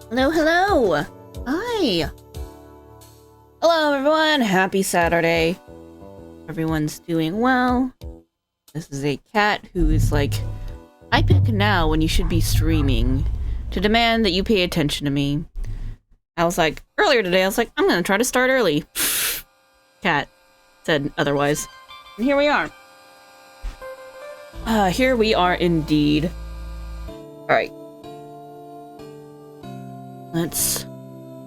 Hello, hello! Hi! Hello, everyone! Happy Saturday. Everyone's doing well. This is a cat who is like, I pick now when you should be streaming to demand that you pay attention to me. I was like, earlier today, I was like, I'm gonna try to start early. Cat said otherwise. And here we are. Here we are indeed. Alright. Let's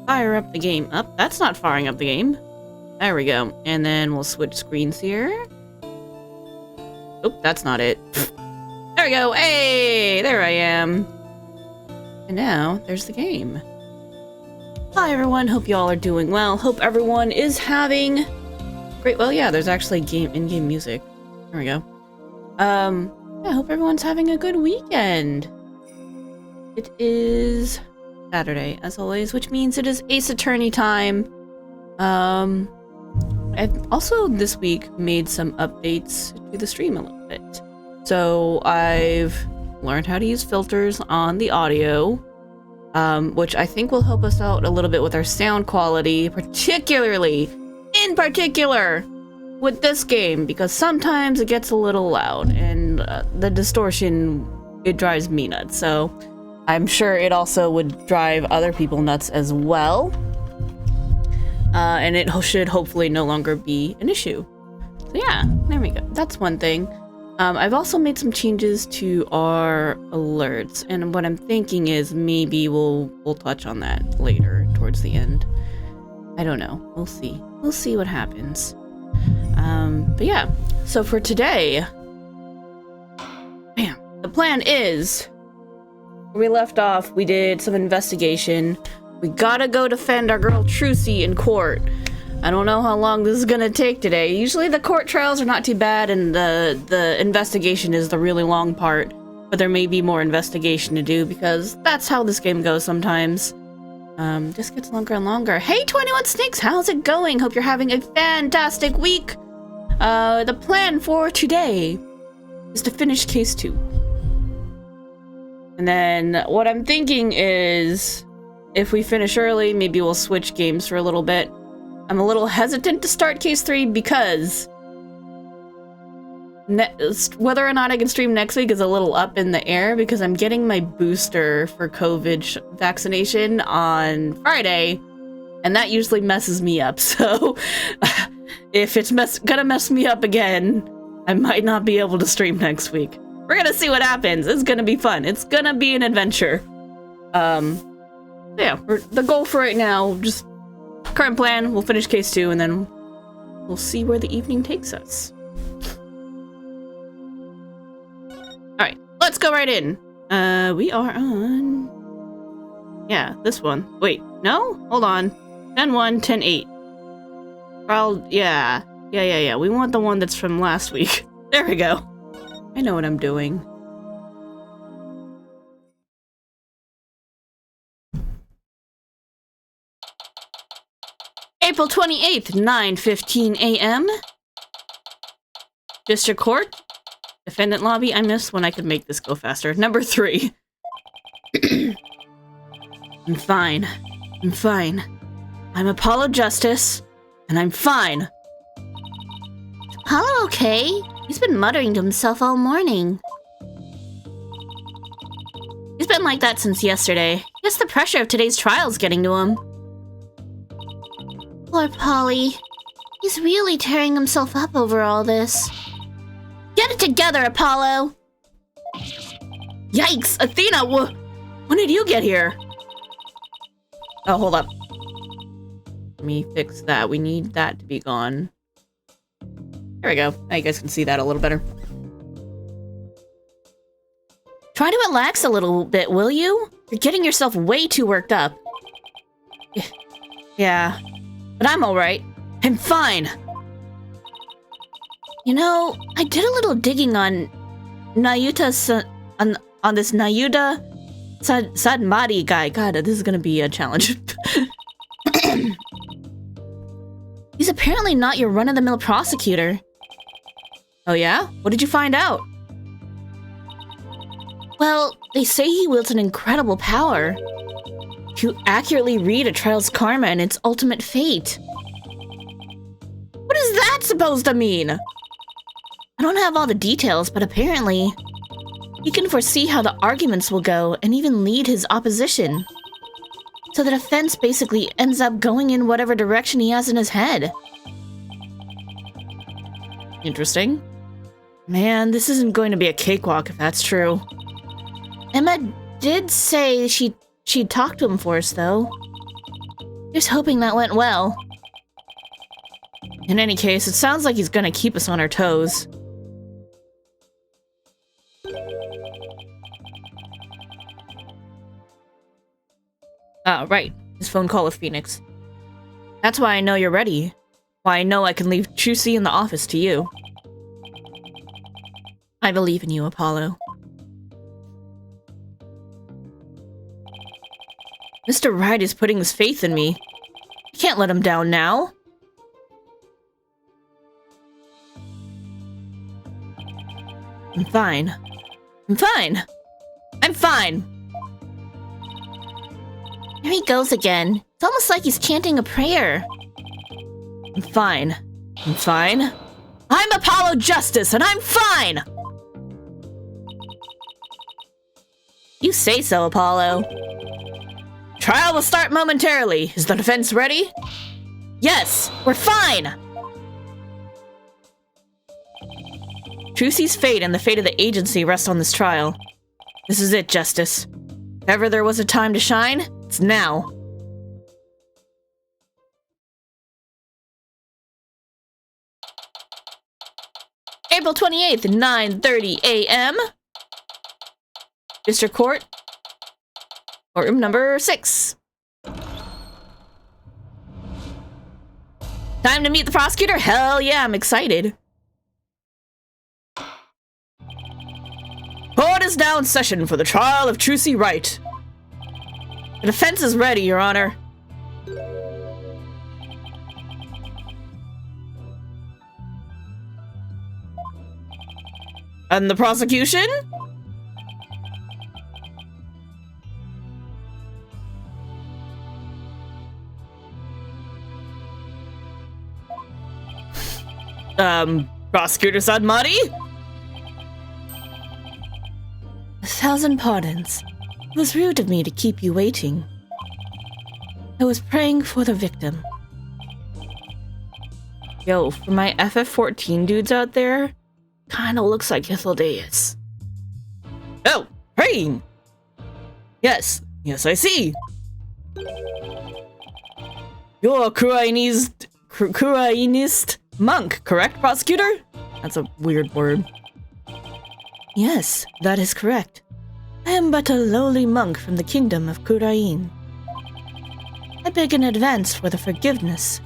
fire up the game. Up. That's not firing up the game. There we go. And then we'll switch screens here. Oh, that's not it. There we go. Hey, there I am. And now there's the game. Hi everyone. Hope you all are doing well. Hope everyone is having great. Well, yeah, there's actually in-game music. There we go. Yeah, I hope everyone's having a good weekend. It is Saturday, as always, which means it is Ace Attorney time. I've also this week made some updates to the stream a little bit. So I've learned how to use filters on the audio, which I think will help us out a little bit with our sound quality, in particular, with this game, because sometimes it gets a little loud, and the distortion, it drives me nuts, so I'm sure it also would drive other people nuts as well. And it should hopefully no longer be an issue. So yeah, there we go. That's one thing. I've also made some changes to our alerts, and what I'm thinking is maybe we'll touch on that later towards the end. I don't know. We'll see. We'll see what happens. But yeah, so for today, the plan is, where we left off, we did some investigation. We gotta go defend our girl Trucy in court. I don't know how long this is gonna take today. Usually the court trials are not too bad, and the investigation is the really long part. But there may be more investigation to do, because that's how this game goes sometimes. Just gets longer and longer. Hey, 21 Snakes, how's it going? Hope you're having a fantastic week. The plan for today is to finish case 2. And then what I'm thinking is, if we finish early, maybe we'll switch games for a little bit. I'm a little hesitant to start case 3 because whether or not I can stream next week is a little up in the air, because I'm getting my booster for COVID vaccination on Friday, and that usually messes me up. So if it's gonna mess me up again, I might not be able to stream next week. We're gonna see what happens. It's gonna be fun. It's gonna be an adventure. Yeah, the goal for right now, just current plan, we'll finish case 2, and then we'll see where the evening takes us. Alright, let's go right in. We are on... yeah, this one. Wait, no? Hold on. 10-1, 10-8. Well, yeah. Yeah. We want the one that's from last week. There we go. I know what I'm doing. April 28th, 9:15 a.m. District Court. Defendant lobby. I missed when I could make this go faster. Number 3. I'm fine. I'm Apollo Justice, and I'm fine. Is Apollo okay? He's been muttering to himself all morning. He's been like that since yesterday. Guess the pressure of today's trial's getting to him. Poor Polly. He's really tearing himself up over all this. Get it together, Apollo! Yikes! Athena, when did you get here? Oh, hold up. Let me fix that. We need that to be gone. There we go. Now you guys can see that a little better. Try to relax a little bit, will you? You're getting yourself way too worked up. Yeah, but I'm alright. I'm fine. You know, I did a little digging on Nayuta, on this Nayuta Sadmari guy. God, this is gonna be a challenge. He's apparently not your run-of-the-mill prosecutor. Oh yeah? What did you find out? Well, they say he wields an incredible power. to accurately read a trial's karma and its ultimate fate. What is that supposed to mean? I don't have all the details, but apparently he can foresee how the arguments will go and even lead his opposition. So the defense basically ends up going in whatever direction he has in his head. Interesting. Man, this isn't going to be a cakewalk if that's true. Emma did say she'd talk to him for us, though. Just hoping that went well. In any case, it sounds like he's gonna keep us on our toes. Ah, right. His phone call with Phoenix. That's why I know you're ready. Why I know I can leave Trucy in the office to you. I believe in you, Apollo. Mr. Wright is putting his faith in me. I can't let him down now. I'm fine. I'm fine. I'm fine. Here he goes again. It's almost like he's chanting a prayer. I'm fine. I'm fine. I'm Apollo Justice, and I'm fine! You say so, Apollo. Trial will start momentarily. Is the defense ready? Yes, we're fine! Trucy's fate and the fate of the agency rest on this trial. This is it, Justice. If ever there was a time to shine, it's now. April 28th, 9:30 a.m. District Court. Courtroom number 6. Time to meet the prosecutor? Hell yeah, I'm excited. Court is now in session for the trial of Trucy Wright. The defense is ready, Your Honor. And the prosecution? Prosecutor Sadmati? 1,000 pardons. It was rude of me to keep you waiting. I was praying for the victim. Yo, for my FF14 dudes out there, kinda looks like Hythlodaeus. Oh, praying! Yes, I see. You're a Kurainist monk, correct, prosecutor? That's a weird word. Yes, that is correct. I am but a lowly monk from the kingdom of Kurain. I beg in advance for the forgiveness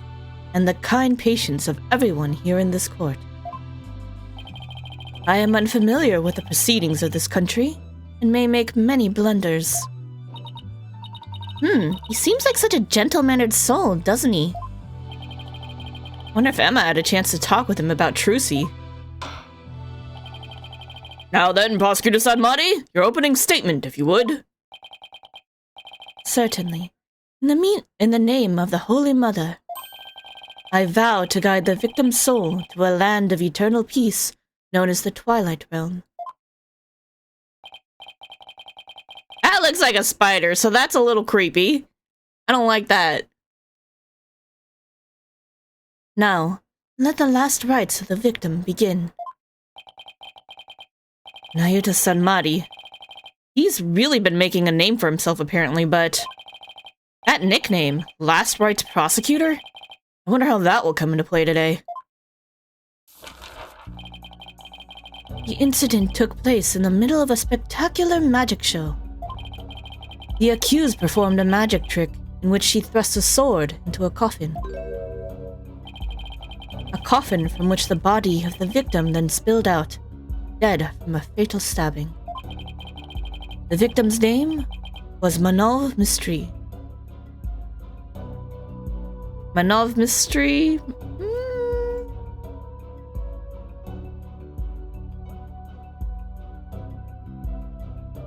and the kind patience of everyone here in this court. I am unfamiliar with the proceedings of this country and may make many blunders. He seems like such a gentle-mannered soul, doesn't he? Wonder if Emma had a chance to talk with him about Trucy. Now then, Prosecutor Sadmati, your opening statement, if you would. Certainly. In the name of the Holy Mother, I vow to guide the victim's soul to a land of eternal peace known as the Twilight Realm. That looks like a spider, so that's a little creepy. I don't like that. Now, let the last rites of the victim begin. Nayuta Sadmati. He's really been making a name for himself, apparently, but that nickname, Last Rites Prosecutor? I wonder how that will come into play today. The incident took place in the middle of a spectacular magic show. The accused performed a magic trick in which she thrust a sword into a coffin. A coffin from which the body of the victim then spilled out, dead from a fatal stabbing. The victim's name was Manov Mystery. Manov Mystery?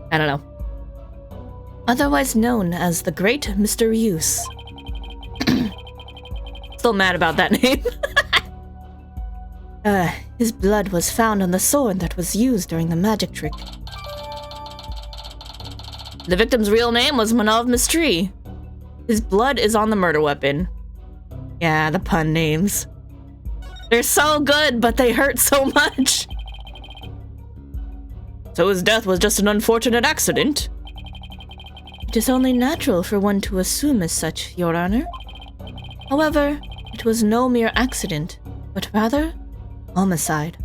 I don't know. Otherwise known as the Great Mr. Use. Still mad about that name. His blood was found on the sword that was used during the magic trick. The victim's real name was Manov Mistry. His blood is on the murder weapon. Yeah, the pun names. They're so good, but they hurt so much. So his death was just an unfortunate accident? It is only natural for one to assume as such, Your Honor. However, it was no mere accident, but rather homicide.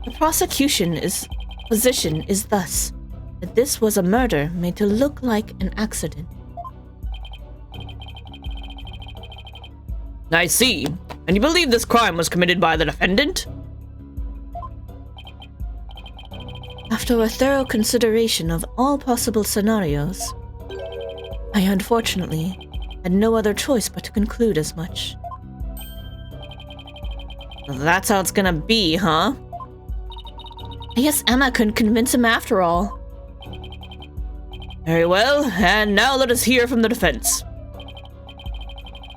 The prosecution's position is thus that this was a murder made to look like an accident. I see. And you believe this crime was committed by the defendant? After a thorough consideration of all possible scenarios, I unfortunately had no other choice but to conclude as much. That's how it's gonna be, huh? I guess Emma couldn't convince him after all. Very well, and now let us hear from the defense.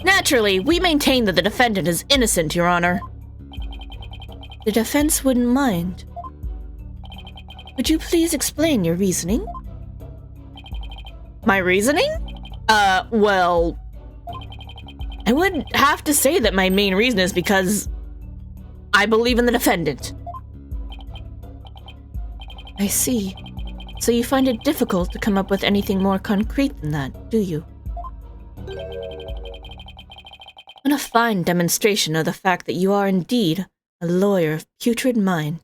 Naturally, we maintain that the defendant is innocent, Your Honor. The defense wouldn't mind. Would you please explain your reasoning? My reasoning? Well, I would have to say that my main reason is because I believe in the defendant. I see. So you find it difficult to come up with anything more concrete than that, do you? What a fine demonstration of the fact that you are indeed a lawyer of putrid mind.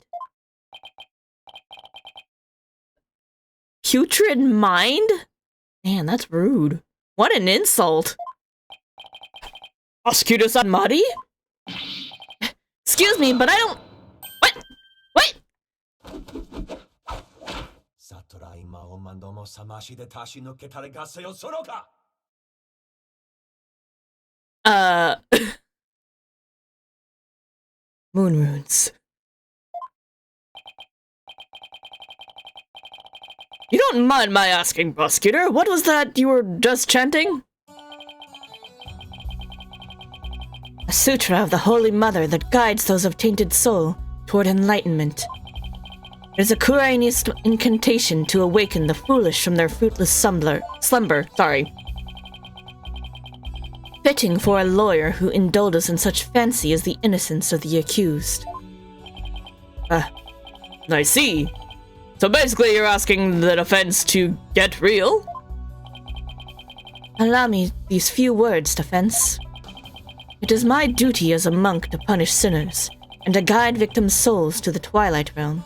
Putrid mind? Man, that's rude. What an insult. Prosecutor Sanmari? Excuse me, but I don't... What? What? Moon runes. You don't mind my asking, prosecutor, what was that you were just chanting? A sutra of the Holy Mother that guides those of tainted soul toward enlightenment. It is a Kurainist incantation to awaken the foolish from their fruitless slumber. Fitting for a lawyer who indulges in such fancy as the innocence of the accused. I see. So basically you're asking the defense to get real? Allow me these few words, defense. It is my duty as a monk to punish sinners, and to guide victims' souls to the Twilight Realm.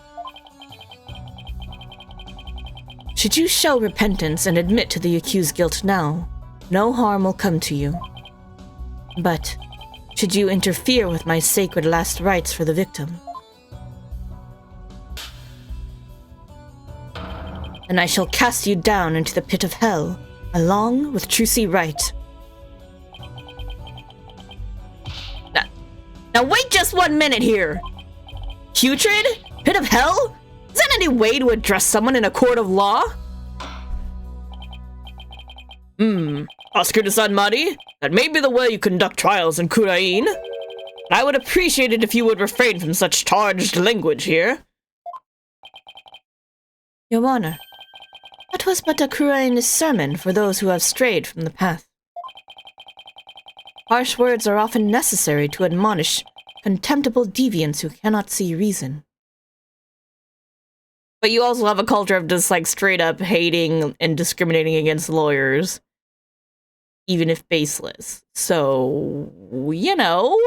Should you show repentance and admit to the accused's guilt now, no harm will come to you. But, should you interfere with my sacred last rites for the victim, then I shall cast you down into the pit of hell, along with Trucy Wright. Now wait just 1 minute here! Putrid? Pit of hell? Is that any way to address someone in a court of law? Prosecutor Sanmari, that may be the way you conduct trials in Kurain. I would appreciate it if you would refrain from such charged language here. Your Honor, that was but a Kurainist sermon for those who have strayed from the path. Harsh words are often necessary to admonish contemptible deviants who cannot see reason. But you also have a culture of just, like, straight up hating and discriminating against lawyers. Even if baseless. So, you know.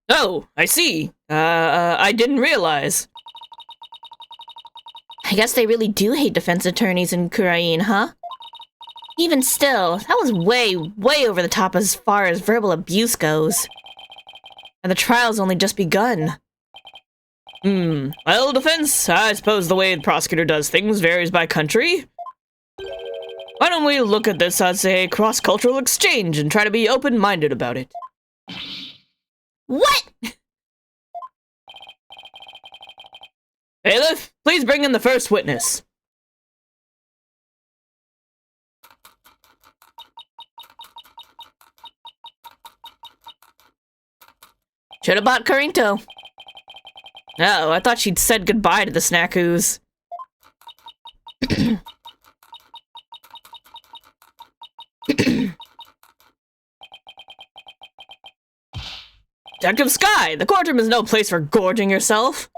Oh, I see. I didn't realize. I guess they really do hate defense attorneys in Kurain, huh? Even still, that was way, way over the top as far as verbal abuse goes. And the trial's only just begun. Well, defense, I suppose the way the prosecutor does things varies by country. Why don't we look at this as a cross-cultural exchange and try to be open-minded about it? What? Bailiff, please bring in the first witness. Should have bought Corinto. Oh, I thought she'd said goodbye to the snackoos. Detective Sky, the courtroom is no place for gorging yourself.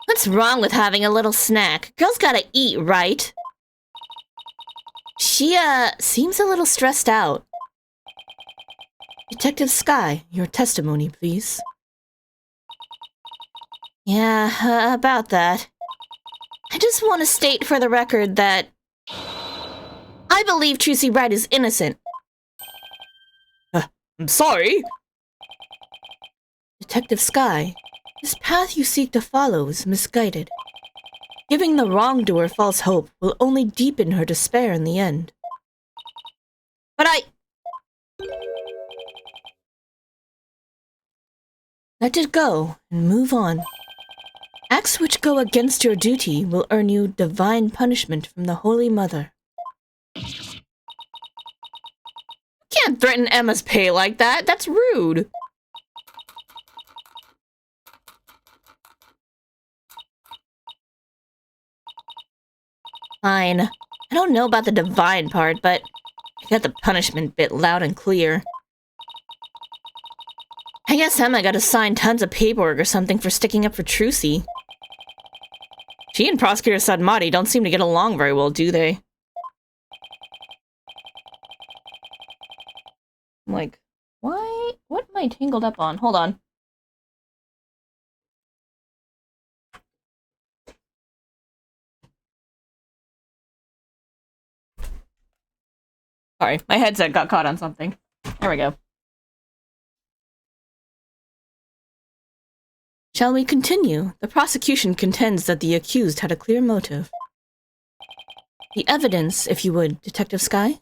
What's wrong with having a little snack? Girls gotta eat, right? She, seems a little stressed out. Detective Sky, your testimony, please. Yeah, about that. I just want to state for the record that I believe Tracy Wright is innocent. I'm sorry. Detective Sky, this path you seek to follow is misguided. Giving the wrongdoer false hope will only deepen her despair in the end. But Let it go and move on. Acts which go against your duty will earn you divine punishment from the Holy Mother. Can't threaten Emma's pay like that. That's rude. Fine. I don't know about the divine part, but I got the punishment bit loud and clear. I guess Emma got to sign tons of paperwork or something for sticking up for Trucy. She and Prosecutor Sadmati don't seem to get along very well, do they? I'm like, why? What am I tangled up on? Hold on. Sorry, my headset got caught on something. There we go. Shall we continue? The prosecution contends that the accused had a clear motive. The evidence, if you would, Detective Sky.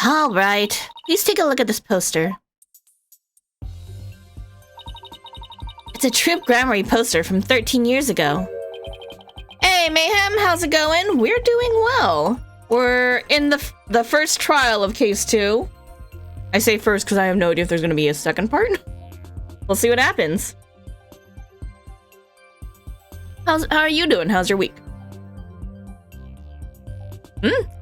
All right. Please take a look at this poster. It's a Troop Grammary poster from 13 years ago. Hey, Mayhem, how's it going? We're doing well. We're in the first trial of Case 2. I say first because I have no idea if there's going to be a second part. We'll see what happens. How are you doing? How's your week?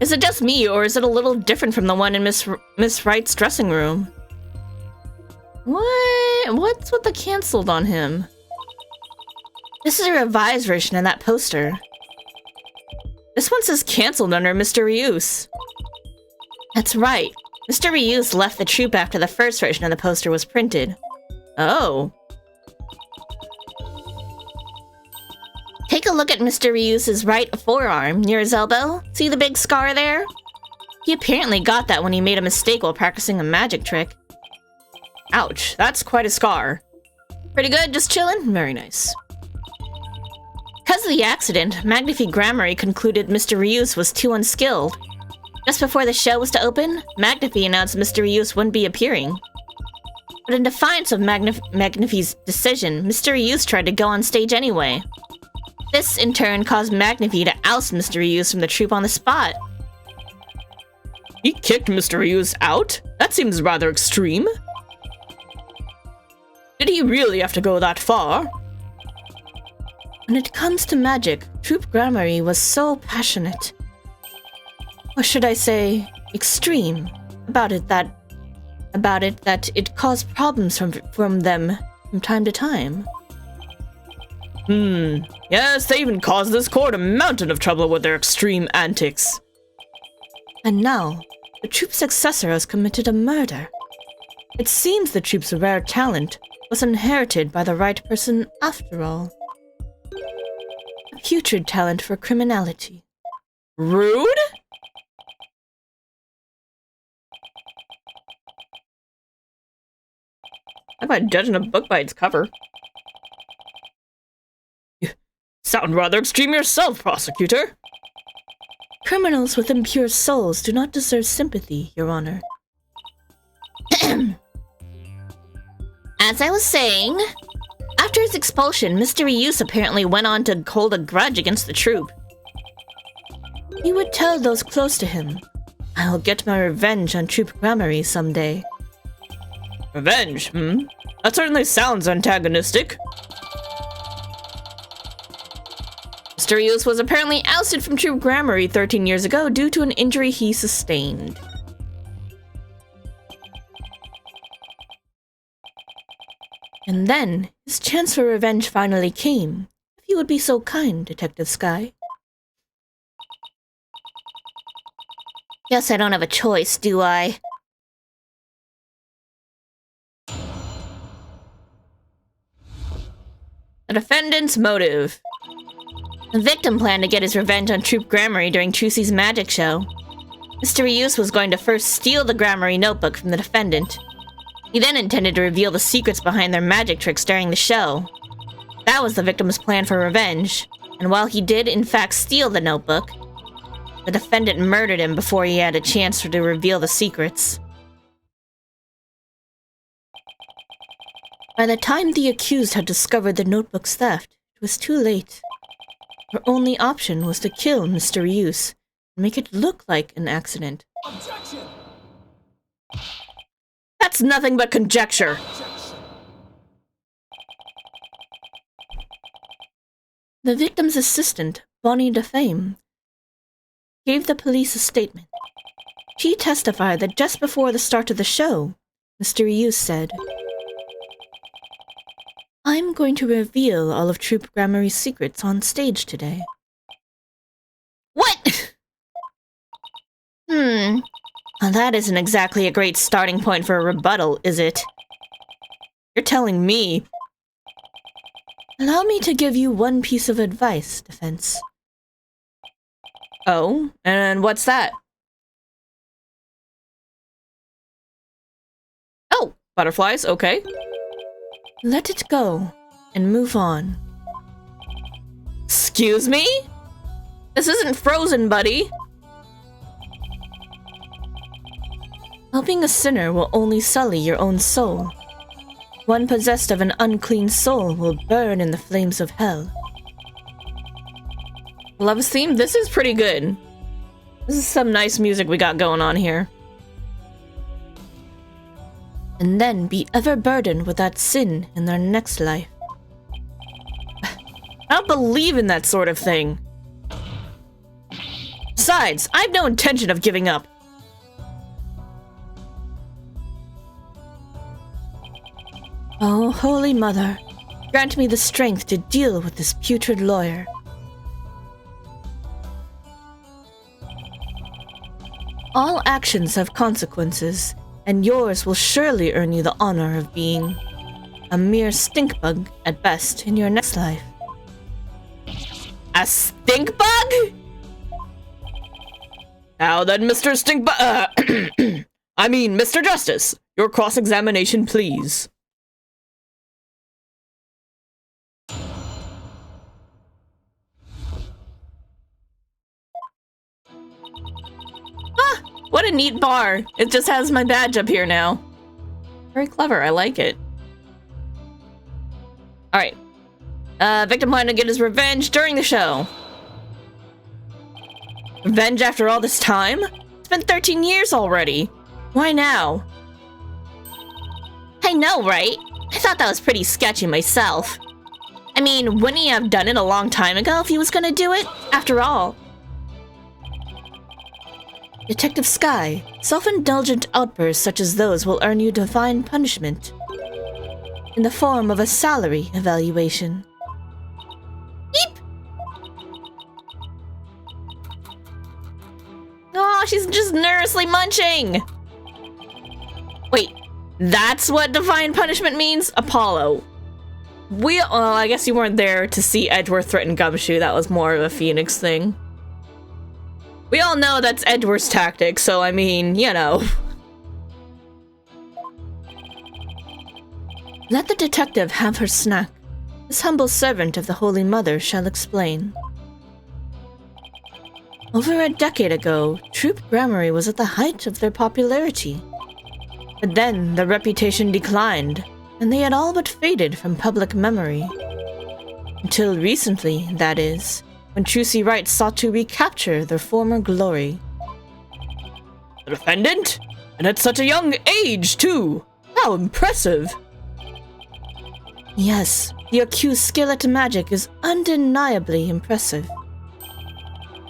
Is it just me, or is it a little different from the one in Miss Wright's dressing room? What? What's with the canceled on him? This is a revised version of that poster. This one says canceled under Mr. Rius. That's right. Mr. Rius left the troop after the first version of the poster was printed. Oh. Take a look at Mr. Rius's right forearm near his elbow. See the big scar there? He apparently got that when he made a mistake while practicing a magic trick. Ouch, that's quite a scar. Pretty good, just chillin'? Very nice. Because of the accident, Magnifi Grammary concluded Mr. Rius was too unskilled. Just before the show was to open, Magnifi announced Mr. Rius wouldn't be appearing. But in defiance of Magnifi's decision, Mr. Rius tried to go on stage anyway. This, in turn, caused Magnifi to oust Mr. Rius from the troupe on the spot. He kicked Mr. Rius out? That seems rather extreme. Did he really have to go that far? When it comes to magic, Troop Grammary was so passionate. Or should I say, extreme, about it that it caused problems from them from time to time. Yes, they even caused this court a mountain of trouble with their extreme antics. And now, the troop's successor has committed a murder. It seems the troop's rare talent was inherited by the right person after all. A putrid talent for criminality. Rude? How about judging a book by its cover? You sound rather extreme yourself, prosecutor. Criminals with impure souls do not deserve sympathy, Your Honor. As I was saying, after his expulsion, Mr. Reuse apparently went on to hold a grudge against the troop. He would tell those close to him, "I'll get my revenge on Troop Grammary someday." Revenge, That certainly sounds antagonistic. Mr. Reuse was apparently ousted from Troop Grammary 13 years ago due to an injury he sustained. And then, his chance for revenge finally came. If you would be so kind, Detective Sky. Guess I don't have a choice, do I? The defendant's motive. The victim planned to get his revenge on Troop Grammary during Trucy's magic show. Mr. Reuse was going to first steal the Grammary notebook from the defendant. He then intended to reveal the secrets behind their magic tricks during the show. That was the victim's plan for revenge, and while he did in fact steal the notebook, the defendant murdered him before he had a chance to reveal the secrets. By the time the accused had discovered the notebook's theft, it was too late. Her only option was to kill Mr. Reuse and make it look like an accident. Objection! That's nothing but conjecture. Objection! The victim's assistant, Bonnie DeFame, gave the police a statement. She testified that just before the start of the show, Mr. Reuse said, "I'm going to reveal all of Troop Grammary's secrets on stage today." What? Well, that isn't exactly a great starting point for a rebuttal, is it? You're telling me. Allow me to give you one piece of advice, Defense. Oh, and what's that? Oh, butterflies, okay. Let it go and move on. Excuse me? This isn't Frozen, buddy. Helping a sinner will only sully your own soul. One possessed of an unclean soul will burn in the flames of hell. Love's theme? This is pretty good. This is some nice music we got going on here. And then be ever burdened with that sin in their next life. I don't believe in that sort of thing. Besides, I have no intention of giving up. Oh, Holy Mother, grant me the strength to deal with this putrid lawyer. All actions have consequences, and yours will surely earn you the honor of being a mere stink bug at best in your next life. A stink bug? Now then, Mr. Stink Bug. I mean, Mr. Justice, your cross-examination, please. What a neat bar. It just has my badge up here now. Very clever. I like it. Alright. Victim planned to get his revenge during the show. Revenge after all this time? It's been 13 years already. Why now? I know, right? I thought that was pretty sketchy myself. I mean, wouldn't he have done it a long time ago if he was gonna do it? After all. Detective Sky, self-indulgent outbursts such as those will earn you divine punishment in the form of a salary evaluation. Beep! Oh, she's just nervously munching! Wait, that's what divine punishment means? Apollo. Well, I guess you weren't there to see Edgeworth threaten Gumshoe. That was more of a Phoenix thing. We all know that's Edgeworth's tactic, so I mean, you know. Let the detective have her snack. This humble servant of the Holy Mother shall explain. Over a decade ago, Troop Grammary was at the height of their popularity. But then, their reputation declined, and they had all but faded from public memory. Until recently, that is, when Trucy Wright sought to recapture their former glory. The defendant? And at such a young age, too! How impressive! Yes, the accused's skill at magic is undeniably impressive.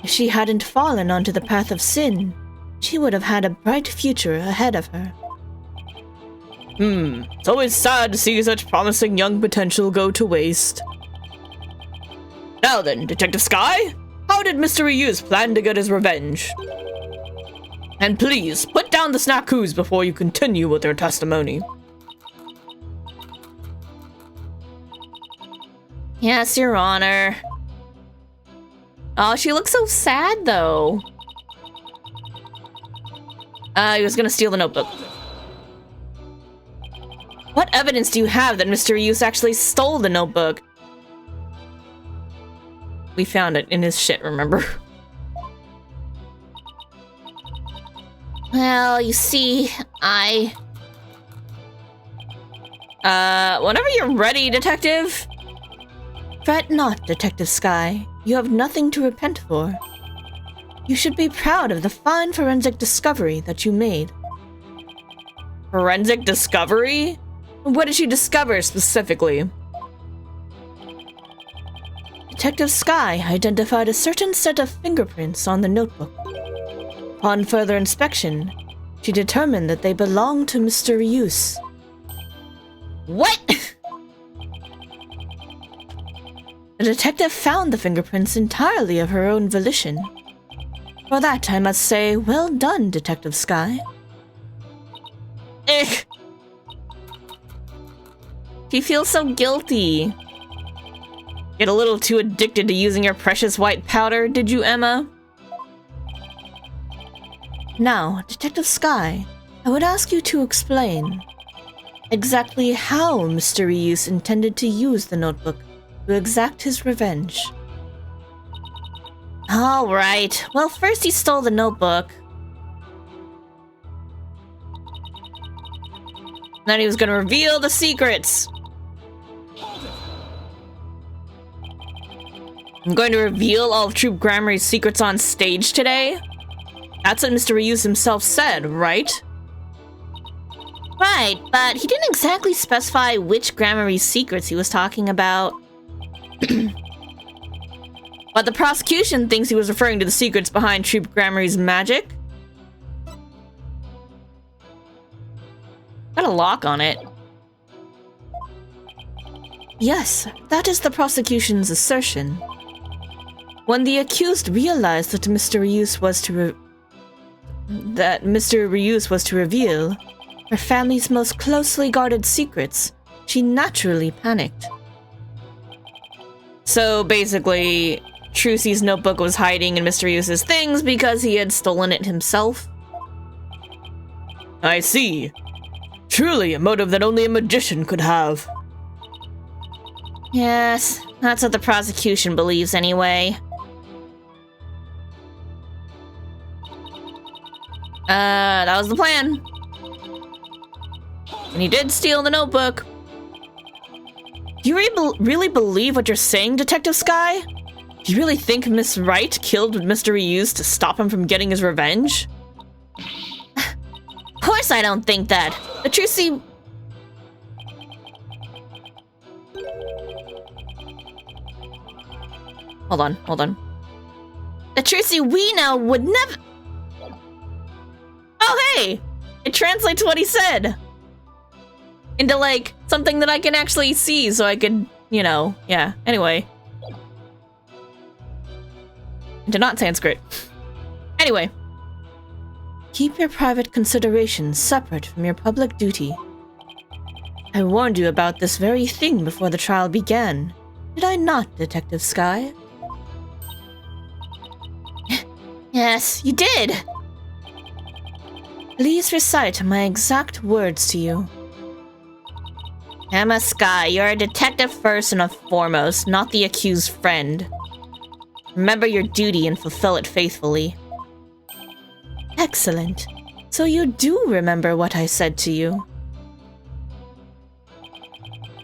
If she hadn't fallen onto the path of sin, she would have had a bright future ahead of her. It's always sad to see such promising young potential go to waste. Now then, Detective Sky, how did Mr. Reuse plan to get his revenge? And please, put down the snackoos before you continue with your testimony. Yes, Your Honor. Oh, she looks so sad, though. He was gonna steal the notebook. What evidence do you have that Mr. Reuse actually stole the notebook? We found it in his shit, remember? Well, you see, Whenever you're ready, Detective. Fret not, Detective Sky. You have nothing to repent for. You should be proud of the fine forensic discovery that you made. Forensic discovery? What did she discover specifically? Detective Sky identified a certain set of fingerprints on the notebook. Upon further inspection, she determined that they belonged to Mr. Reuse. What? The detective found the fingerprints entirely of her own volition. For that, I must say, well done, Detective Sky. She feels so guilty. Get a little too addicted to using your precious white powder, did you, Emma? Now, Detective Sky, I would ask you to explain exactly how Mr. Reuse intended to use the notebook to exact his revenge. All right. Well, first he stole the notebook. Then he was going to reveal the secrets. I'm going to reveal all of Troop Gramarye's secrets on stage today. That's what Mr. Reuse himself said, right? Right, but he didn't exactly specify which Gramarye's secrets he was talking about. But the prosecution thinks he was referring to the secrets behind Troop Gramarye's magic. Got a lock on it. Yes, that is the prosecution's assertion. When the accused realized that Mr. Reuse was to reveal her family's most closely guarded secrets, she naturally panicked. So basically, Trucy's notebook was hiding in Mr. Reuse's things because he had stolen it himself. I see. Truly a motive that only a magician could have. Yes, that's what the prosecution believes anyway. That was the plan. And he did steal the notebook. Do you really believe what you're saying, Detective Sky? Do you really think Miss Wright killed Mr. Reuse to stop him from getting his revenge? Of course I don't think that. The Trucy... Hold on. The Trucy we know would never... Oh, hey! It translates what he said! Into, like, something that I can actually see, so I could, you know, yeah. Anyway. Into not Sanskrit. Anyway. Keep your private considerations separate from your public duty. I warned you about this very thing before the trial began. Did I not, Detective Sky? Yes, you did! Please recite my exact words to you. Emma Sky, you're a detective first and foremost, not the accused friend. Remember your duty and fulfill it faithfully. Excellent. So you do remember what I said to you.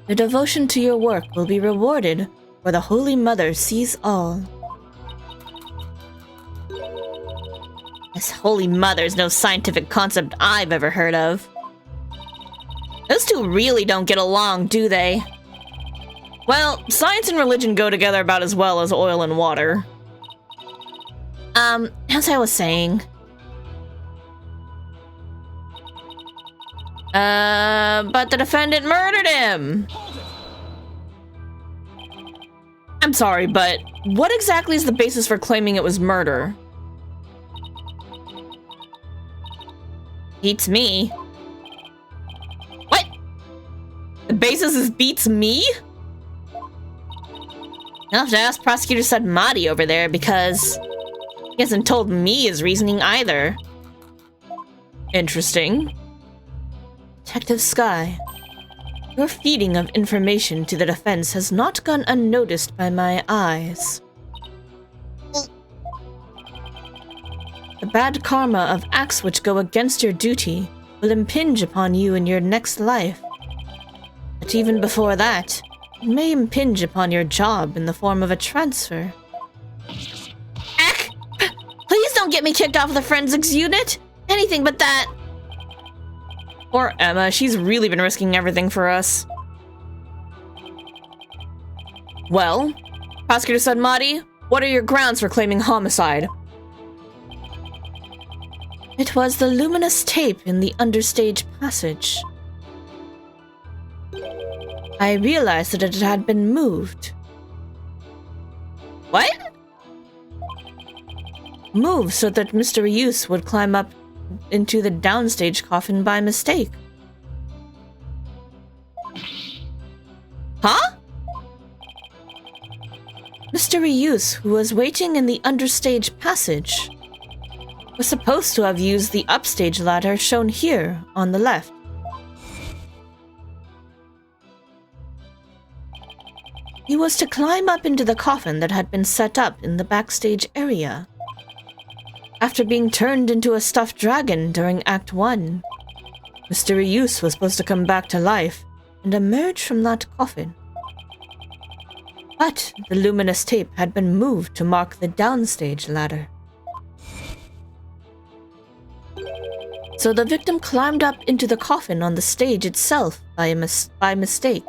Your devotion to your work will be rewarded, for the Holy Mother sees all. This Holy Mother is no scientific concept I've ever heard of. Those two really don't get along, do they? Well, science and religion go together about as well as oil and water. As I was saying... but the defendant murdered him! I'm sorry, but what exactly is the basis for claiming it was murder? Beats me. What? The basis is beats me? I'll have to ask Prosecutor Sadmati over there because he hasn't told me his reasoning either. Interesting. Detective Sky, your feeding of information to the defense has not gone unnoticed by my eyes. The bad karma of acts which go against your duty will impinge upon you in your next life. But even before that, it may impinge upon your job in the form of a transfer. Ack! Please don't get me kicked off of the forensics unit! Anything but that! Poor Emma, she's really been risking everything for us. Well, Prosecutor Sadmati, what are your grounds for claiming homicide? It was the luminous tape in the understage passage. I realized that it had been moved. What? Moved so that Mr. Ryus would climb up into the downstage coffin by mistake. Huh? Mr. Ryus, who was waiting in the understage passage, was supposed to have used the upstage ladder shown here on the left. He was to climb up into the coffin that had been set up in the backstage area. After being turned into a stuffed dragon during Act 1, Mr. Ryus was supposed to come back to life and emerge from that coffin. But the luminous tape had been moved to mark the downstage ladder. So the victim climbed up into the coffin on the stage itself by mistake.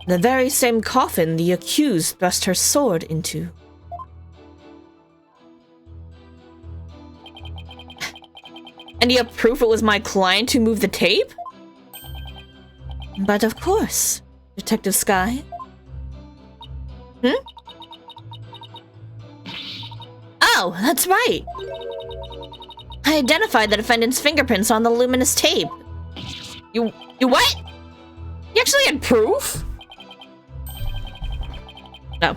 The very same coffin the accused thrust her sword into. And you have proof it was my client who moved the tape? But of course, Detective Sky. Oh, that's right. I identified the defendant's fingerprints on the luminous tape. You what? You actually had proof? No.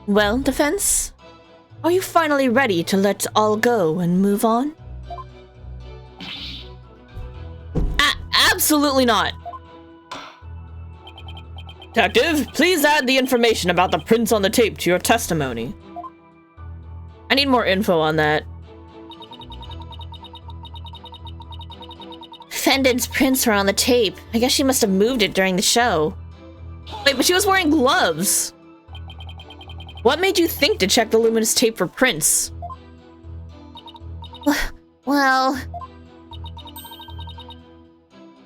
Well, defense? Are you finally ready to let all go and move on? Absolutely not. Detective, please add the information about the prints on the tape to your testimony. I need more info on that. Defendant's prints were on the tape. I guess she must have moved it during the show. Wait, but she was wearing gloves. What made you think to check the luminous tape for prints? Well...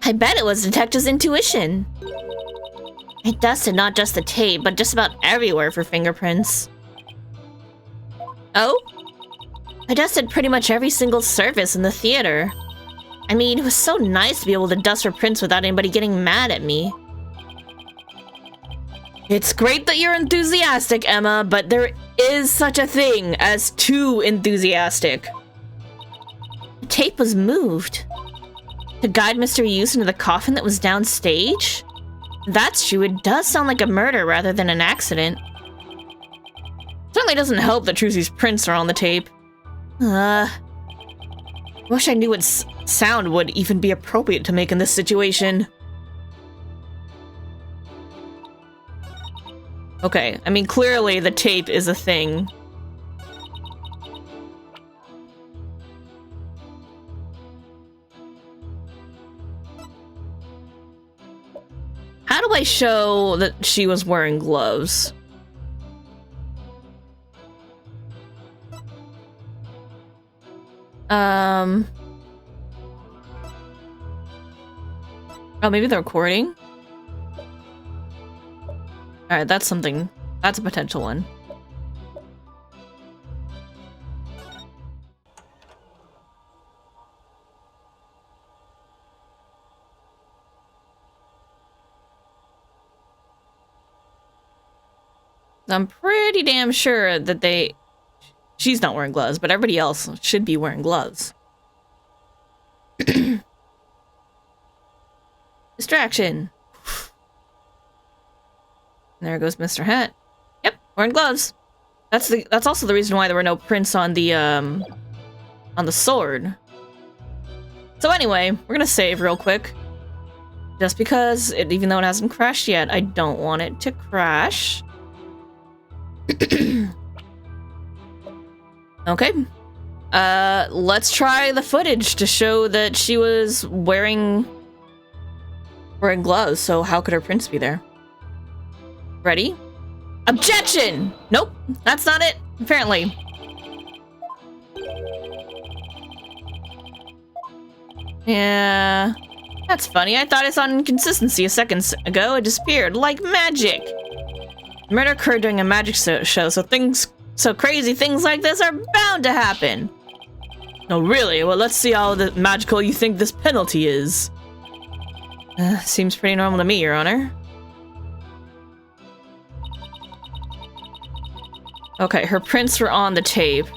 I bet it was Detective's intuition. I dusted not just the tape, but just about everywhere for fingerprints. Oh? I dusted pretty much every single surface in the theater. I mean, it was so nice to be able to dust for prints without anybody getting mad at me. It's great that you're enthusiastic, Emma, but there is such a thing as too enthusiastic. The tape was moved. To guide Mr. Ryus into the coffin that was downstage? That's true, it does sound like a murder rather than an accident. Certainly doesn't help that Trucy's prints are on the tape. Wish I knew what sound would even be appropriate to make in this situation. Okay, I mean, clearly the tape is a thing. do I show that she was wearing gloves? Oh, maybe the recording? Alright, that's something. That's a potential one. I'm pretty damn sure that she's not wearing gloves, but everybody else should be wearing gloves. Distraction. There goes Mr. Hat. Yep, wearing gloves. That's also the reason why there were no prints on the sword. So anyway, we're gonna save real quick. Just because, even though it hasn't crashed yet, I don't want it to crash. Okay. Let's try the footage to show that she was wearing gloves, so how could her prints be there? Ready? Objection! Nope, that's not it, apparently. Yeah, that's funny. I thought I saw an inconsistency a second ago. It disappeared like magic. Murder occurred during a magic show, so crazy things like this are bound to happen. No, really? Well, let's see how magical you think this penalty is. Seems pretty normal to me, Your Honor. Okay, her prints were on the tape.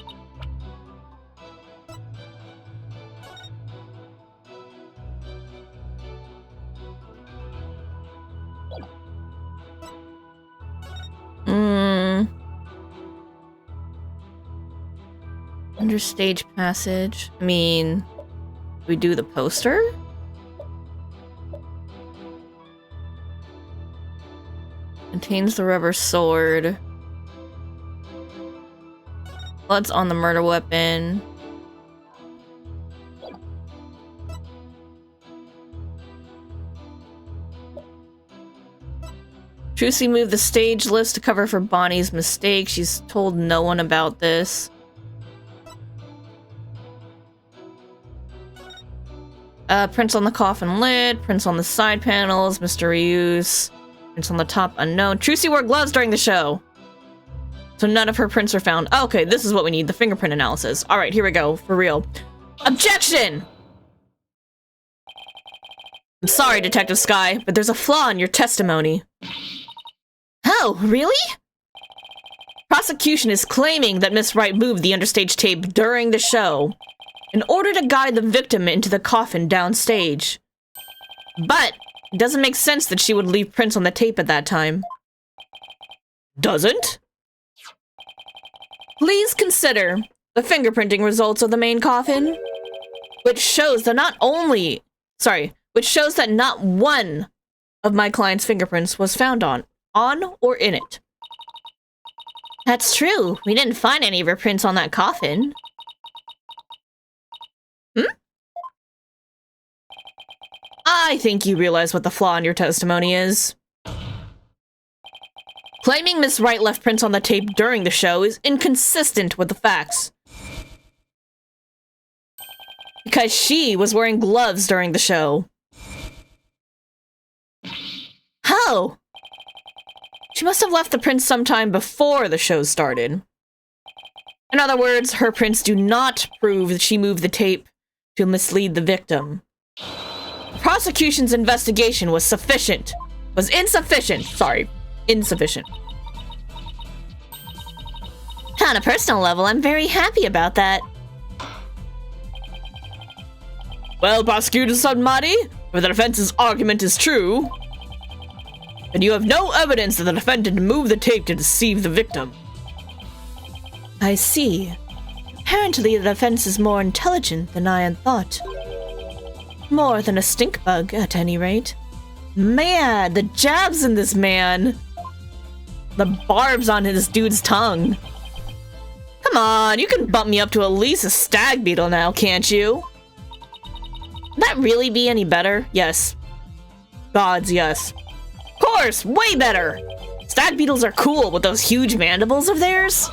Understage passage. I mean, we do the poster? Contains the rubber sword. Blood's on the murder weapon. Trucy moved the stage list to cover for Bonnie's mistake. She's told no one about this. Prints on the coffin lid, prints on the side panels, Mr. Reuse, prints on the top unknown. Trucy wore gloves during the show, so none of her prints are found. Okay, this is what we need, the fingerprint analysis. All right, here we go, for real. Objection! I'm sorry, Detective Sky, but there's a flaw in your testimony. Oh, really? Prosecution is claiming that Miss Wright moved the understage tape during the show in order to guide the victim into the coffin downstage. But it doesn't make sense that she would leave prints on the tape at that time. Doesn't? Please consider the fingerprinting results of the main coffin, which shows that not one of my client's fingerprints was found on or in it. That's true. We didn't find any of her prints on that coffin. I think you realize what the flaw in your testimony is. Claiming Miss Wright left prints on the tape during the show is inconsistent with the facts. Because she was wearing gloves during the show. How? She must have left the prints sometime before the show started. In other words, her prints do not prove that she moved the tape to mislead the victim. The prosecution's investigation was insufficient. On a personal level, I'm very happy about that. Well, Prosecutor Submati, if the defense's argument is true, then you have no evidence that the defendant moved the tape to deceive the victim. I see. Apparently the defense is more intelligent than I had thought. More than a stink bug, at any rate. Man, the jabs in this man. The barbs on this dude's tongue. Come on, you can bump me up to at least a stag beetle now, can't you? Would that really be any better? Yes. Gods, yes. Of course! Way better! Stag beetles are cool with those huge mandibles of theirs.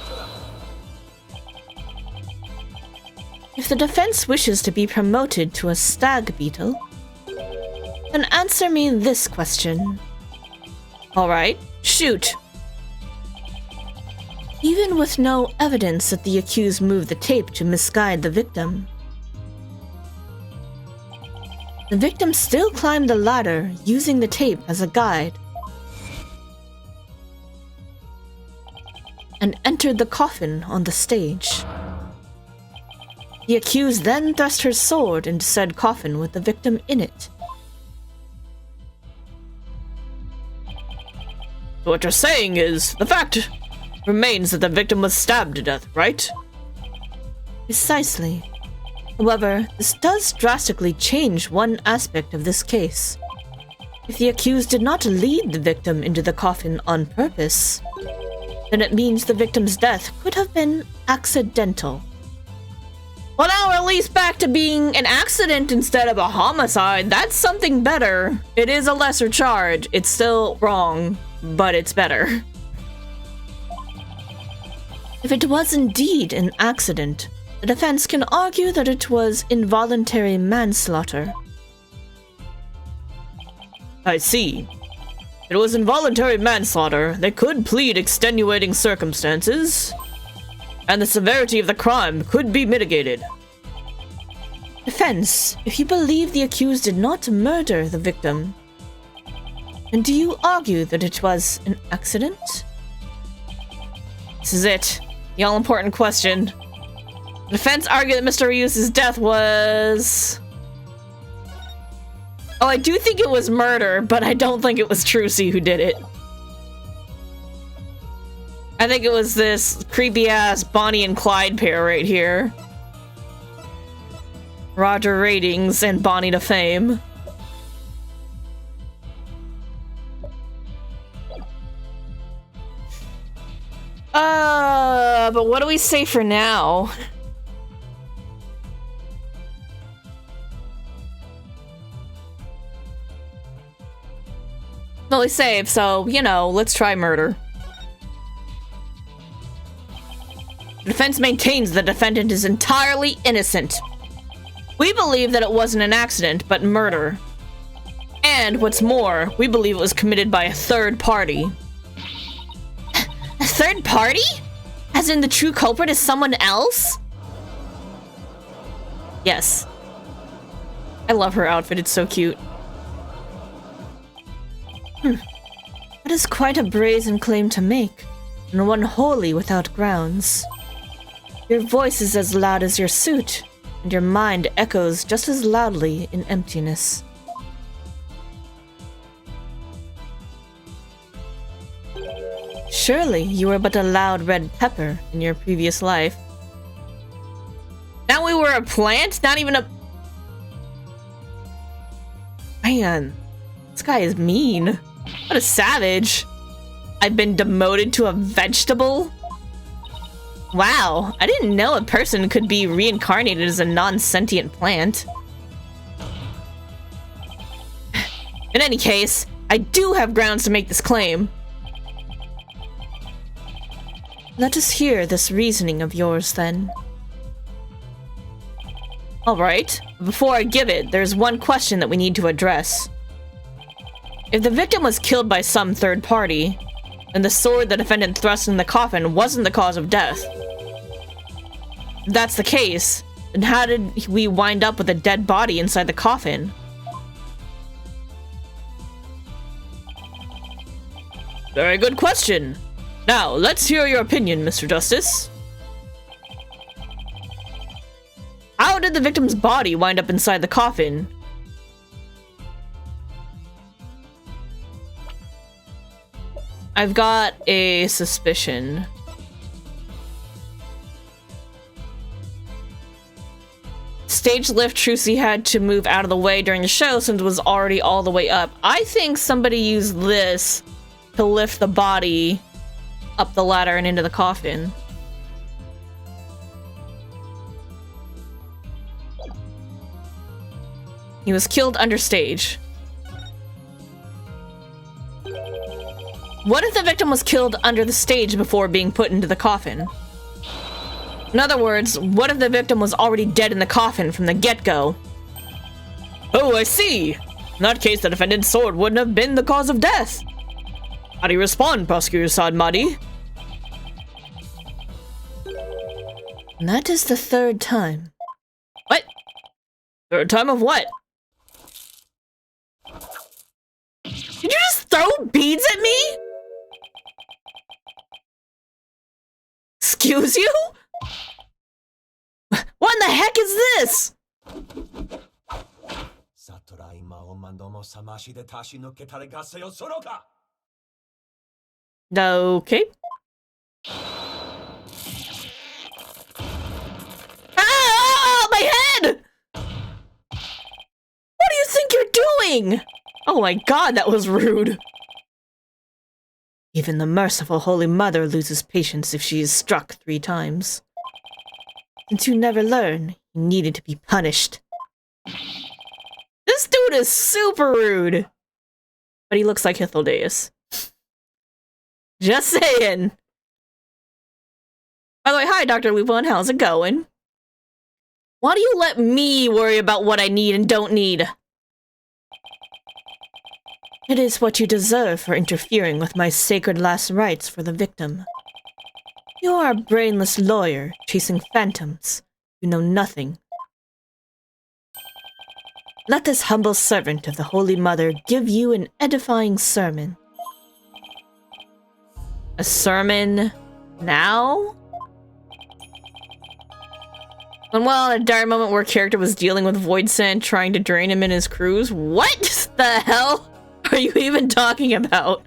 If the defense wishes to be promoted to a stag beetle, then answer me this question. Alright, shoot. Even with no evidence that the accused moved the tape to misguide the victim, the victim still climbed the ladder using the tape as a guide and entered the coffin on the stage. The accused then thrust her sword into said coffin with the victim in it. So what you're saying is, the fact remains that the victim was stabbed to death, right? Precisely. However, this does drastically change one aspect of this case. If the accused did not lead the victim into the coffin on purpose, then it means the victim's death could have been accidental. Well, now we're at least back to being an accident instead of a homicide. That's something better. It is a lesser charge. It's still wrong, but it's better. If it was indeed an accident, the defense can argue that it was involuntary manslaughter. I see. If it was involuntary manslaughter, they could plead extenuating circumstances, and the severity of the crime could be mitigated. Defense, if you believe the accused did not murder the victim, then do you argue that it was an accident? This is it. The all-important question. The defense argued that Mr. Ryus's death was... Oh, I do think it was murder, but I don't think it was Trucy who did it. I think it was this creepy-ass Bonnie and Clyde pair right here. Roger Ratings and Bonnie to fame. But what do we say for now? Fully saved, so, you know, let's try murder. The defense maintains the defendant is entirely innocent. We believe that it wasn't an accident, but murder. And, what's more, we believe it was committed by a third party. A third party? As in the true culprit is someone else? Yes. I love her outfit, it's so cute. That is quite a brazen claim to make, and one wholly without grounds. Your voice is as loud as your suit, and your mind echoes just as loudly in emptiness. Surely you were but a loud red pepper in your previous life. Now we were a plant? Not even a... Man, this guy is mean. What a savage. I've been demoted to a vegetable? Wow, I didn't know a person could be reincarnated as a non-sentient plant. In any case, I do have grounds to make this claim. Let us hear this reasoning of yours, then. Alright, before I give it, there's one question that we need to address. If the victim was killed by some third party, then the sword the defendant thrust in the coffin wasn't the cause of death. If that's the case, then how did we wind up with a dead body inside the coffin? Very good question. Now, let's hear your opinion, Mr. Justice. How did the victim's body wind up inside the coffin? I've got a suspicion. Stage lift Trucy had to move out of the way during the show since it was already all the way up. I think somebody used this to lift the body up the ladder and into the coffin. He was killed under stage. What if the victim was killed under the stage before being put into the coffin? In other words, what if the victim was already dead in the coffin from the get-go? Oh, I see. In that case, the defendant's sword wouldn't have been the cause of death. How do you respond, Prosecutor Sadmadi? That is the third time. What? Third time of what? Did you just throw beads at me? Excuse you? What in the heck is this? Okay. Ah, my head! What do you think you're doing? Oh my god, that was rude. Even the merciful Holy Mother loses patience if she is struck 3 times. Since you never learn, you needed to be punished. This dude is super rude. But he looks like Hithildeus. Just saying. By the way, hi, Dr. Lupin. How's it going? Why do you let me worry about what I need and don't need? It is what you deserve for interfering with my sacred last rites for the victim. You are a brainless lawyer chasing phantoms. You know nothing. Let this humble servant of the Holy Mother give you an edifying sermon. A sermon? Now? And well, at a dire moment where a character was dealing with void sand trying to drain him in his cruise? What the hell are you even talking about?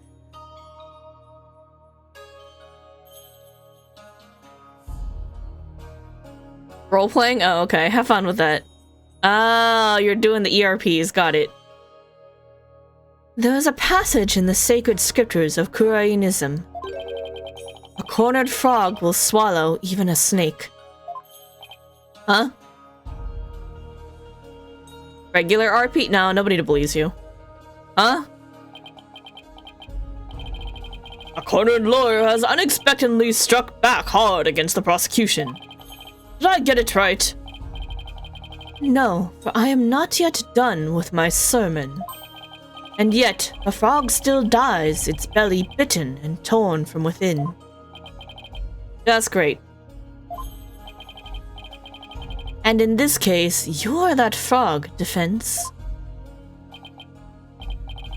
Role-playing? Oh, okay. Have fun with that. Oh, you're doing the ERPs. Got it. There is a passage in the sacred scriptures of Kurainism. A cornered frog will swallow even a snake. Huh? Regular RP? No, nobody believes you. Huh? A cornered lawyer has unexpectedly struck back hard against the prosecution. Did I get it right? No, for I am not yet done with my sermon. And yet, a frog still dies, its belly bitten and torn from within. That's great. And in this case, you're that frog, defense.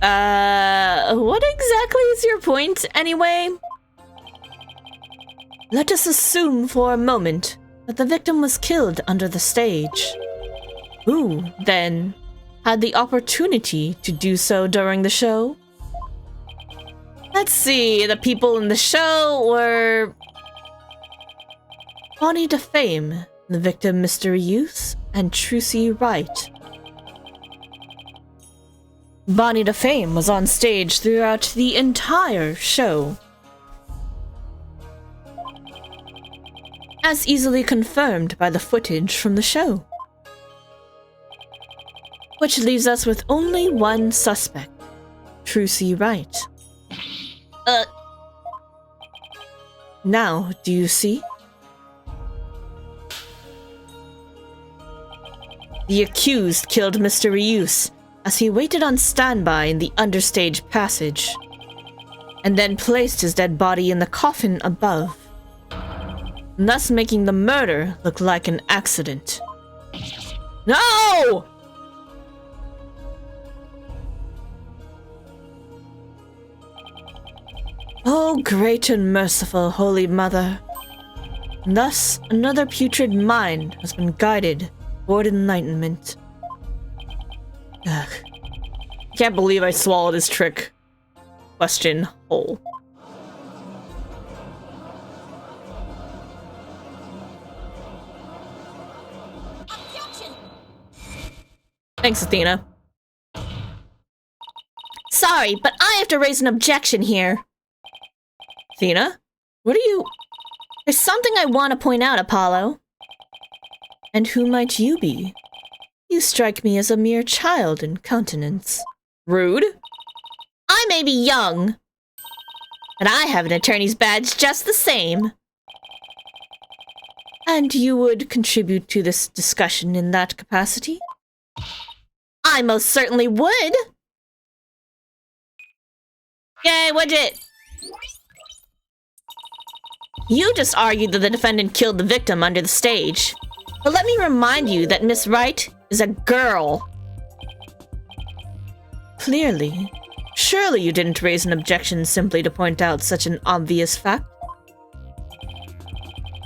What exactly is your point, anyway? Let us assume for a moment that the victim was killed under the stage. Who, then, had the opportunity to do so during the show? Let's see, the people in the show were... Bonnie de Fame, the victim Mystery Youth, and Trucy Wright. Bonnie de Fame was on stage throughout the entire show. As easily confirmed by the footage from the show. Which leaves us with only one suspect, Trucy Wright. Now, do you see? The accused killed Mr. Ryus as he waited on standby in the understage passage, and then placed his dead body in the coffin above, thus making the murder look like an accident. No! Oh, great and merciful Holy Mother. Thus, another putrid mind has been guided toward enlightenment. Ugh. Can't believe I swallowed his trick. Question hole. Objection! Thanks, Athena. Sorry, but I have to raise an objection here. Athena? What are you... There's something I want to point out, Apollo. And who might you be? You strike me as a mere child in countenance. Rude? I may be young, And I have an attorney's badge just the same. And you would contribute to this discussion in that capacity? I most certainly would. Yay, Widget! You just argued that the defendant killed the victim under the stage. But let me remind you that Miss Wright is a girl. Clearly. Surely you didn't raise an objection simply to point out such an obvious fact?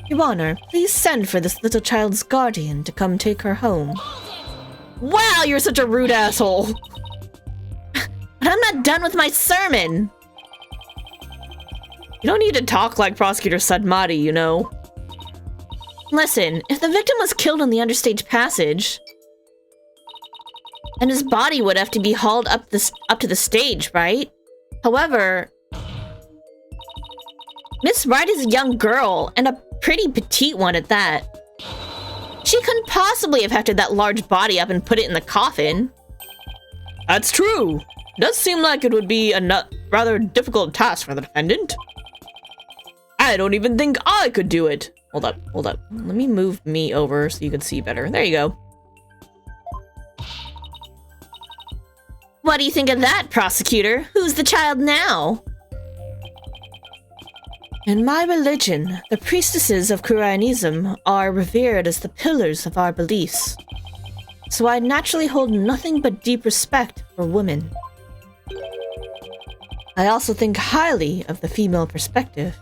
Your Honor, please send for this little child's guardian to come take her home. Wow, you're such a rude asshole. But I'm not done with my sermon. You don't need to talk like Prosecutor Sadmati, you know. Listen, if the victim was killed in the understage passage, then his body would have to be hauled up to the stage, right? However, Miss Wright is a young girl, and a pretty petite one at that. She couldn't possibly have hefted that large body up and put it in the coffin. That's true. It does seem like it would be a rather difficult task for the defendant. I don't even think I could do it. Hold up. Let me move me over so you can see better. There you go. What do you think of that, prosecutor? Who's the child now? In my religion, the priestesses of Kurainism are revered as the pillars of our beliefs. So I naturally hold nothing but deep respect for women. I also think highly of the female perspective.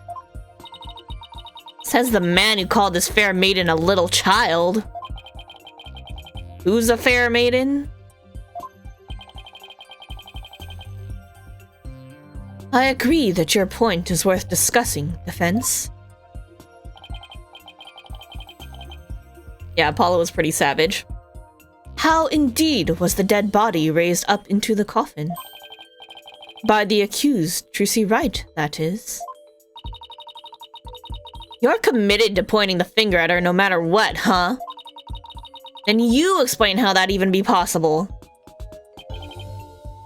Says the man who called this fair maiden a little child. Who's a fair maiden? I agree that your point is worth discussing, defense. Yeah, Apollo was pretty savage. How indeed was the dead body raised up into the coffin? By the accused, Tracy Wright, that is. You're committed to pointing the finger at her no matter what, huh? Then you explain how that even be possible.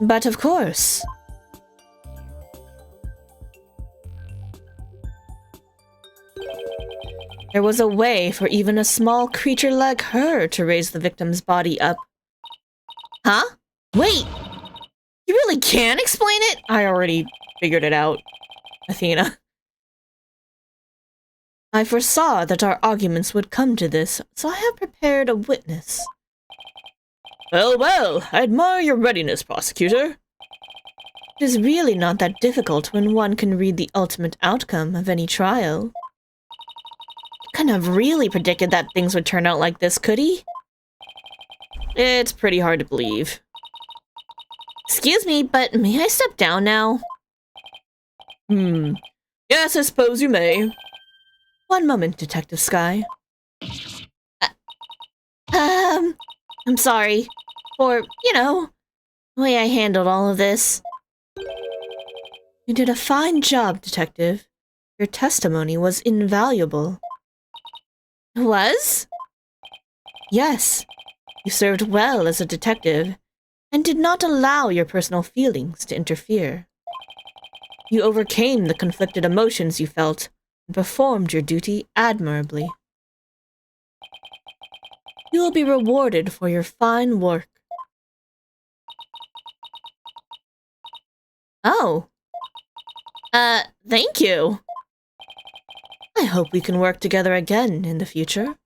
But of course. There was a way for even a small creature like her to raise the victim's body up. Huh? Wait! You really can explain it? I already figured it out, Athena. I foresaw that our arguments would come to this, so I have prepared a witness. Well, I admire your readiness, prosecutor. It is really not that difficult when one can read the ultimate outcome of any trial. Couldn't have really predicted that things would turn out like this, could he? It's pretty hard to believe. Excuse me, but may I step down now? Yes, I suppose you may. One moment, Detective Sky. I'm sorry for, the way I handled all of this. You did a fine job, Detective. Your testimony was invaluable. Was? Yes. You served well as a detective, and did not allow your personal feelings to interfere. You overcame the conflicted emotions you felt, and performed your duty admirably. You will be rewarded for your fine work. Oh. Thank you. I hope we can work together again in the future.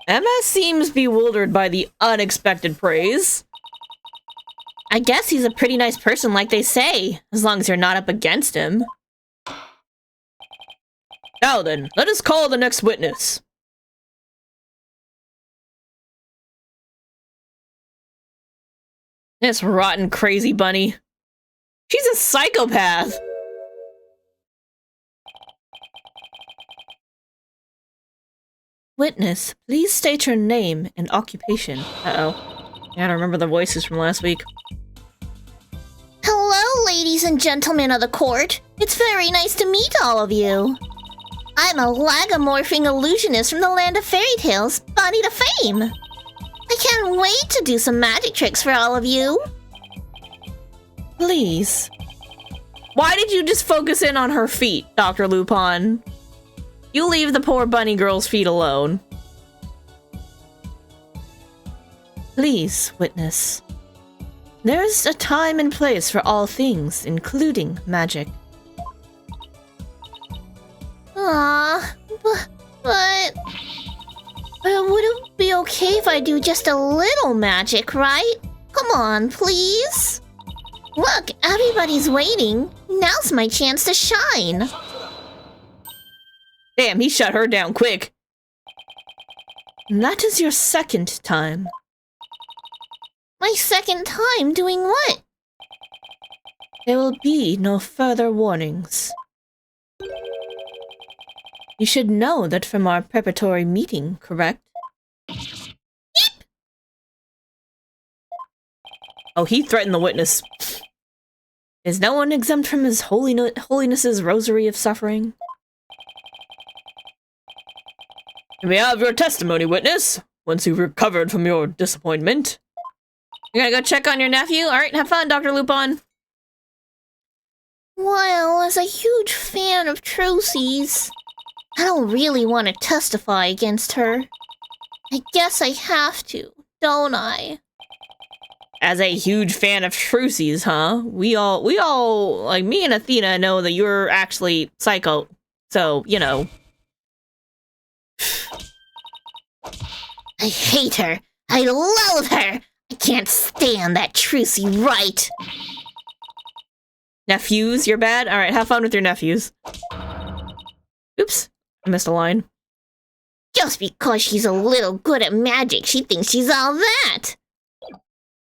MS seems bewildered by the unexpected praise. I guess he's a pretty nice person like they say, as long as you're not up against him. Now then, let us call the next witness. This rotten crazy bunny. She's a psychopath. Witness, please state your name and occupation. Uh-oh. Yeah, I don't remember the voices from last week. Hello, ladies and gentlemen of the court. It's very nice to meet all of you. I'm a lagomorphing illusionist from the land of fairy tales, Bonnie to Fame. I can't wait to do some magic tricks for all of you. Please. Why did you just focus in on her feet, Dr. Lupin? You leave the poor bunny girl's feet alone. Please, witness. There is a time and place for all things, including magic. But would it be okay if I do just a little magic, right? Come on, please. Look, everybody's waiting. Now's my chance to shine. Damn, he shut her down quick. That is your second time. My second time doing what? There will be no further warnings. You should know that from our preparatory meeting, correct? Oh, he threatened the witness. Is no one exempt from his holiness's rosary of suffering? We have your testimony, witness. Once you've recovered from your disappointment. You're gonna go check on your nephew? Alright, have fun, Dr. Lupin. Well, as a huge fan of Trucy's, I don't really want to testify against her. I guess I have to, don't I? As a huge fan of Trucy's, huh? We all, like me and Athena know that you're actually psycho. So, you know. I hate her. I loathe her. I can't stand that Trucy Wright. Nephews, you're bad? Alright, have fun with your nephews. Oops, I missed a line. Just because she's a little good at magic, she thinks she's all that.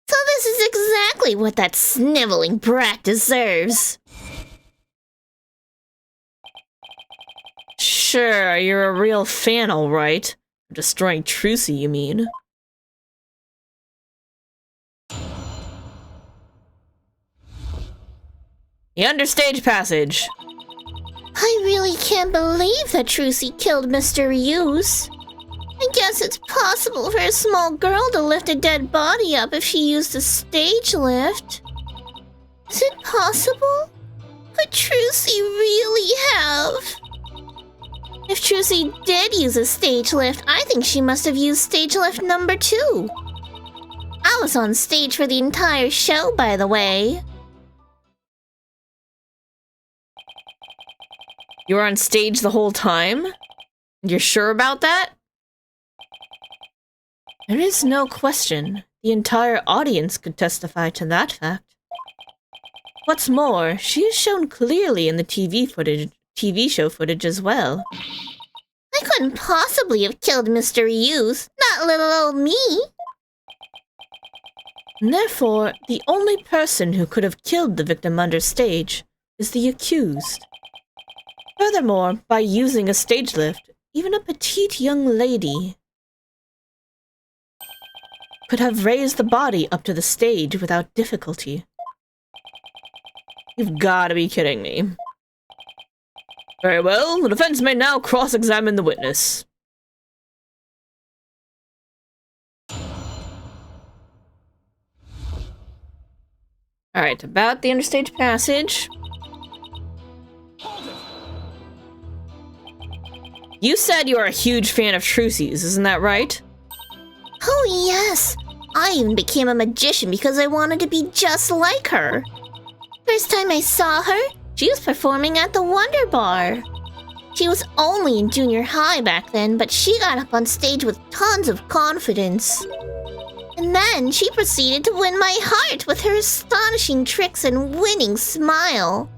So this is exactly what that sniveling brat deserves. Sure, you're a real fan, alright. Destroying Trucy, you mean? The understage passage. I really can't believe that Trucy killed Mr. Ryu's. I guess it's possible for a small girl to lift a dead body up if she used a stage lift. Is it possible? Could Trucy really have? If Trucy did use a stage lift, I think she must have used stage lift number 2. I was on stage for the entire show, by the way. You were on stage the whole time? You're sure about that? There is no question. The entire audience could testify to that fact. What's more, she is shown clearly in the TV show footage as well. I couldn't possibly have killed Mr. Ryu's, not little old me. And therefore, the only person who could have killed the victim under stage is the accused. Furthermore, by using a stage lift, even a petite young lady could have raised the body up to the stage without difficulty. You've gotta be kidding me. Very well, the defense may now cross-examine the witness. Alright, about the understage passage. You said you are a huge fan of Trucy's, isn't that right? Oh yes, I even became a magician because I wanted to be just like her. First time I saw her, she was performing at the Wonder Bar. She was only in junior high back then, but she got up on stage with tons of confidence. And then she proceeded to win my heart with her astonishing tricks and winning smile.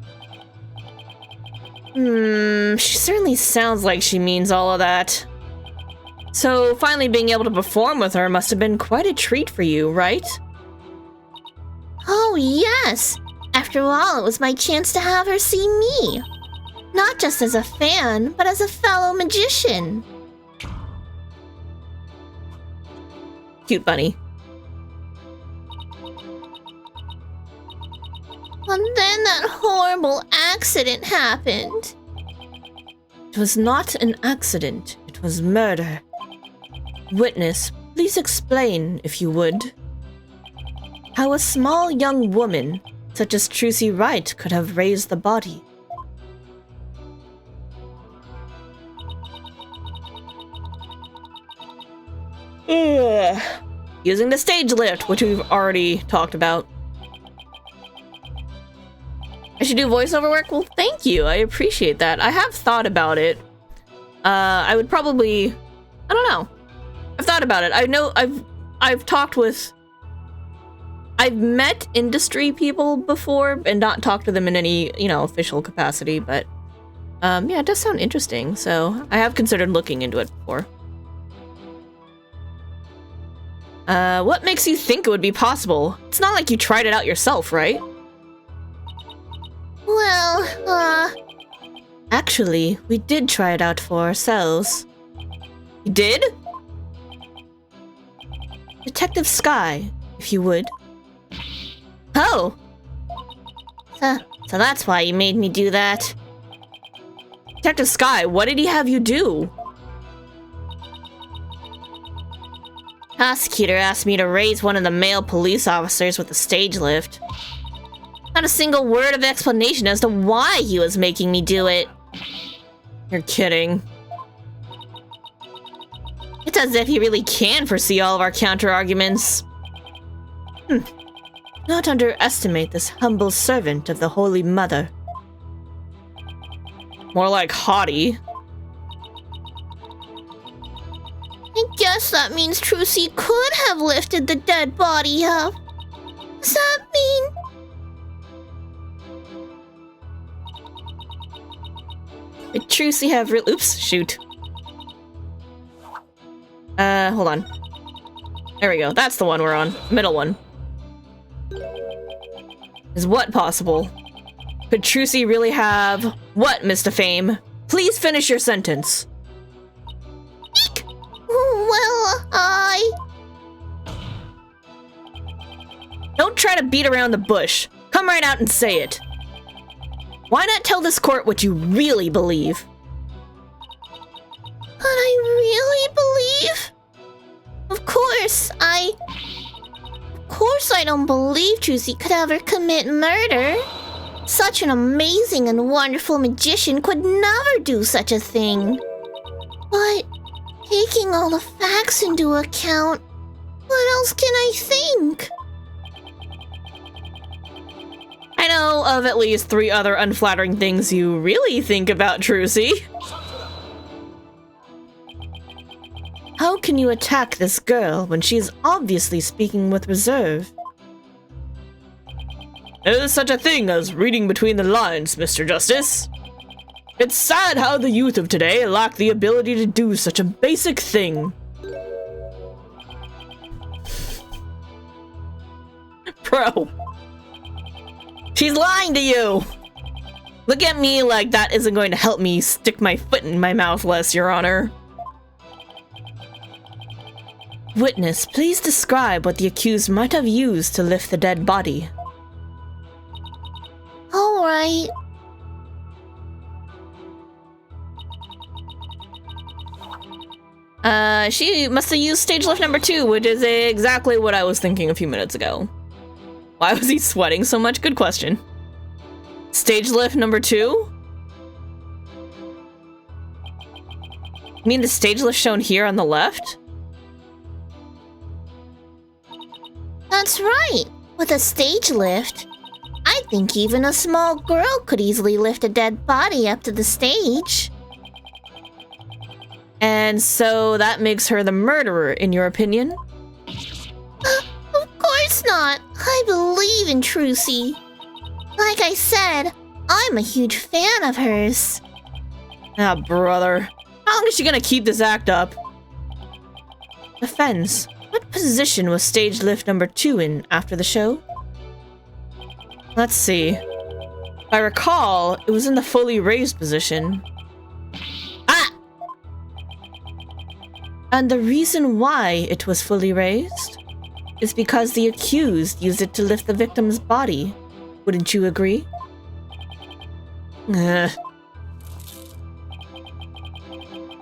She certainly sounds like she means all of that. So finally being able to perform with her must have been quite a treat for you, right? Oh yes! After all, it was my chance to have her see me. Not just as a fan, but as a fellow magician. Cute bunny. And then that horrible accident happened. It was not an accident, it was murder. Witness, please explain, if you would, how a small young woman such as Trucy Wright could have raised the body. Using the stage lift, which we've already talked about. I should do voiceover work? Well, thank you. I appreciate that. I have thought about it. I would probably... I don't know. I've thought about it. I know I've talked with... I've met industry people before and not talked to them in any, official capacity, but... yeah, it does sound interesting, so I have considered looking into it before. What makes you think it would be possible? It's not like you tried it out yourself, right? Well, Actually, we did try it out for ourselves. You did? Detective Sky, if you would. Oh! so that's why you made me do that. Detective Sky, what did he have you do? Prosecutor asked me to raise one of the male police officers with a stage lift. Not a single word of explanation as to why he was making me do it. You're kidding. It's as if he really can foresee all of our counter-arguments. Not underestimate this humble servant of the Holy Mother. More like haughty. I guess that means Trucy could have lifted the dead body up. Does that mean... Did Trucy have real— oops, shoot. Hold on. There we go. That's the one we're on. Middle one. Is what possible? Could Trucy really have— what, Mr. Fame? Please finish your sentence. Well, Don't try to beat around the bush. Come right out and say it. Why not tell this court what you really believe? What I really believe? Of course I don't believe Trucy could ever commit murder. Such an amazing and wonderful magician could never do such a thing. But taking all the facts into account, what else can I think? I know of at least 3 other unflattering things you really think about Trucy. How can you attack this girl when she is obviously speaking with reserve? There is such a thing as reading between the lines, Mr. Justice. It's sad how the youth of today lack the ability to do such a basic thing. Bro. She's lying to you! Look at me like that isn't going to help me stick my foot in my mouth less, Your Honor. Witness, please describe what the accused might have used to lift the dead body. All right. She must have used stage lift number 2, which is exactly what I was thinking a few minutes ago. Why was he sweating so much? Good question. Stage lift number 2? You mean the stage lift shown here on the left? That's right. With a stage lift, I think even a small girl could easily lift a dead body up to the stage. And so that makes her the murderer, in your opinion? Of course not. I believe in Trucy. Like I said, I'm a huge fan of hers. Ah, brother. How long is she gonna keep this act up? Defense, what position was stage lift number 2 in after the show? Let's see. If I recall, it was in the fully raised position. Ah! And the reason why it was fully raised is because the accused used it to lift the victim's body. Wouldn't you agree?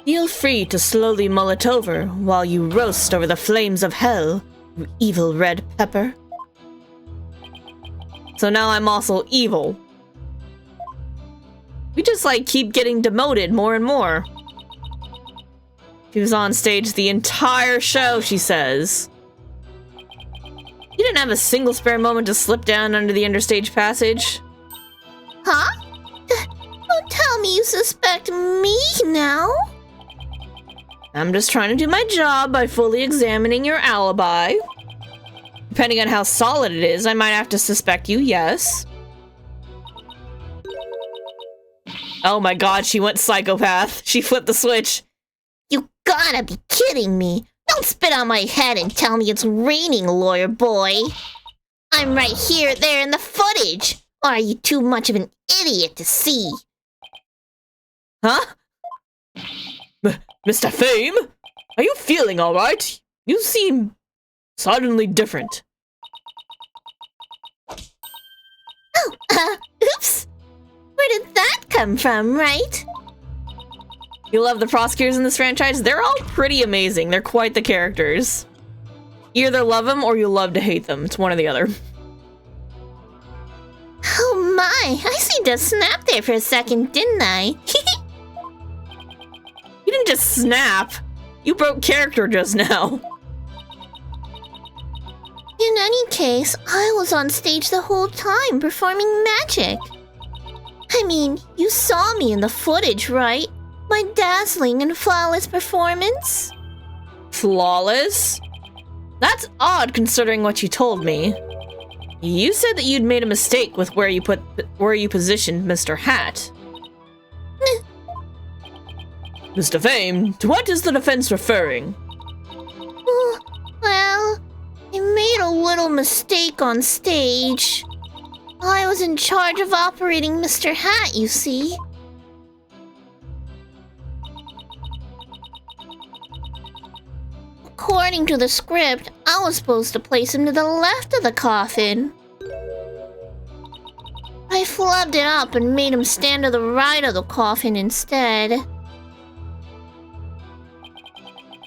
Feel free to slowly mull it over while you roast over the flames of hell, you evil red pepper. So now I'm also evil. We just, like, keep getting demoted more and more. She was on stage the entire show, she says. You didn't have a single spare moment to slip down under the understage passage? Huh? Don't tell me you suspect me now. I'm just trying to do my job by fully examining your alibi. Depending on how solid it is, I might have to suspect you, yes. Oh my god, she went psychopath. She flipped the switch. You gotta be kidding me. Don't spit on my head and tell me it's raining, lawyer boy. I'm right here, there in the footage. Or are you too much of an idiot to see? Huh? Mr. Fame? Are you feeling alright? You seem suddenly different. Oh, oops. Where did that come from, Wright? You love the prosecutors in this franchise? They're all pretty amazing. They're quite the characters. You either love them or you love to hate them. It's one or the other. Oh my, I seemed to snap there for a second, didn't I? You didn't just snap. You broke character just now. In any case, I was on stage the whole time performing magic. I mean, you saw me in the footage, right? My dazzling and flawless performance? Flawless? That's odd considering what you told me. You said that you'd made a mistake with where you positioned Mr. Hat. Mr. Fame, to what is the defense referring? Well, I made a little mistake on stage. I was in charge of operating Mr. Hat, you see. According to the script, I was supposed to place him to the left of the coffin. I flubbed it up and made him stand to the right of the coffin instead.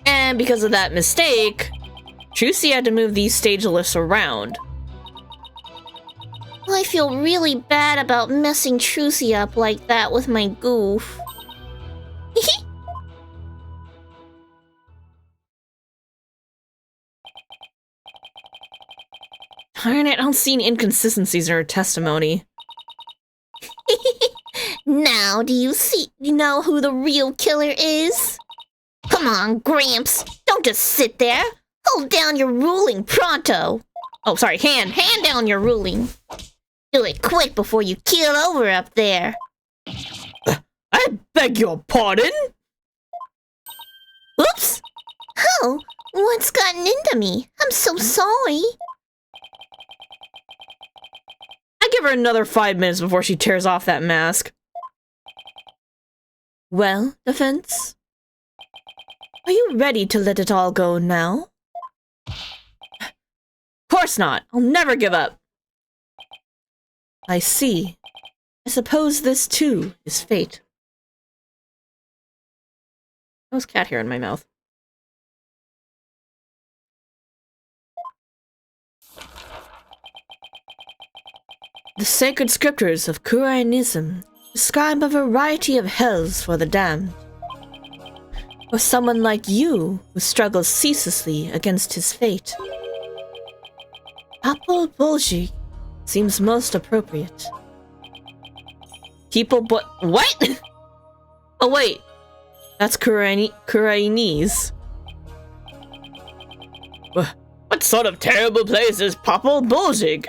And because of that mistake, Trucy had to move these stage lifts around. I feel really bad about messing Trucy up like that with my goof. Darn it, I don't see any inconsistencies in her testimony. Now, do you know who the real killer is? Come on, Gramps. Don't just sit there. Hold down your ruling pronto. Oh, sorry, hand down your ruling. Do it quick before you keel over up there. I beg your pardon? Oops. Oh, what's gotten into me? I'm so sorry. I give her another 5 minutes before she tears off that mask. Well, defense? Are you ready to let it all go now? Of course not. I'll never give up. I see. I suppose this too is fate. That was cat hair in my mouth. The sacred scriptures of Kurainism describe a variety of hells for the damned. For someone like you who struggles ceaselessly against his fate, Apple Bulgy seems most appropriate. What? Oh wait, that's Kurainese. What sort of terrible place is Popple Bulgig?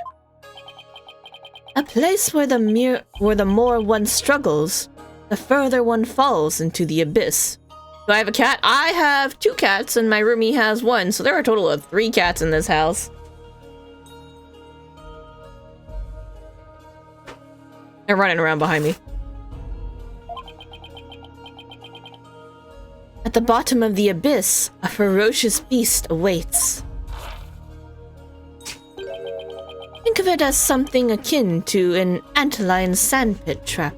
A place where the more one struggles, the further one falls into the abyss. Do I have a cat? I have 2 cats, and my roomie has 1, so there are a total of 3 cats in this house. They're running around behind me. At the bottom of the abyss, a ferocious beast awaits. Think of it as something akin to an antlion sandpit trap.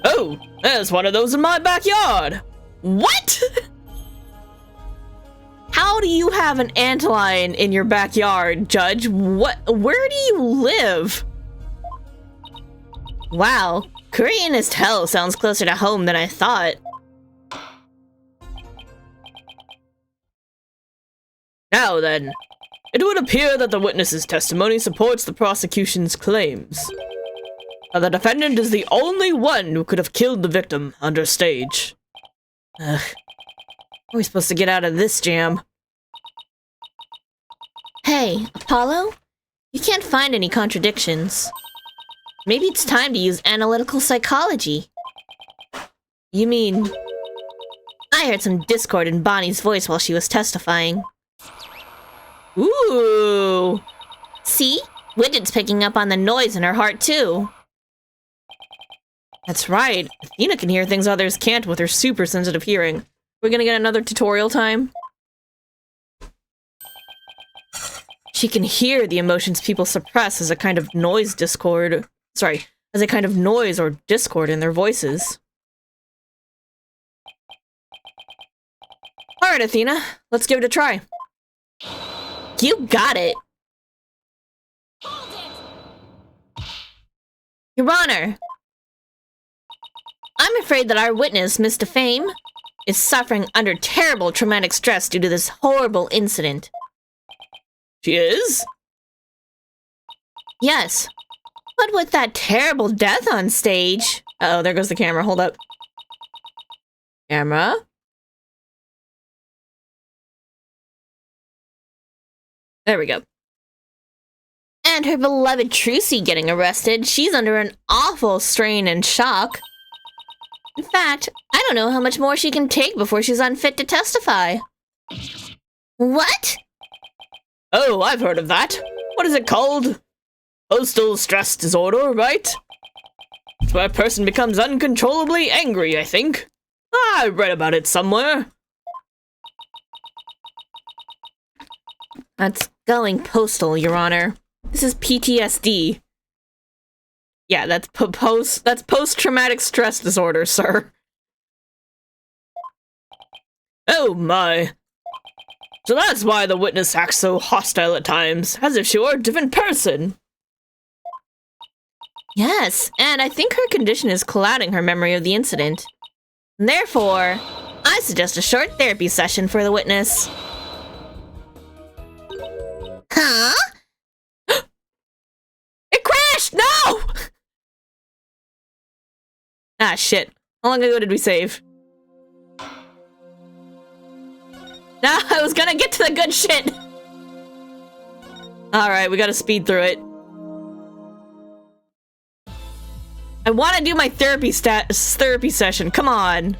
Oh, there's one of those in my backyard! What? How How do you have an antlion in your backyard, Judge? Where do you live? Wow, Koreanist hell sounds closer to home than I thought. Now then, it would appear that the witness's testimony supports the prosecution's claims. Now, the defendant is the only one who could have killed the victim under stage. Ugh. How are we supposed to get out of this jam? Hey, Apollo? You can't find any contradictions. Maybe it's time to use analytical psychology. You mean... I heard some discord in Bonnie's voice while she was testifying. Ooh! See? Widget's picking up on the noise in her heart, too. That's right. Athena can hear things others can't with her super sensitive hearing. We're gonna get another tutorial time? She can hear the emotions people suppress as a kind of noise discord. Sorry, as a kind of noise or discord in their voices. Alright, Athena. Let's give it a try. You got it! Your Honor! I'm afraid that our witness, Mr. Fame, is suffering under terrible traumatic stress due to this horrible incident. She is? Yes. But with that terrible death on stage... Uh-oh, there goes the camera. Hold up. Camera? There we go. And her beloved Trucy getting arrested, she's under an awful strain and shock. In fact, I don't know how much more she can take before she's unfit to testify. What? Oh, I've heard of that. What is it called? Postal stress disorder, right? It's where a person becomes uncontrollably angry, I think. I read about it somewhere. That's going postal, Your Honor. This is PTSD. Yeah, that's post-traumatic stress disorder, sir. Oh my. So that's why the witness acts so hostile at times, as if she were a different person. Yes, and I think her condition is clouding her memory of the incident. Therefore, I suggest a short therapy session for the witness. Huh? It crashed! No! Ah, shit. How long ago did we save? No, I was gonna get to the good shit! Alright, we gotta speed through it. I wanna do my therapy session, come on!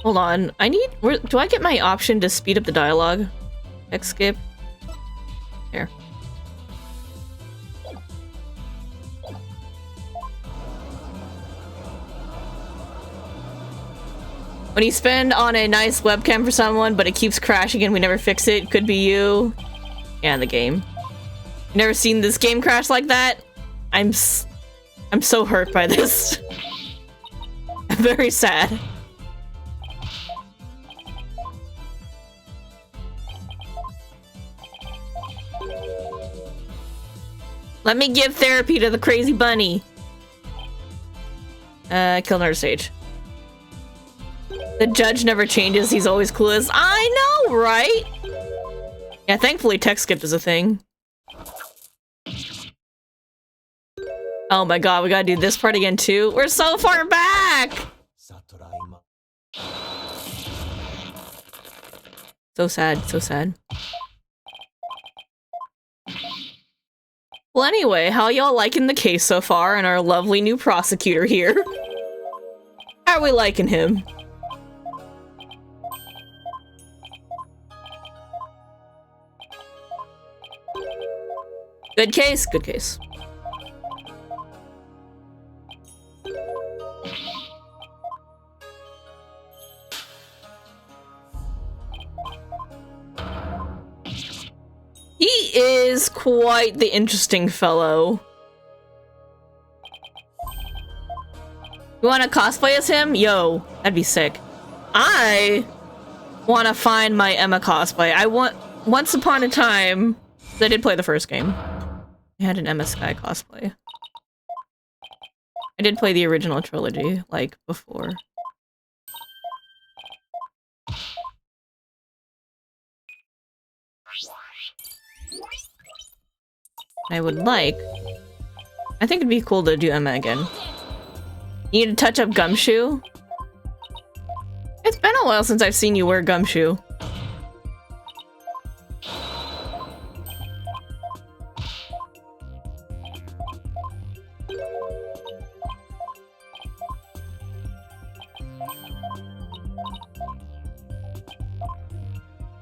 Hold on, do I get my option to speed up the dialogue? X skip? Here. When you spend on a nice webcam for someone, but it keeps crashing and we never fix it, could be you. Yeah, the game. Never seen this game crash like that? I'm so hurt by this. I'm very sad. Let me give therapy to the crazy bunny. Kill another stage. The judge never changes, he's always clueless. I know, right? Yeah, thankfully text skip is a thing. Oh my god, we gotta do this part again too? We're so far back! So sad, so sad. Well anyway, how y'all liking the case so far and our lovely new prosecutor here? How are we liking him? Good case, good case. He is quite the interesting fellow. You wanna cosplay as him? Yo, that'd be sick. I wanna find my Emma cosplay. Once upon a time, I did play the first game. I had an Emma Sky cosplay. I did play the original trilogy, like, before. I would like... I think it'd be cool to do Emma again. You need to touch up Gumshoe? It's been a while since I've seen you wear Gumshoe.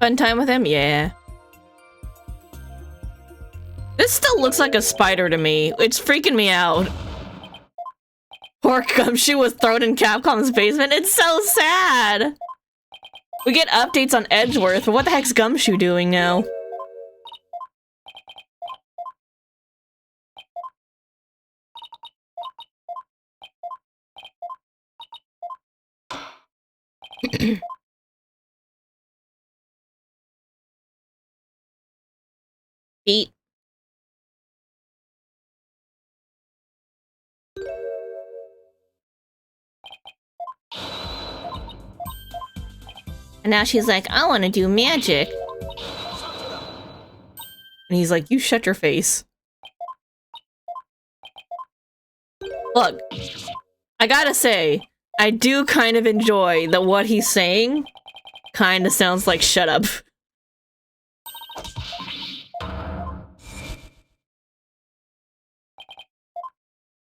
Fun time with him? Yeah. This still looks like a spider to me. It's freaking me out. Poor Gumshoe was thrown in Capcom's basement. It's so sad. We get updates on Edgeworth, but what the heck's Gumshoe doing now? Eat. And now she's like, I want to do magic. And he's like, you shut your face. Look, I gotta say, I do kind of enjoy that what he's saying kind of sounds like shut up.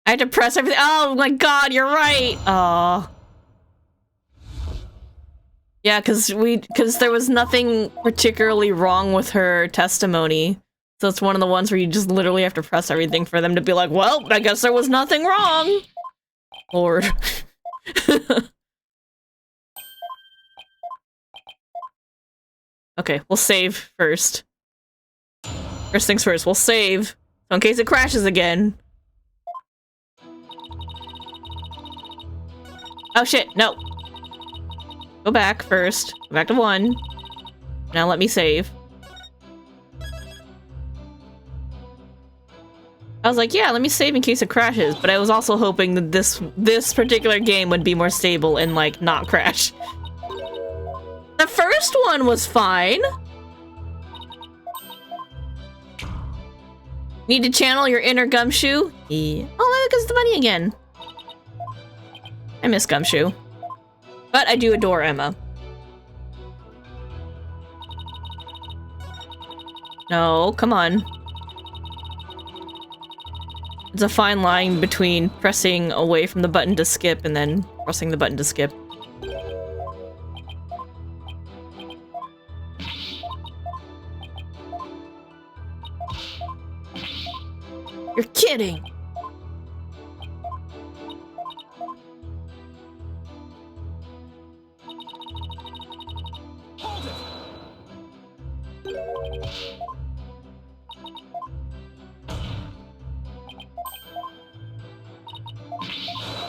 I had to press everything. Oh my god, you're right. Oh. Yeah, because there was nothing particularly wrong with her testimony. So it's one of the ones where you just literally have to press everything for them to be like, well, I guess there was nothing wrong. Lord. Okay, we'll save first. First things first, we'll save. So in case it crashes again. Oh shit, no. Go back first. Go back to 1. Now let me save. I was like, yeah, let me save in case it crashes, but I was also hoping that this particular game would be more stable and, like, not crash. The first one was fine. Need to channel your inner Gumshoe? Yeah. Oh, look, it's the bunny again. I miss Gumshoe. But I do adore Emma. No, come on. It's a fine line between pressing away from the button to skip and then pressing the button to skip. You're kidding!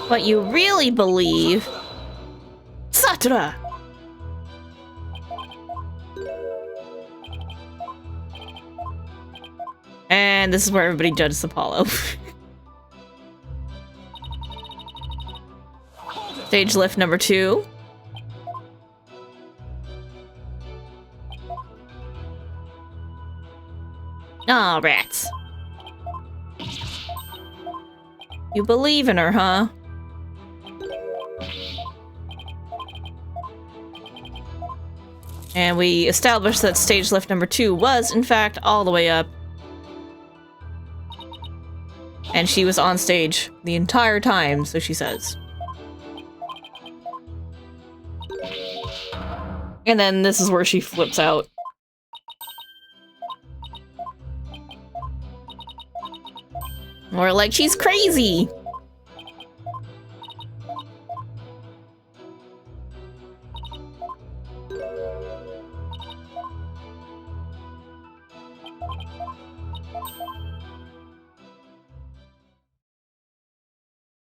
What you really believe... Satra! And this is where everybody judges Apollo. Stage lift number 2. Aw, rats. You believe in her, huh? And we established that stage lift number 2 was, in fact, all the way up. And she was on stage the entire time, so she says. And then this is where she flips out. Or like, she's crazy!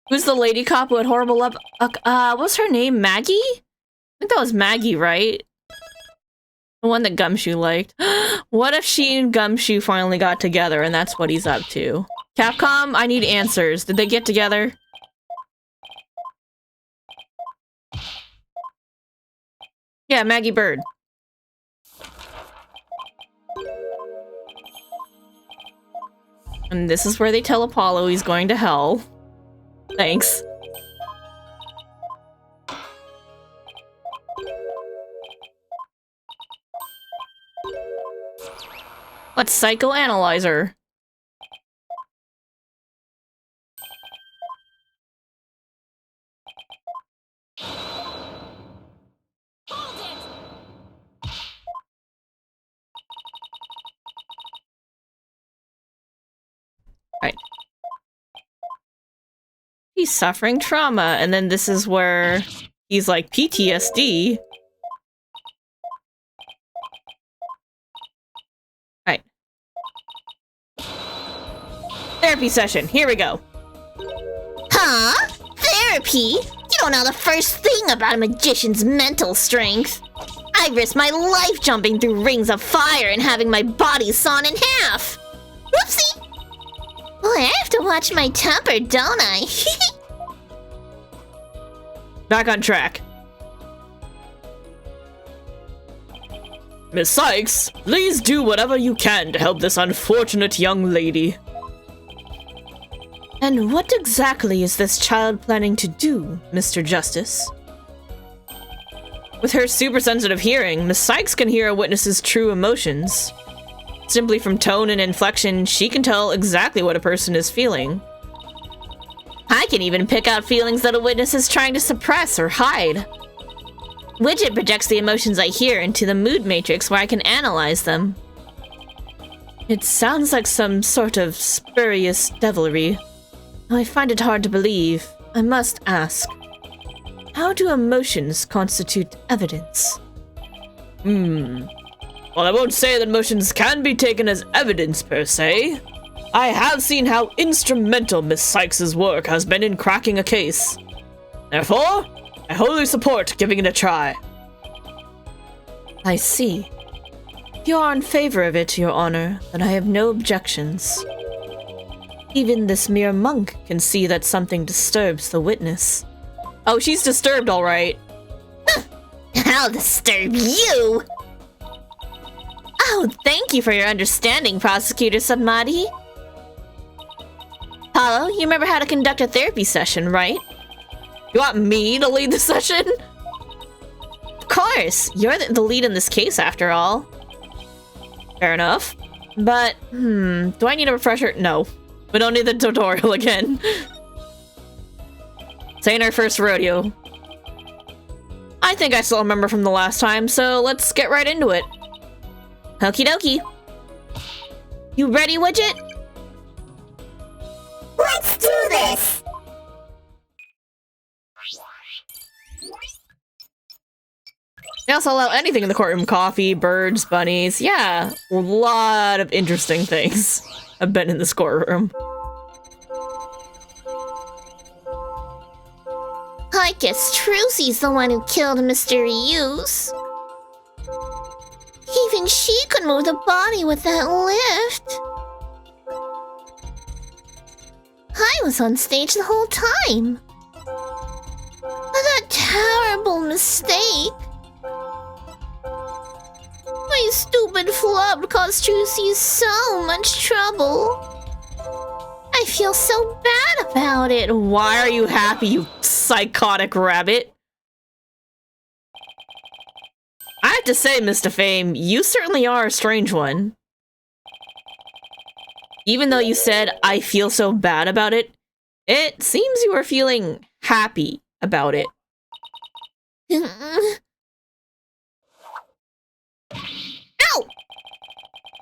Who's the lady cop who had horrible what's her name? Maggie? I think that was Maggie, right? The one that Gumshoe liked. What if she and Gumshoe finally got together and that's what he's up to? Capcom, I need answers. Did they get together? Yeah, Maggie Bird. And this is where they tell Apollo he's going to hell. Thanks. Let's psychoanalyze her. Right. He's suffering trauma, and then this is where he's like PTSD. Right. Therapy session. Here we go. Huh? Therapy? You don't know the first thing about a magician's mental strength. I risked my life jumping through rings of fire and having my body sawn in half. Whoopsie! Boy, I have to watch my temper, don't I? Back on track. Miss Sykes, please do whatever you can to help this unfortunate young lady. And what exactly is this child planning to do, Mr. Justice? With her super sensitive hearing, Miss Sykes can hear a witness's true emotions. Simply from tone and inflection, she can tell exactly what a person is feeling. I can even pick out feelings that a witness is trying to suppress or hide. Widget projects the emotions I hear into the mood matrix where I can analyze them. It sounds like some sort of spurious devilry. I find it hard to believe. I must ask, how do emotions constitute evidence? Well, I won't say that emotions can be taken as evidence per se. I have seen how instrumental Miss Sykes' work has been in cracking a case. Therefore, I wholly support giving it a try. I see. If you are in favor of it, Your Honor, then I have no objections. Even this mere monk can see that something disturbs the witness. Oh, she's disturbed, all right. I'll disturb you! Oh, thank you for your understanding, Prosecutor Submadi. Apollo, you remember how to conduct a therapy session, right? You want me to lead the session? Of course! You're the lead in this case, after all. Fair enough. But, Do I need a refresher? No. We don't need the tutorial again. This ain't our first rodeo. I think I still remember from the last time, so let's get right into it. okie dokie. You ready, Widget? Let's do this! They also allow anything in the courtroom. Coffee, birds, bunnies. Yeah, a lot of interesting things have been in this courtroom. I guess Trucy's the one who killed Mr. Hughes. Even she could move the body with that lift. I was on stage the whole time. What a terrible mistake. My stupid flub caused Trucy so much trouble. I feel so bad about it. Why are you happy, you psychotic rabbit? I have to say, Mr. Fame, you certainly are a strange one. Even though you said, I feel so bad about it, it seems you are feeling happy about it. Ow!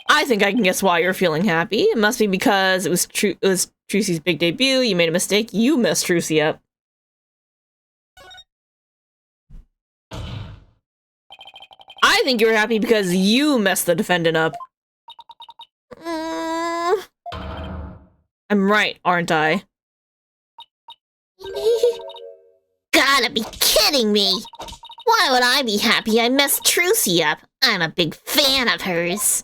I think I can guess why you're feeling happy. It must be because it was Trucy's big debut, you made a mistake, you messed Trucy up. I think you're happy because you messed the defendant up. I'm right, aren't I? Gotta be kidding me! Why would I be happy I messed Trucy up? I'm a big fan of hers.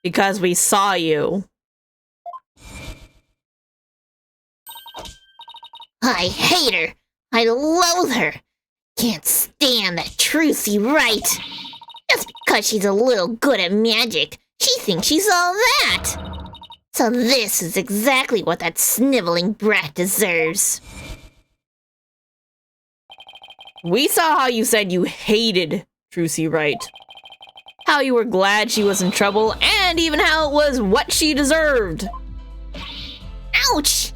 Because we saw you. I hate her. I loathe her. Can't stand that Trucy Wright. Just because she's a little good at magic, she thinks she's all that. So this is exactly what that sniveling brat deserves. We saw how you said you hated Trucy Wright. How you were glad she was in trouble, and even how it was what she deserved. Ouch!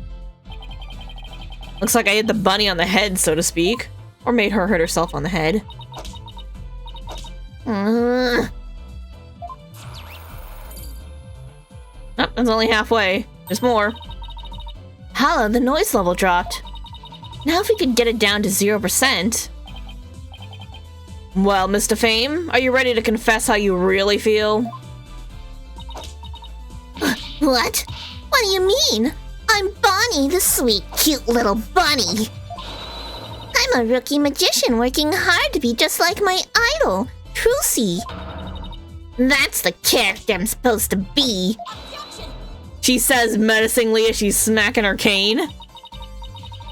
Looks like I hit the bunny on the head, so to speak. Or made her hurt herself on the head. Uh, Oh, that's only halfway. There's more. Hala, the noise level dropped. Now if we could get it down to 0%. Well, Mr. Fame, are you ready to confess how you really feel? what? What do you mean? I'm Bonnie, the sweet, cute little bunny. I'm a rookie magician working hard to be just like my idol, Trucy. That's the character I'm supposed to be. She says menacingly as she's smacking her cane.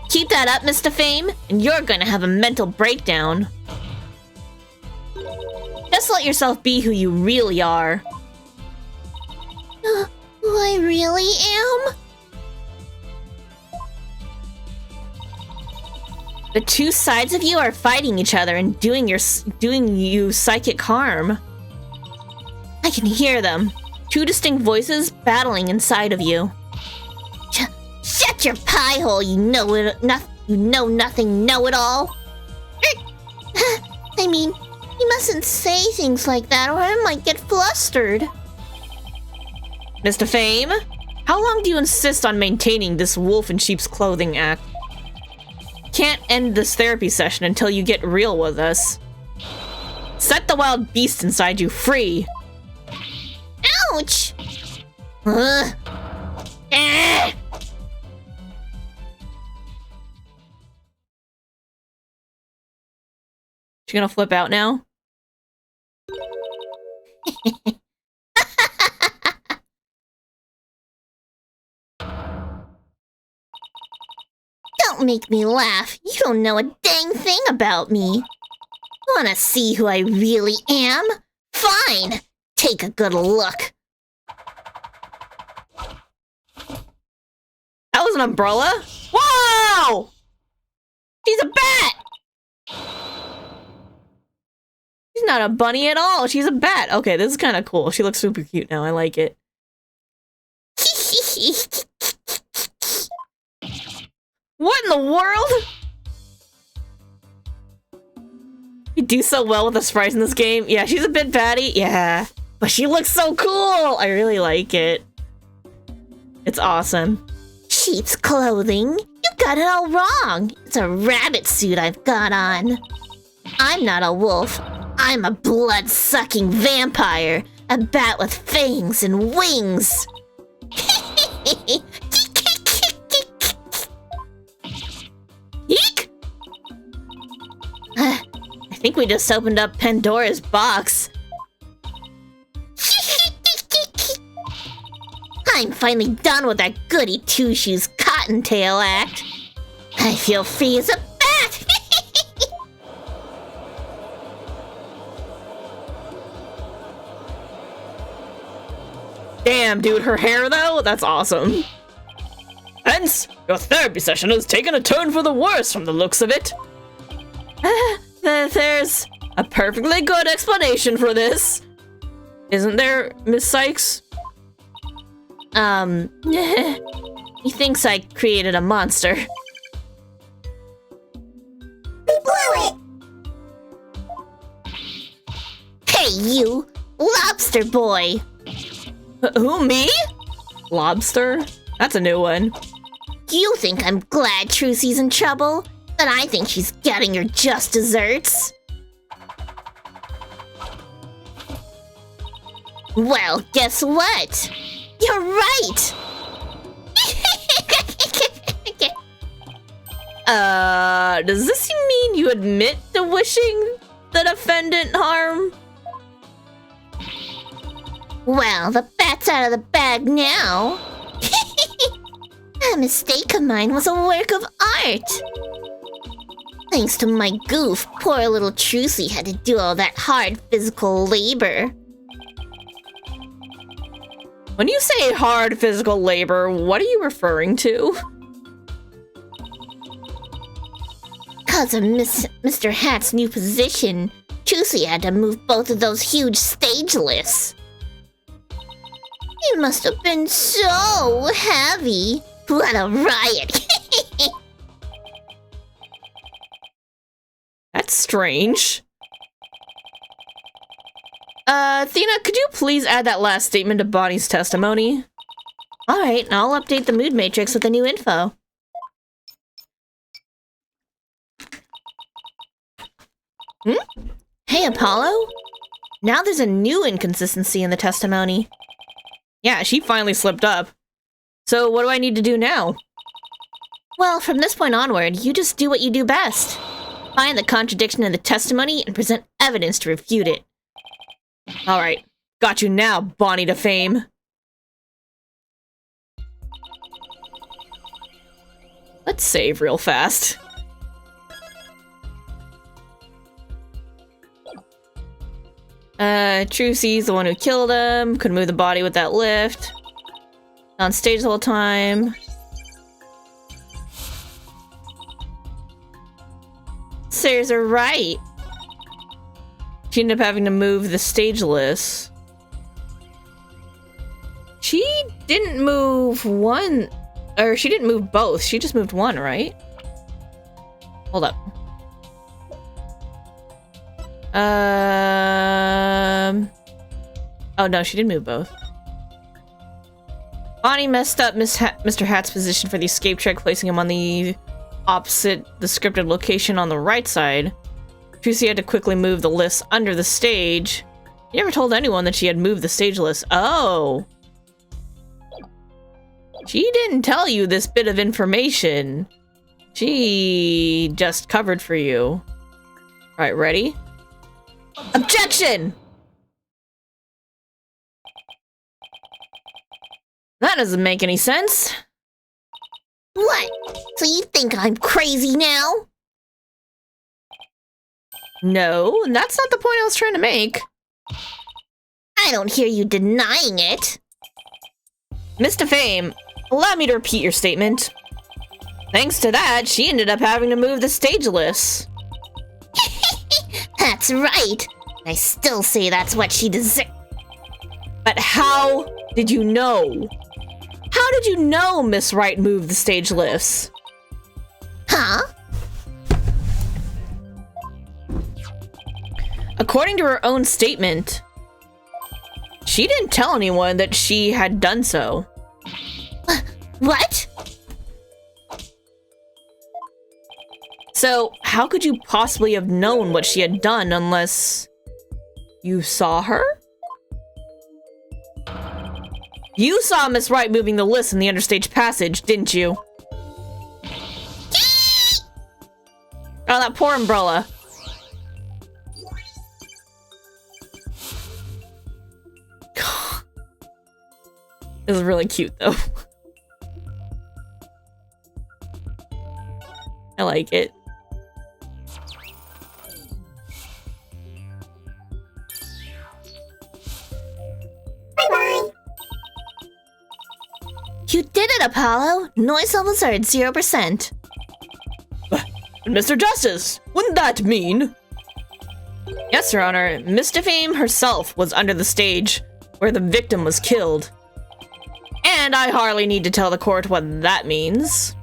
Keep that up, Mr. Fame, and you're gonna have a mental breakdown. Just let yourself be who you really are. Who I really am? The two sides of you are fighting each other and doing you psychic harm. I can hear them. Two distinct voices battling inside of you. Shut your pie hole, you know nothing, know-it-all. I mean, you mustn't say things like that or I might get flustered. Mr. Fame, how long do you insist on maintaining this wolf in sheep's clothing act? Can't end this therapy session until you get real with us. Set the wild beast inside you free. Ouch! She gonna flip out now? Don't make me laugh. You don't know a dang thing about me. Wanna see who I really am? Fine! Take a good look. That was an umbrella? Wow! She's a bat! She's not a bunny at all. She's a bat. Okay, this is kind of cool. She looks super cute now. I like it. What in the world? You do so well with the sprites in this game. Yeah, she's a bit batty. Yeah. But she looks so cool. I really like it. It's awesome. Sheep's clothing? You got it all wrong. It's a rabbit suit I've got on. I'm not a wolf. I'm a blood-sucking vampire. A bat with fangs and wings. Eek! I think we just opened up Pandora's box. I'm finally done with that goody two-shoes cottontail act. I feel free as a bat. Damn, dude, her hair though? That's awesome. Hence, your therapy session has taken a turn for the worse from the looks of it. There's a perfectly good explanation for this. Isn't there, Miss Sykes? He thinks I created a monster. Hey, you! Lobster boy! Who, me? Lobster? That's a new one. You think I'm glad Trucy's in trouble? But I think she's getting her just desserts. Well, guess what? You're right! Does this mean you admit to wishing the defendant harm? Well, the bat's out of the bag now. That mistake of mine was a work of art. Thanks to my goof, poor little Trucy had to do all that hard physical labor. When you say hard physical labor, what are you referring to? Because of Mr. Hat's new position, Trucy had to move both of those huge stage lifts. It must have been so heavy. What a riot. That's strange. Athena, could you please add that last statement to Bonnie's testimony? Alright, I'll update the mood matrix with the new info. Hey, Apollo? Now there's a new inconsistency in the testimony. Yeah, she finally slipped up. So what do I need to do now? Well, from this point onward, you just do what you do best. Find the contradiction in the testimony and present evidence to refute it. Alright, got you now, Bonnie to fame. Let's save real fast. Trucy's the one who killed him. Couldn't move the body with that lift. On stage the whole time. Sarah's right. She ended up having to move the stage list. She didn't move one, or she didn't move both. She just moved one, right? Hold up. Oh no, she did move both. Bonnie messed up Mr. Hat's position for the escape trick, placing him on the opposite the scripted location on the right side. Trucy had to quickly move the list under the stage. She never told anyone that she had moved the stage list. Oh. She didn't tell you this bit of information. She just covered for you. Alright, ready? Objection! That doesn't make any sense. What? So you think I'm crazy now? No, that's not the point I was trying to make. I don't hear you denying it. Mr. Fame, allow me to repeat your statement. Thanks to that, she ended up having to move the stage list. That's right. I still say that's what she deserves. But how did you know? How did you know Miss Wright moved the stage lifts? Huh? According to her own statement, she didn't tell anyone that she had done so. What? So, how could you possibly have known what she had done unless you saw her? You saw Miss Wright moving the list in the understage passage, didn't you? Oh, that poor umbrella. This is really cute, though. I like it. You did it, Apollo! Noise levels are at 0%. Mr. Justice, wouldn't that mean? Yes, Your Honor. Miss Defame herself was under the stage where the victim was killed. And I hardly need to tell the court what that means.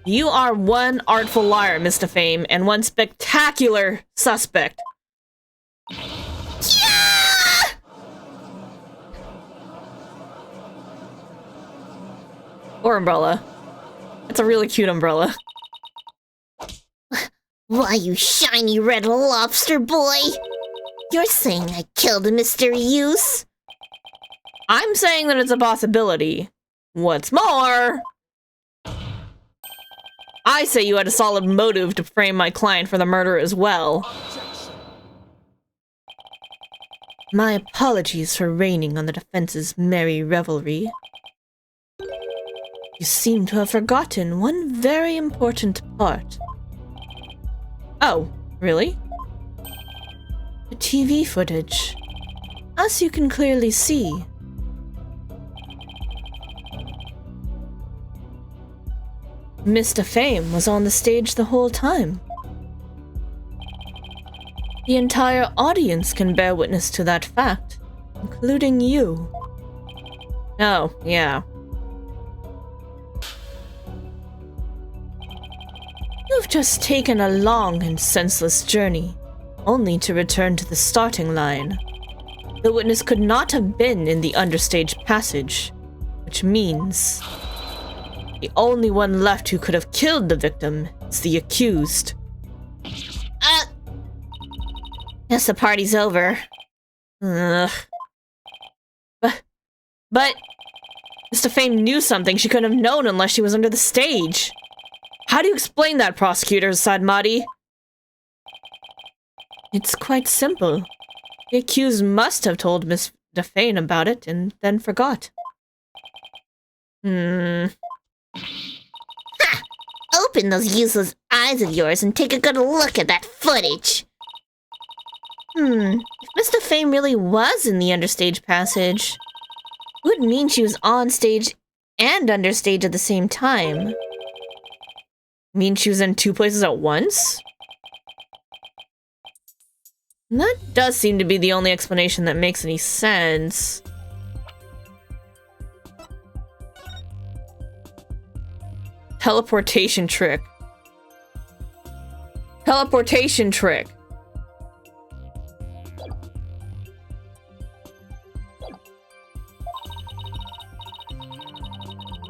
You are one artful liar, Miss Defame, and one spectacular suspect. Or umbrella. It's a really cute umbrella. Why, you shiny red lobster boy? You're saying I killed Mr. Use? I'm saying that it's a possibility. What's more, I say you had a solid motive to frame my client for the murder as well. My apologies for raining on the defense's merry revelry. You seem to have forgotten one very important part. Oh, really? The TV footage. As you can clearly see, Mr. Fame was on the stage the whole time. The entire audience can bear witness to that fact, including you. Oh, yeah. You've just taken a long and senseless journey, only to return to the starting line. The witness could not have been in the understage passage, which means the only one left who could have killed the victim is the accused. Guess the party's over. Ugh. But Mr. Fame knew something she couldn't have known unless she was under the stage. How do you explain that, prosecutor, said Madi? It's quite simple. The accused must have told Miss Defane about it and then forgot. Ha! Open those useless eyes of yours and take a good look at that footage. If Mr. Fame really was in the understage passage, it would mean she was on stage and understage at the same time. Mean she was in two places at once? And that does seem to be the only explanation that makes any sense. Teleportation trick. Teleportation trick.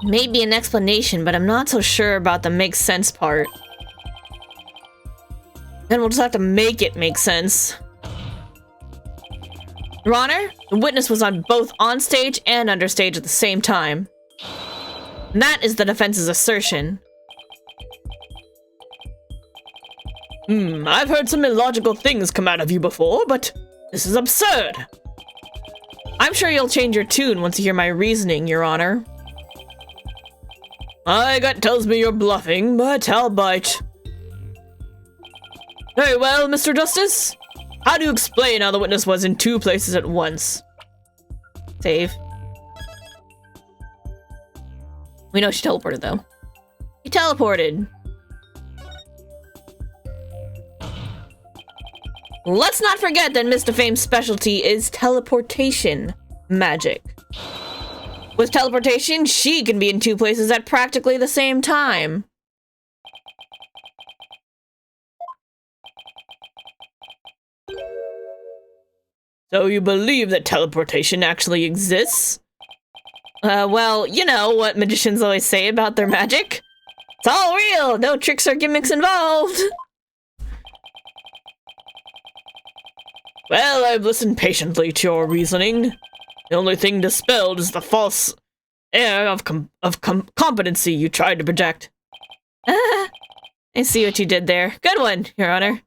Maybe an explanation, but I'm not so sure about the makes sense part. Then we'll just have to make it make sense. Your Honor, the witness was on both onstage and understage at the same time. And that is the defense's assertion. I've heard some illogical things come out of you before, but this is absurd. I'm sure you'll change your tune once you hear my reasoning, Your Honor. My gut tells me you're bluffing, but I'll bite. Very well, Mr. Justice. How do you explain how the witness was in two places at once? Save. We know she teleported, though. She teleported. Let's not forget that Mr. Fame's specialty is teleportation magic. With teleportation, she can be in two places at practically the same time. So you believe that teleportation actually exists? Well, you know what magicians always say about their magic. It's all real, no tricks or gimmicks involved. Well, I've listened patiently to your reasoning. The only thing dispelled is the false air of competency you tried to project. I see what you did there. Good one, Your Honor.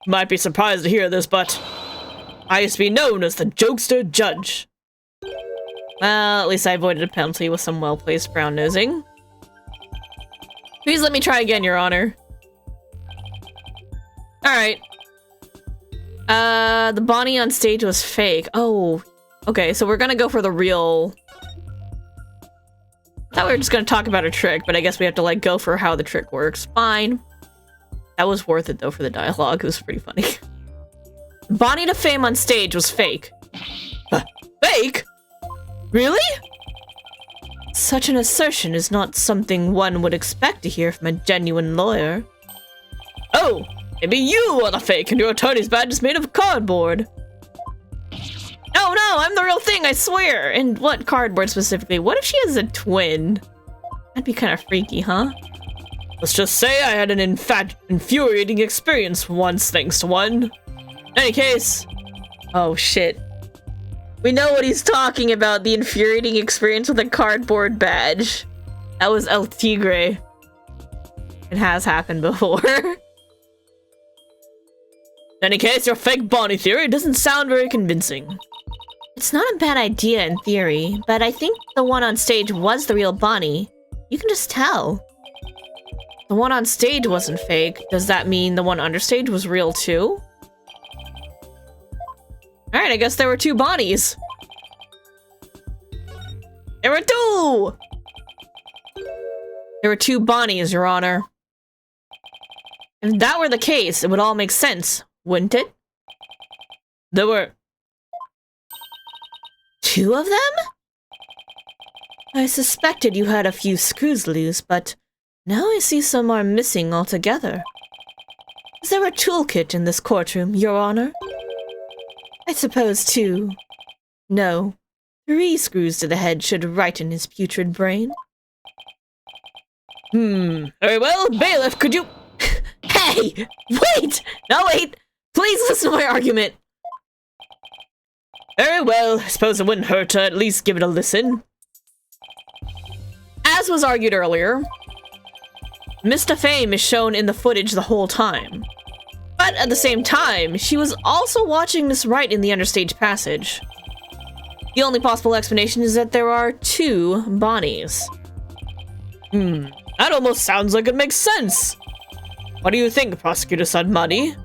Might be surprised to hear this, but I used to be known as the jokester judge. Well, at least I avoided a penalty with some well-placed brown-nosing. Please let me try again, Your Honor. Alright. The Bonnie on stage was fake. Oh, okay, so we're gonna go for the real... I thought we were just gonna talk about a trick, but I guess we have to, like, go for how the trick works. Fine. That was worth it, though, for the dialogue. It was pretty funny. Bonnie to Fame on stage was fake. Fake? Really? Such an assertion is not something one would expect to hear from a genuine lawyer. Oh, maybe you are the fake and your attorney's badge is made of cardboard. Oh no, I'm the real thing, I swear! And what cardboard specifically? What if she has a twin? That'd be kind of freaky, huh? Let's just say I had an infuriating experience once, thanks to one. In any case... Oh shit. We know what he's talking about, the infuriating experience with a cardboard badge. That was El Tigre. It has happened before. In any case, your fake Bonnie theory doesn't sound very convincing. It's not a bad idea in theory, but I think the one on stage was the real Bonnie. You can just tell. The one on stage wasn't fake. Does that mean the one under stage was real too? Alright, I guess there were two Bonnies. There were two! There were two Bonnies, Your Honor. If that were the case, it would all make sense, wouldn't it? There were... Two of them? I suspected you had a few screws loose, but now I see some are missing altogether. Is there a toolkit in this courtroom, Your Honor? I suppose two. No. 3 screws to the head should righten his putrid brain. Very well, bailiff, could you... Hey! Wait! No, wait! Please listen to my argument! Very well, I suppose it wouldn't hurt to at least give it a listen. As was argued earlier, Mr. Fame is shown in the footage the whole time. But at the same time, she was also watching Miss Wright in the understage passage. The only possible explanation is that there are 2 Bonnies. That almost sounds like it makes sense. What do you think, Prosecutor Sudmuddy?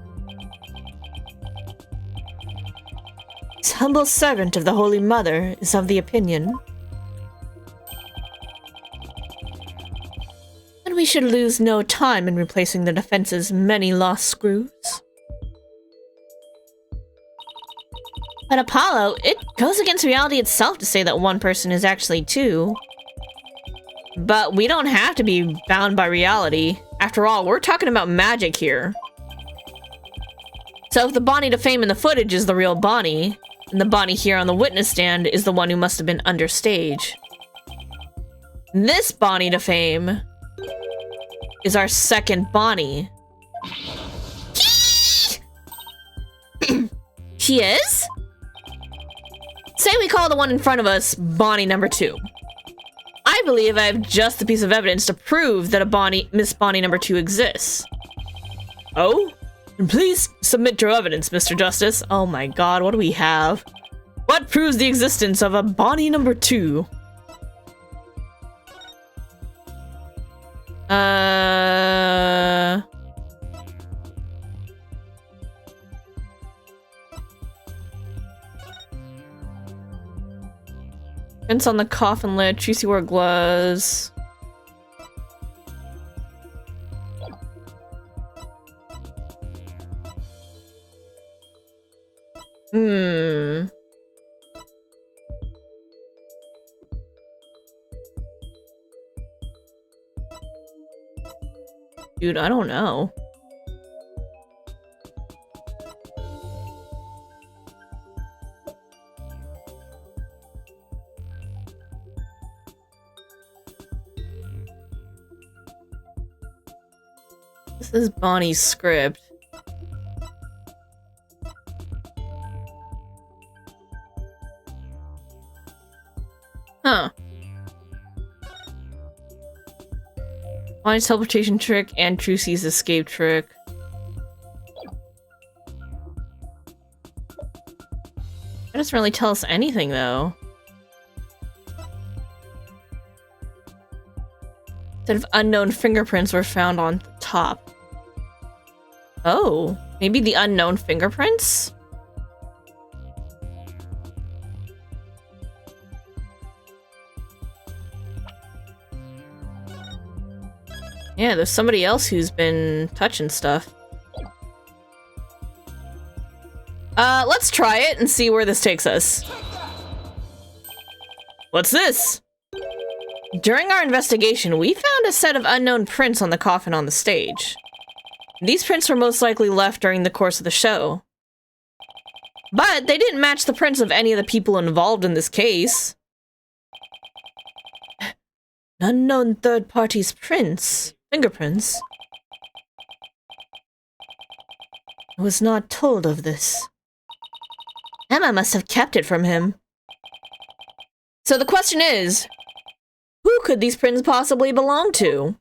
This humble servant of the Holy Mother is of the opinion that we should lose no time in replacing the defense's many lost screws. But Apollo, it goes against reality itself to say that one person is actually 2. But we don't have to be bound by reality. After all, we're talking about magic here. So if the Bonnie to Fame in the footage is the real Bonnie, then the Bonnie here on the witness stand is the one who must have been understage. This Bonnie to Fame is our second Bonnie. She is? Say we call the one in front of us Bonnie number 2. I believe I have just the piece of evidence to prove that a Miss Bonnie number 2 exists. Oh? Then please submit your evidence, Mr. Justice. Oh my god, what do we have? What proves the existence of a Bonnie number 2? Prints on the coffin lid. Tracy wore gloves. Dude, I don't know. This is Bonnie's script. Huh. Bonnie's teleportation trick and Trucy's escape trick. That doesn't really tell us anything, though. Instead of unknown fingerprints were found on the top. Oh, maybe the unknown fingerprints? Yeah, there's somebody else who's been touching stuff. Let's try it and see where this takes us. What's this? During our investigation, we found a set of unknown prints on the coffin on the stage. These prints were most likely left during the course of the show. But they didn't match the prints of any of the people involved in this case. An unknown third party's fingerprints. I was not told of this. Emma must have kept it from him. So the question is, Who could these prints possibly belong to?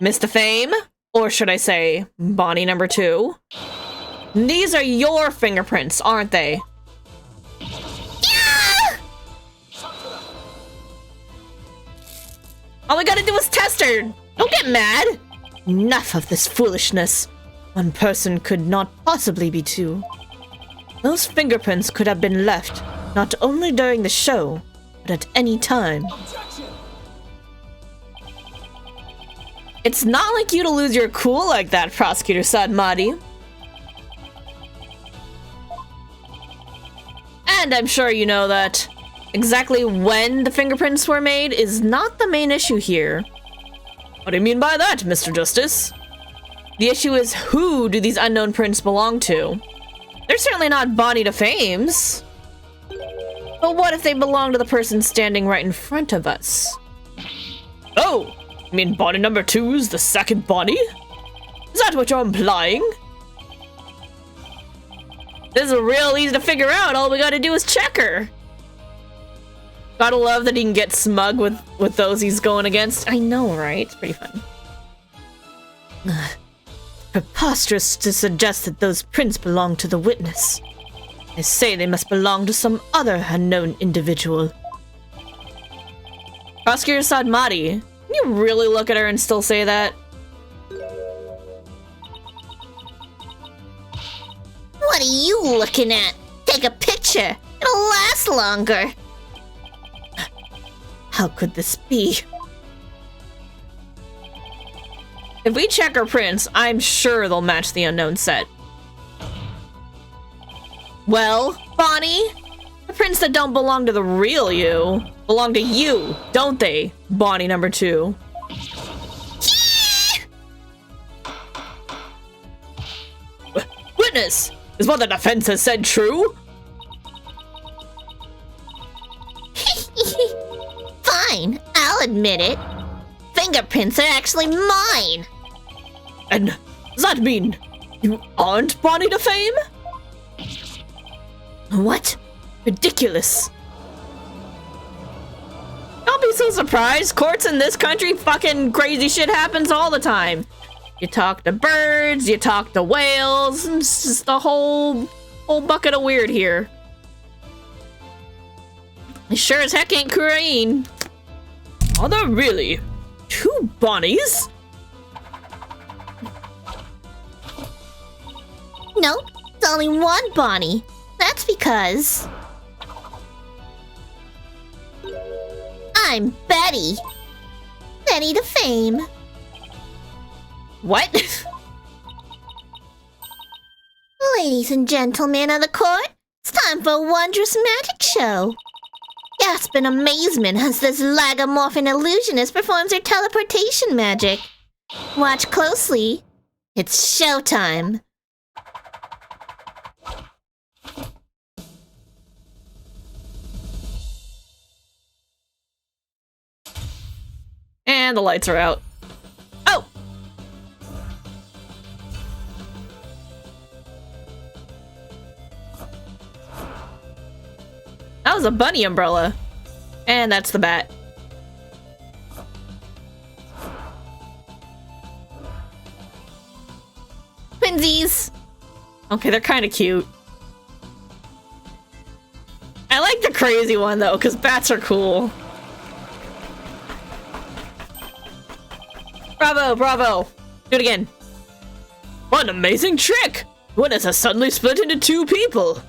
Mr. Fame? Or should I say, Bonnie number 2? These are your fingerprints, aren't they? Yeah! All we gotta do is test her! Don't get mad! Enough of this foolishness. One person could not possibly be two. Those fingerprints could have been left, not only during the show, but at any time. It's not like you to lose your cool like that, Prosecutor Sadmati. And I'm sure you know that exactly when the fingerprints were made is not the main issue here. What do you mean by that, Mr. Justice? The issue is, who do these unknown prints belong to? They're certainly not Bonnie to Fame's. But what if they belong to the person standing right in front of us? Oh! You mean Bonnie number 2's the second Bonnie? Is that what you're implying? This is real easy to figure out. All we gotta do is check her. Gotta love that he can get smug with those he's going against. I know, right? It's pretty fun. Preposterous to suggest that those prints belong to the witness. I say they must belong to some other unknown individual. Prosecutor Sadmati, can you really look at her and still say that? What are you looking at? Take a picture. It'll last longer. How could this be? If we check her prints, I'm sure they'll match the unknown set. Well, Bonnie, the prints that don't belong to the real you belong to you, don't they, Bonnie number 2? Witness! Is what the defense has said true? Fine, I'll admit it. Fingerprints are actually mine. And does that mean you aren't Bonnie to Fame? What? Ridiculous. Don't be so surprised. Courts in this country, fucking crazy shit happens all the time. You talk to birds, you talk to whales, and it's just a whole bucket of weird here. It sure as heck ain't Korean. Are there really 2 Bonnies? Nope, it's only one Bonnie. That's because I'm Betty. Betty to Fame. What? Ladies and gentlemen of the court, it's time for a wondrous magic show. Gasp in amazement as this lagomorphin illusionist performs her teleportation magic. Watch closely. It's showtime. And the lights are out. Oh! That was a bunny umbrella. And that's the bat. Twinsies! Okay, they're kind of cute. I like the crazy one though, because bats are cool. Bravo, bravo! Do it again. What an amazing trick! Witness has suddenly split into 2 people.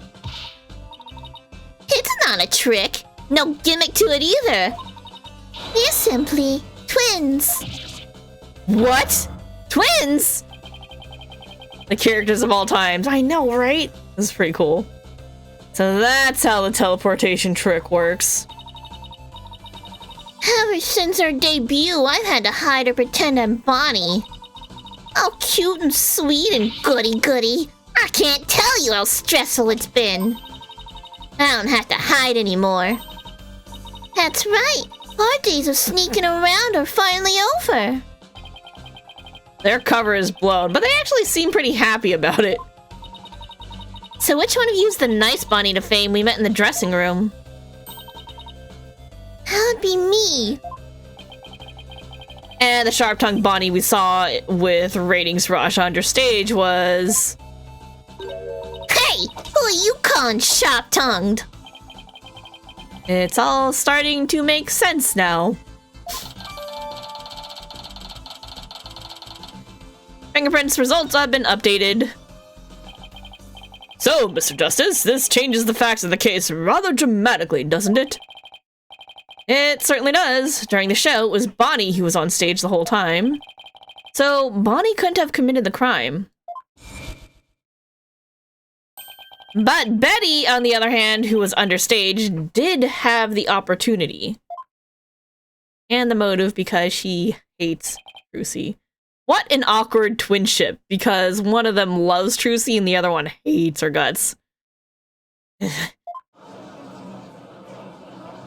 It's not a trick. No gimmick to it either. They're simply twins. What? Twins? The characters of all times. I know, right? This is pretty cool. So that's how the teleportation trick works. Ever since our debut, I've had to hide or pretend I'm Bonnie. All cute and sweet and goody-goody. I can't tell you how stressful it's been. I don't have to hide anymore. That's right. Our days of sneaking around are finally over. Their cover is blown, but they actually seem pretty happy about it. So which one of you is the nice Bonnie to Fame we met in the dressing room? That would be me. And the sharp-tongued Bonnie we saw with Ratings Rush under stage was... Hey, who are you calling sharp-tongued? It's all starting to make sense now. Fingerprints results have been updated. So, Mr. Justice, this changes the facts of the case rather dramatically, doesn't it? It certainly does. During the show, it was Bonnie who was on stage the whole time. So, Bonnie couldn't have committed the crime. But Betty, on the other hand, who was understage, did have the opportunity. And the motive because she hates Trucy. What an awkward twinship, because one of them loves Trucy and the other one hates her guts.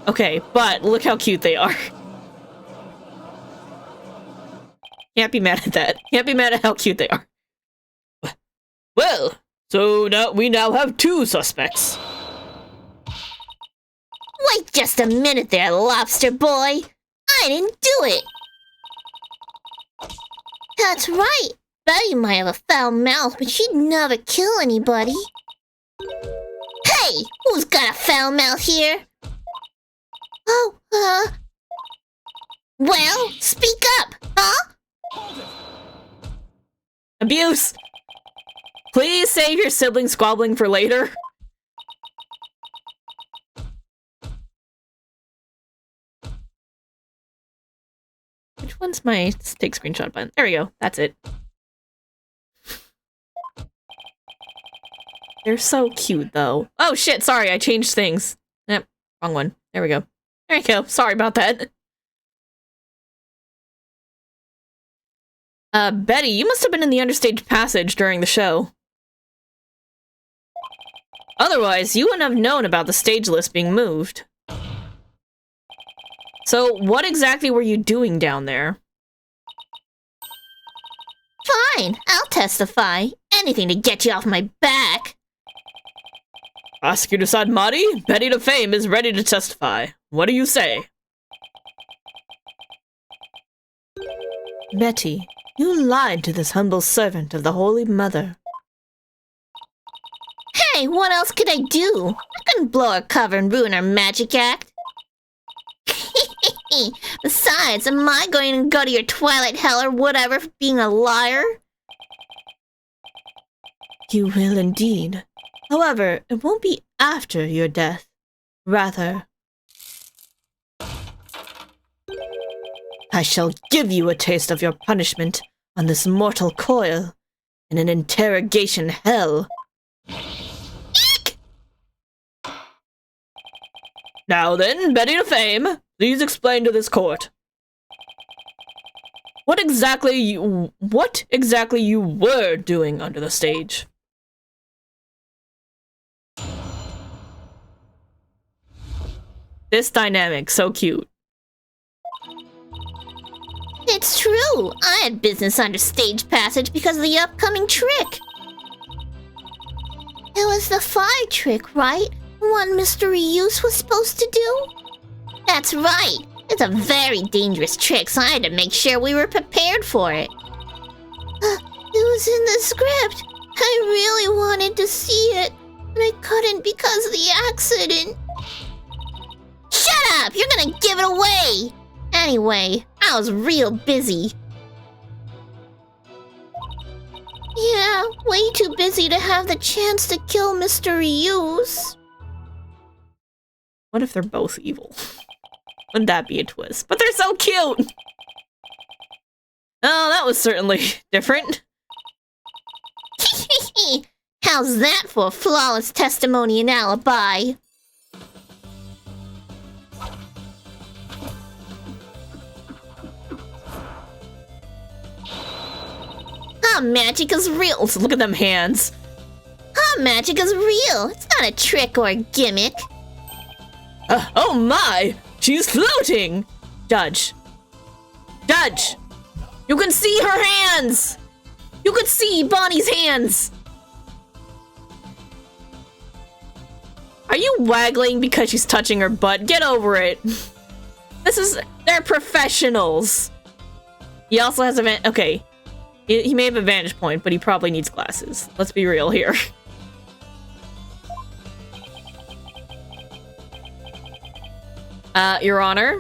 Okay, but look how cute they are. Can't be mad at that. Can't be mad at how cute they are. Well, so now we have 2 suspects. Wait just a minute there, lobster boy. I didn't do it. That's right. Betty might have a foul mouth, but she'd never kill anybody. Hey, who's got a foul mouth here? Oh, well, speak up, huh? Abuse! Please save your sibling squabbling for later. Which one's my take screenshot button? There we go. That's it. They're so cute, though. Oh, shit. Sorry, I changed things. Yep. Wrong one. There we go. There you go. Sorry about that. Betty, you must have been in the understage passage during the show. Otherwise, you wouldn't have known about the stage list being moved. So, what exactly were you doing down there? Fine, I'll testify. Anything to get you off my back. Prosecutor Sadmati, Betty to Fame is ready to testify. What do you say? Betty, you lied to this humble servant of the Holy Mother. Hey, what else could I do? I couldn't blow her cover and ruin her magic act. Besides, am I going to go to your Twilight Hell or whatever for being a liar? You will indeed. However, it won't be after your death. Rather, I shall give you a taste of your punishment on this mortal coil in an interrogation hell. Eek! Now then, Betty to Fame, please explain to this court. What exactly you were doing under the stage? This dynamic, so cute. It's true. I had business under stage passage because of the upcoming trick. It was the fire trick, right? The one Mr. Reuse was supposed to do? That's right. It's a very dangerous trick, so I had to make sure we were prepared for it. It was in the script. I really wanted to see it, but I couldn't because of the accident. Shut up! You're gonna give it away! Anyway, I was real busy. Yeah, way too busy to have the chance to kill Mr. Reuse. What if they're both evil? Wouldn't that be a twist? But they're so cute! Oh, that was certainly different. How's that for flawless testimony and alibi? Magic is real. Look at them hands. Magic is real. It's not a trick or a gimmick. Oh my! She's floating! Judge. Judge! You can see her hands! You could see Bonnie's hands! Are you waggling because she's touching her butt? Get over it. They're professionals. He also has a okay. He may have a vantage point, but he probably needs glasses. Let's be real here. Your Honor.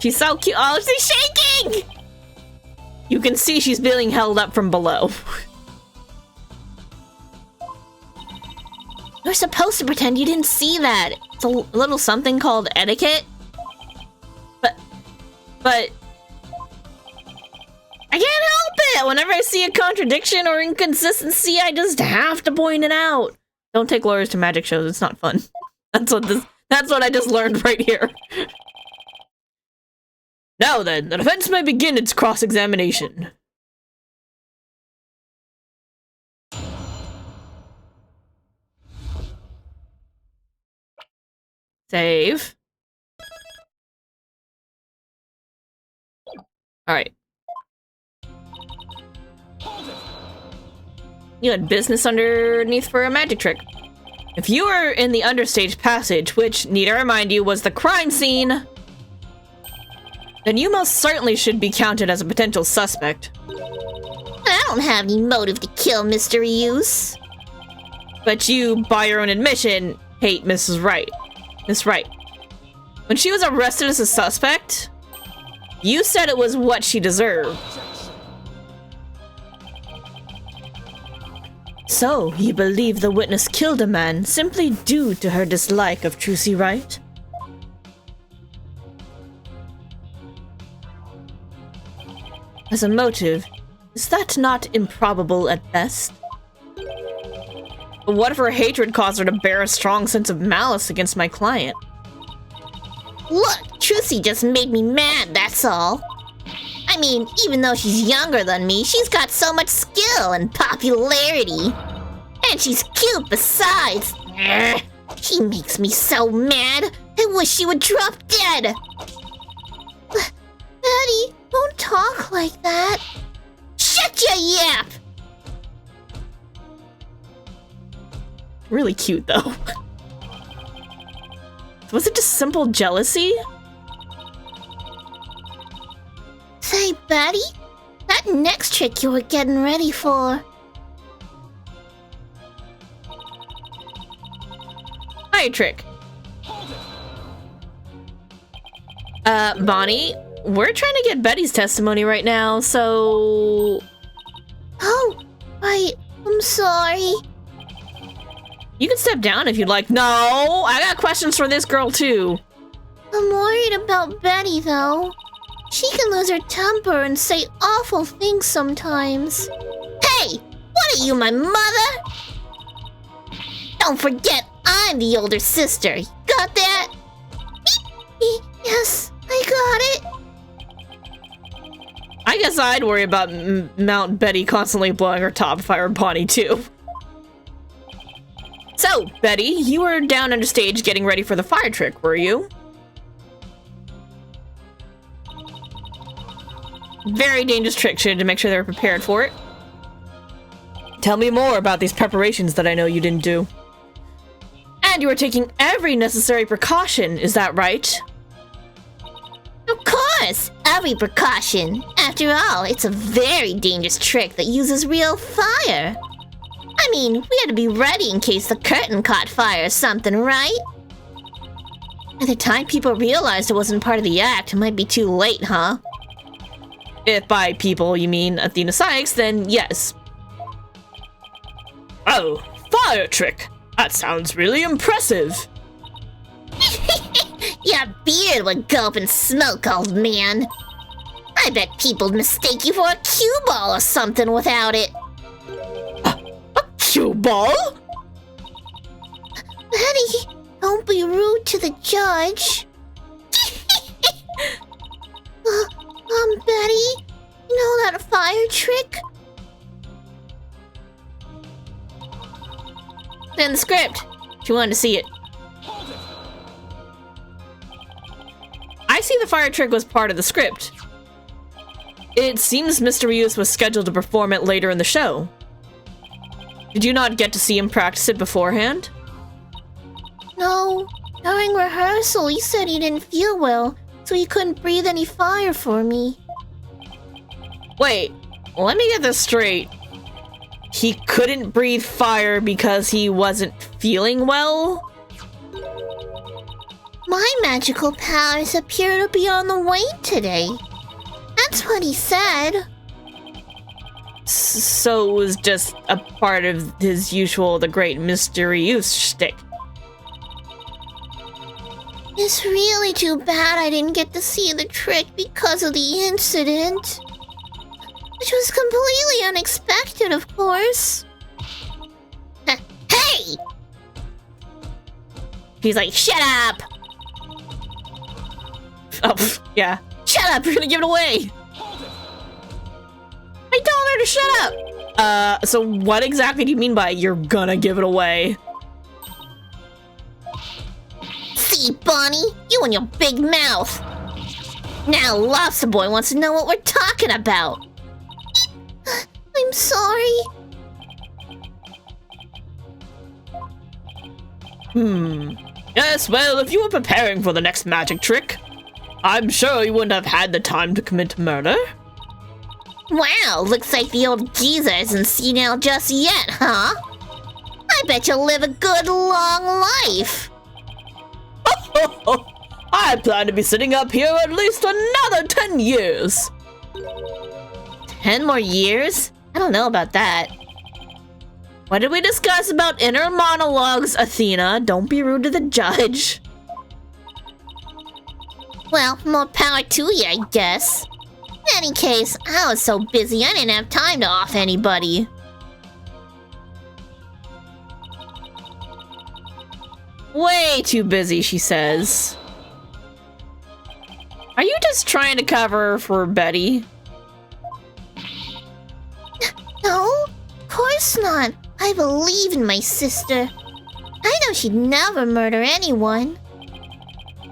She's so cute. Oh, she's shaking! You can see she's being held up from below. You're supposed to pretend you didn't see that. It's a little something called etiquette. But I can't help it! Whenever I see a contradiction or inconsistency, I just have to point it out. Don't take lawyers to magic shows, it's not fun. That's what I just learned right here. Now then, the defense may begin its cross-examination. Save. Alright. You had business underneath for a magic trick. If you were in the understage passage, which, need I remind you, was the crime scene, then you most certainly should be counted as a potential suspect. I don't have any motive to kill Mr. Reuse. But you, by your own admission, hate Mrs. Wright. Miss Wright. When she was arrested as a suspect, you said it was what she deserved. So, you believe the witness killed a man simply due to her dislike of Trucy Wright? As a motive, is that not improbable at best? But what if her hatred caused her to bear a strong sense of malice against my client? Look, Trucy just made me mad, that's all. I mean, even though she's younger than me, she's got so much skill and popularity. And she's cute besides. She makes me so mad. I wish she would drop dead. Betty, don't talk like that. Shut your yap! Really cute, though. Was it just simple jealousy? Say, Betty, that next trick you were getting ready for. Fire trick. Bonnie, we're trying to get Betty's testimony right now, so... Oh, right. I'm sorry. You can step down if you'd like. No! I got questions for this girl, too. I'm worried about Betty, though. She can lose her temper and say awful things sometimes. Hey! What are you, my mother? Don't forget, I'm the older sister. Got that? Yes, I got it. I guess I'd worry about Mount Betty constantly blowing her top if I were Bonnie, too. So, Betty, you were down under stage getting ready for the fire trick, were you? Very dangerous trick. Should to make sure they're prepared for it. Tell me more about these preparations that I know you didn't do. And you were taking every necessary precaution, is that right? Of course, every precaution. After all, it's a very dangerous trick that uses real fire. I mean, we had to be ready in case the curtain caught fire or something, right? By the time people realized it wasn't part of the act, it might be too late, huh? If by people you mean Athena Sykes, then yes. Oh, fire trick! That sounds really impressive! Your beard would go up in smoke, old man. I bet people'd mistake you for a cue ball or something without it. A cue ball? Betty, don't be rude to the judge. Betty, you know that fire trick? It's in the script. She wanted to see it. I see the fire trick was part of the script. It seems Mr. Reuse was scheduled to perform it later in the show. Did you not get to see him practice it beforehand? No. During rehearsal, he said he didn't feel well, so he couldn't breathe any fire for me. Wait, let me get this straight. He couldn't breathe fire because he wasn't feeling well? My magical powers appear to be on the wane today. That's what he said. So it was just a part of his usual the great mysterious shtick. It's really too bad I didn't get to see the trick because of the incident. Which was completely unexpected, of course. Hey! He's like, shut up! Oh, yeah. Shut up, you're gonna give it away! I told her to shut up! So what exactly do you mean by you're gonna give it away? See, Bonnie? You and your big mouth. Now Lobster Boy wants to know what we're talking about. I'm sorry. Yes, well, if you were preparing for the next magic trick, I'm sure you wouldn't have had the time to commit murder. Wow, looks like the old geezer isn't senile just yet, huh? I bet you'll live a good long life. I plan to be sitting up here at least another 10 years. 10 more years? I don't know about that. What did we discuss about inner monologues, Athena? Don't be rude to the judge. Well, more power to you, I guess. In any case, I was so busy I didn't have time to off anybody. Way too busy, she says. Are you just trying to cover for Betty? No, of course not. I believe in my sister. I know she'd never murder anyone.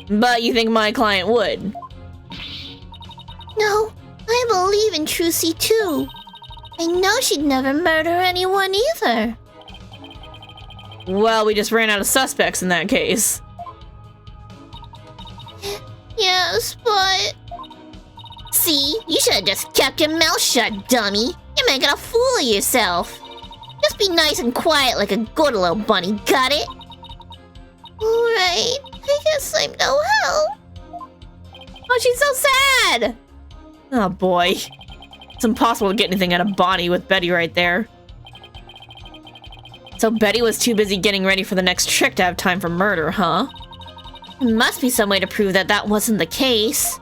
But you think my client would? No, I believe in Trucy too. I know she'd never murder anyone either. Well, we just ran out of suspects in that case. Yes, but... See, you should have just kept your mouth shut, dummy. You're making a fool of yourself. Just be nice and quiet like a good little bunny, got it? Alright, I guess I'm no help. Oh, she's so sad! Oh boy. It's impossible to get anything out of Bonnie with Betty right there. So Betty was too busy getting ready for the next trick to have time for murder, huh? There must be some way to prove that that wasn't the case.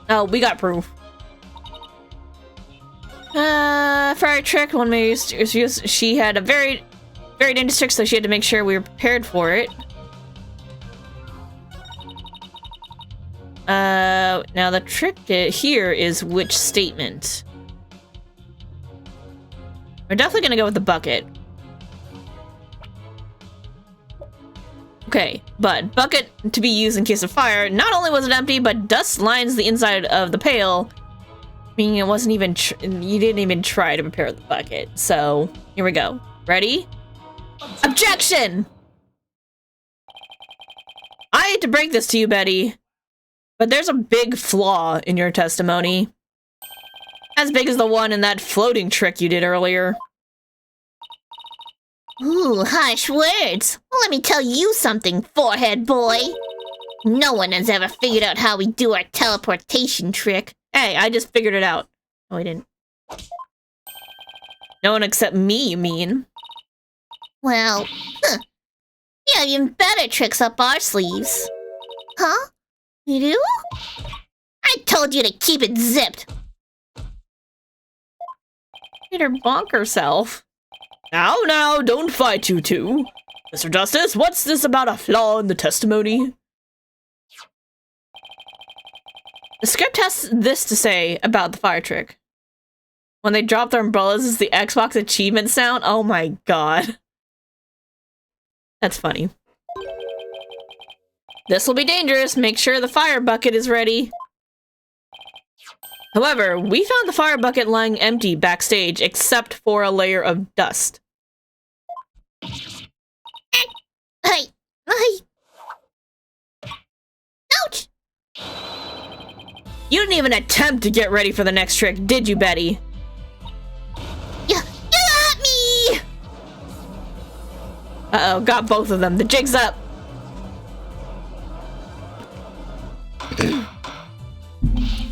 Oh, we got proof. For our trick, one may use, she had a very dangerous trick, so she had to make sure we were prepared for it. Now the trick here is which statement? We're definitely gonna go with the bucket. Okay, but bucket to be used in case of fire. Not only was it empty, but dust lines the inside of the pail, meaning it wasn't even you didn't even try to prepare the bucket. So here we go. Ready? Objection! I hate to break this to you, Betty, but there's a big flaw in your testimony. As big as the one in that floating trick you did earlier. Ooh, harsh words. Well, let me tell you something, forehead boy. No one has ever figured out how we do our teleportation trick. Hey, I just figured it out. Oh, I didn't. No one except me, you mean? Well, we have even better tricks up our sleeves. Huh? You do? I told you to keep it zipped. Made her bonk herself. Now, don't fight, you two. Mr. Justice, what's this about a flaw in the testimony? The script has this to say about the fire trick. When they drop their umbrellas is the Xbox achievement sound. Oh my god. That's funny. This will be dangerous. Make sure the fire bucket is ready. However, we found the fire bucket lying empty backstage except for a layer of dust. Hey! Ouch! You didn't even attempt to get ready for the next trick, did you, Betty? You got me! Uh-oh, got both of them. The jig's up.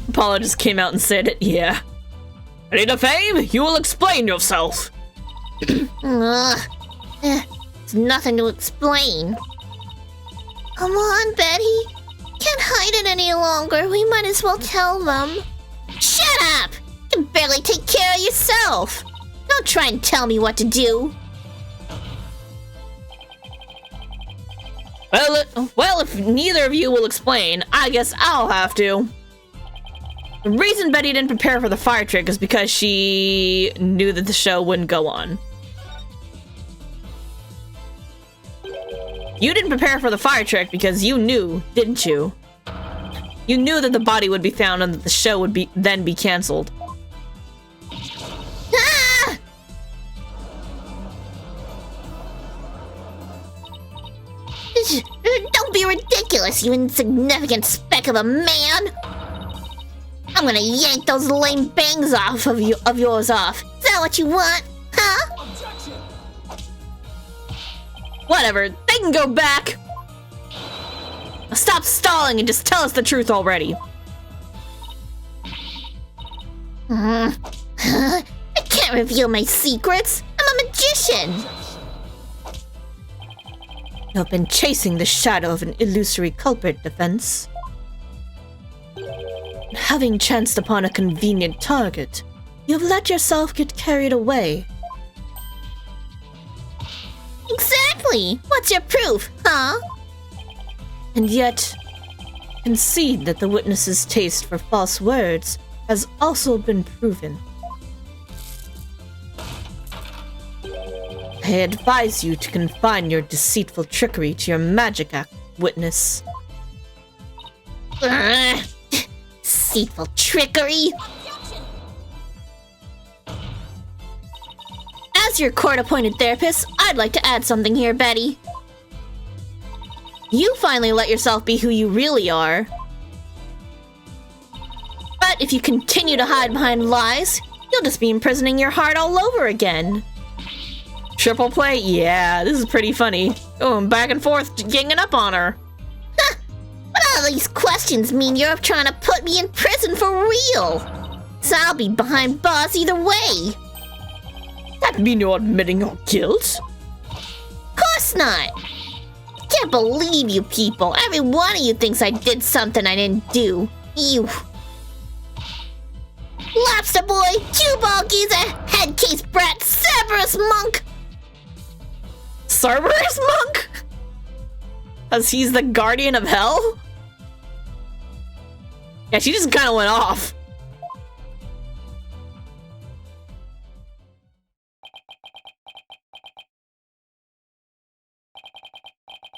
Apollo just came out and said, yeah. Ready to fame? You will explain yourself. There's nothing to explain. Come on, Betty. Can't hide it any longer. We might as well tell them. Shut up! You can barely take care of yourself. Don't try and tell me what to do. Well, if neither of you will explain, I guess I'll have to. The reason Betty didn't prepare for the fire trick is because she knew that the show wouldn't go on. You didn't prepare for the fire trick because you knew, didn't you? You knew that the body would be found and that the show would then be canceled. Ah! Don't be ridiculous, you insignificant speck of a man! I'm gonna yank those lame bangs off of yours off. Is that what you want? Huh? Whatever, they can go back! Now stop stalling and just tell us the truth already. I can't reveal my secrets. I'm a magician. You've been chasing the shadow of an illusory culprit, Defense. Having chanced upon a convenient target, you've let yourself get carried away. Exactly. What's your proof, huh? And yet, concede that the witness's taste for false words has also been proven. I advise you to confine your deceitful trickery to your magic act, witness. Deceitful trickery. As your court-appointed therapist, I'd like to add something here, Betty. You finally let yourself be who you really are. But if you continue to hide behind lies, you'll just be imprisoning your heart all over again. Triple play? Yeah, this is pretty funny. Going back and forth, ganging up on her. Huh. But all these questions mean you're trying to put me in prison for real. So I'll be behind bars either way. That mean you're admitting your guilt? Of course not. Can't believe you people. Every one of you thinks I did something I didn't do. You. Lobster boy, cue ball geezer, head case brat, Cerberus monk. Cerberus monk? Because he's the guardian of hell? Yeah, she just kind of went off.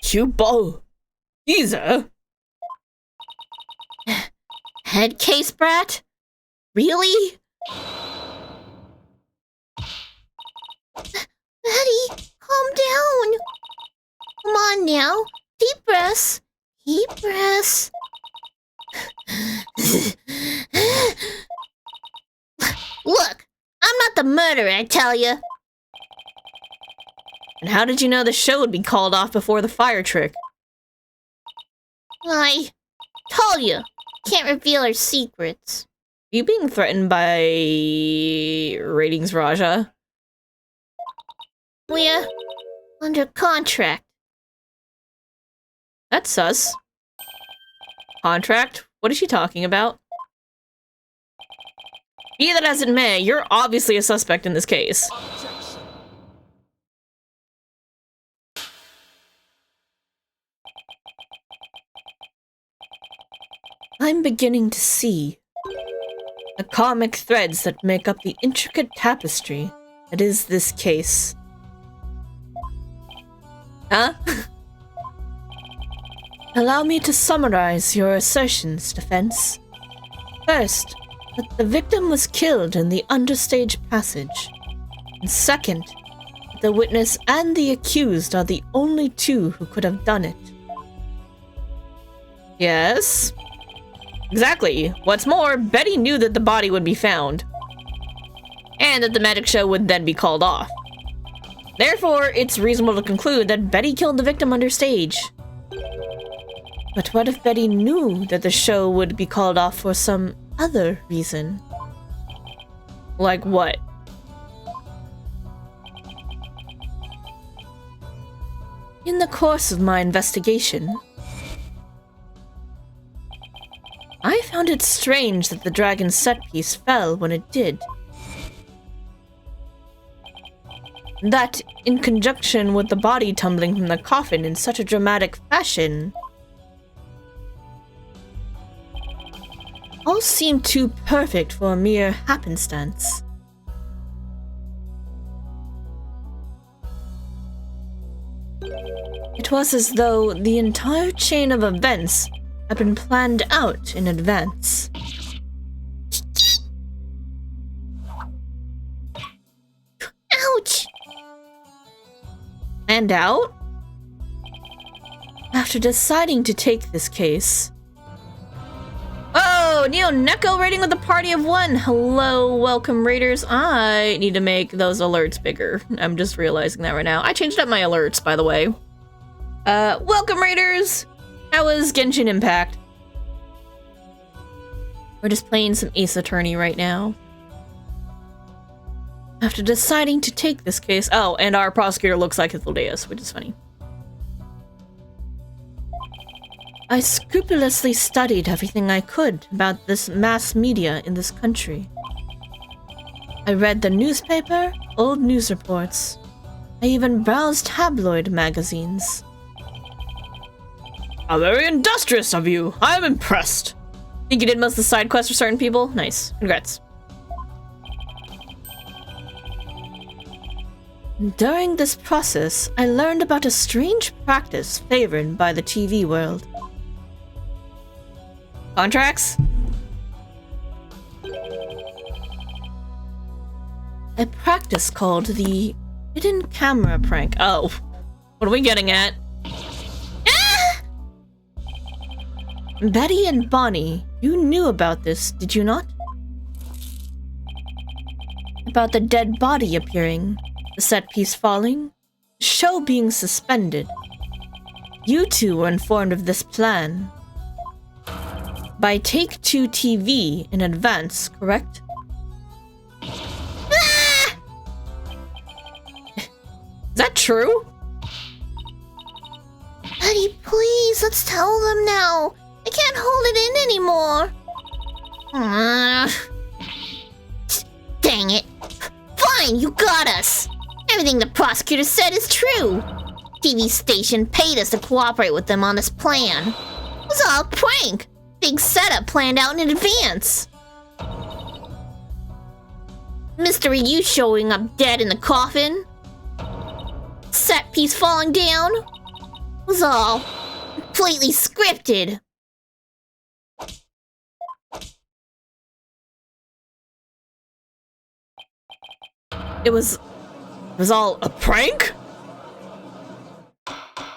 Cue ball geezer? Head case brat? Really? Betty, calm down. Come on now. Deep breaths. Deep breaths. Look, I'm not the murderer, I tell you. And how did you know the show would be called off before the fire trick? I told you. Can't reveal our secrets. Are you being threatened by ratings, Raja? We're under contract. That's sus. Contract? What is she talking about? Be that as it may, you're obviously a suspect in this case. I'm beginning to see the karmic threads that make up the intricate tapestry that is this case. Huh? Allow me to summarize your assertions, Defense. First, that the victim was killed in the understage passage. And second, that the witness and the accused are the only two who could have done it. Yes. Exactly. What's more, Betty knew that the body would be found. And that the magic show would then be called off. Therefore, it's reasonable to conclude that Betty killed the victim understage. But what if Betty knew that the show would be called off for some other reason? Like what? In the course of my investigation, I found it strange that the dragon set piece fell when it did. That, in conjunction with the body tumbling from the coffin in such a dramatic fashion, all seemed too perfect for a mere happenstance. It was as though the entire chain of events had been planned out in advance. Ouch! And out? After deciding to take this case... Oh, Neo Neko raiding with a party of one! Hello, welcome raiders. I need to make those alerts bigger. I'm just realizing that right now. I changed up my alerts, by the way. Welcome raiders! How was Genshin Impact? We're just playing some Ace Attorney right now. After deciding to take this case... Oh, and our prosecutor looks like Hythlodaeus, which is funny. I scrupulously studied everything I could about this mass media in this country. I read the newspaper, old news reports. I even browsed tabloid magazines. How very industrious of you! I'm impressed! Think you did most of the side quests for certain people? Nice. Congrats. During this process, I learned about a strange practice favored by the TV world. Contracts? A practice called the hidden camera prank. Oh, what are we getting at? Ah! Betty and Bonnie, you knew about this, did you not? About the dead body appearing, the set piece falling, the show being suspended. You two were informed of this plan by Take-Two TV in advance, correct? Ah! Is that true? Betty, please, let's tell them now. I can't hold it in anymore. Dang it. Fine, you got us. Everything the prosecutor said is true. TV station paid us to cooperate with them on this plan. It was all a prank. Big setup planned out in advance. Mystery you showing up dead in the coffin. Set piece falling down. It was all completely scripted. It was all a prank?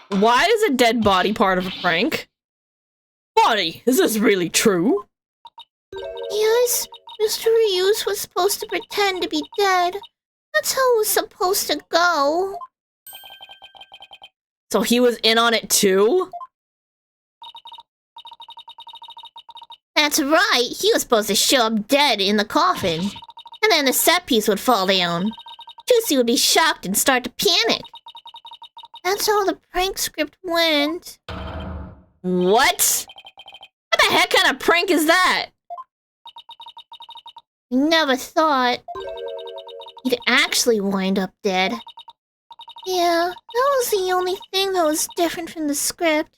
Why is a dead body part of a prank? Bonnie, is this really true? Yes, Mr. Ryus was supposed to pretend to be dead. That's how it was supposed to go. So he was in on it too? That's right, he was supposed to show up dead in the coffin. And then the set piece would fall down. Juicy would be shocked and start to panic. That's how the prank script went. What? What the heck kind of prank is that? I never thought he'd actually wind up dead. Yeah, that was the only thing that was different from the script.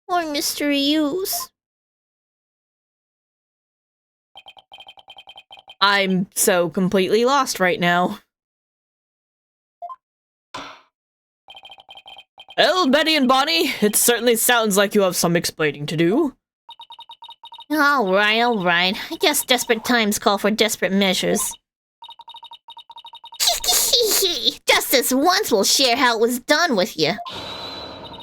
Or Mr. Ryus. I'm so completely lost right now. Well, Betty and Bonnie, it certainly sounds like you have some explaining to do. Alright. I guess desperate times call for desperate measures. Just this once we'll share how it was done with you.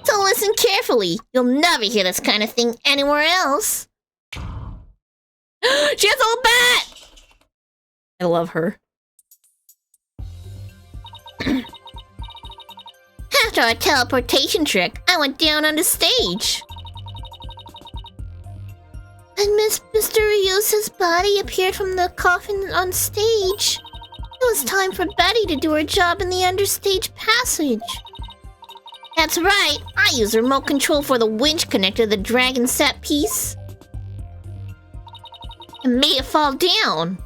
So listen carefully. You'll never hear this kind of thing anywhere else. She has a little bat! I love her. After our teleportation trick, I went down on the stage. And Mr. Ryusa's body appeared from the coffin on stage. It was time for Betty to do her job in the understage passage. That's right, I used remote control for the winch connector to the dragon set piece. And made it fall down.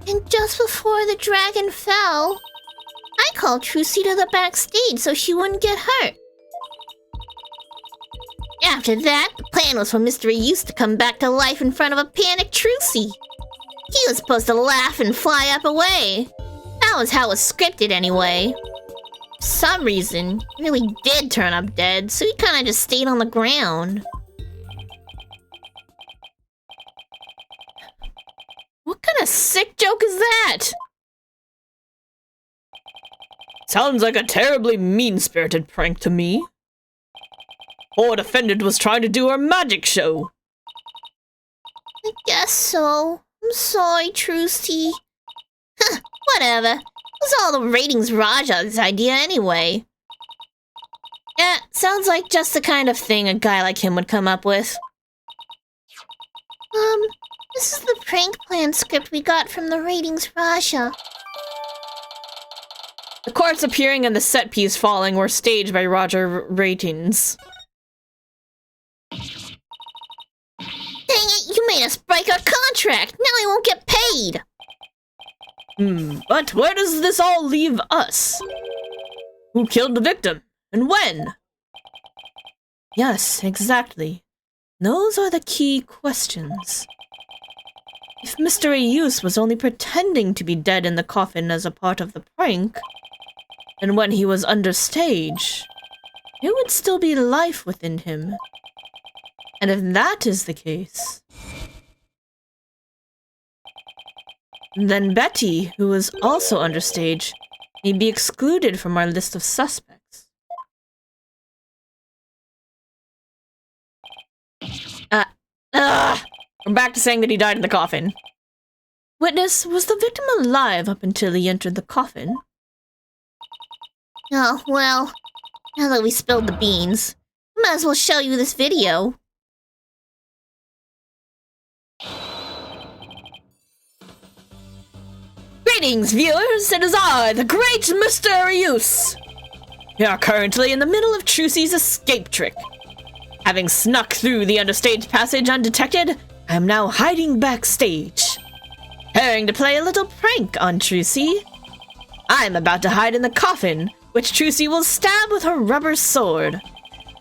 And just before the dragon fell, I called Trucy to the backstage so she wouldn't get hurt. After that, the plan was for Mr. Ryusa to come back to life in front of a panicked Trucy. He was supposed to laugh and fly up away. That was how it was scripted anyway. For some reason, he really did turn up dead, so he kinda just stayed on the ground. What kind of sick joke is that? Sounds like a terribly mean-spirited prank to me. Poor defendant was trying to do her magic show. I guess so. I'm sorry, Trucy. Whatever. It was all the ratings Raja's idea anyway. Yeah, sounds like just the kind of thing a guy like him would come up with. This is the prank plan script we got from the ratings Raja. The corpse appearing and the set piece falling were staged by Roger Ratings. Dang it, you made us break our contract! Now we won't get paid! But where does this all leave us? Who killed the victim? And when? Yes, exactly. Those are the key questions. If Mr. Ryusa was only pretending to be dead in the coffin as a part of the prank, then when he was understage, there would still be life within him. And if that is the case, then Betty, who was also understage, may be excluded from our list of suspects. We're back to saying that he died in the coffin. Witness, was the victim alive up until he entered the coffin? Oh, well, now that we spilled the beans, we might as well show you this video. Greetings, viewers! It is I, the great Mr. Ryusa. We are currently in the middle of Trucy's escape trick. Having snuck through the understage passage undetected, I am now hiding backstage. Preparing to play a little prank on Trucy. I am about to hide in the coffin, which Trucy will stab with her rubber sword.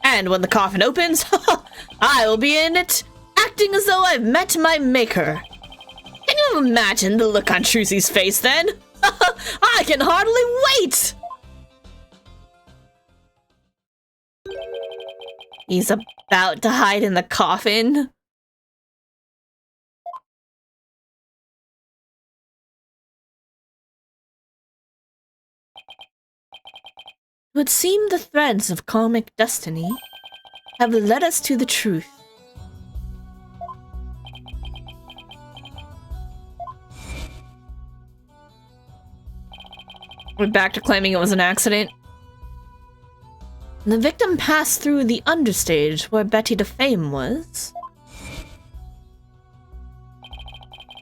And when the coffin opens, I will be in it, acting as though I've met my maker. Can you imagine the look on Trucy's face then? I can hardly wait! He's about to hide in the coffin? It would seem the threads of karmic destiny have led us to the truth. We're back to claiming it was an accident. The victim passed through the understage where Betty DeFame was,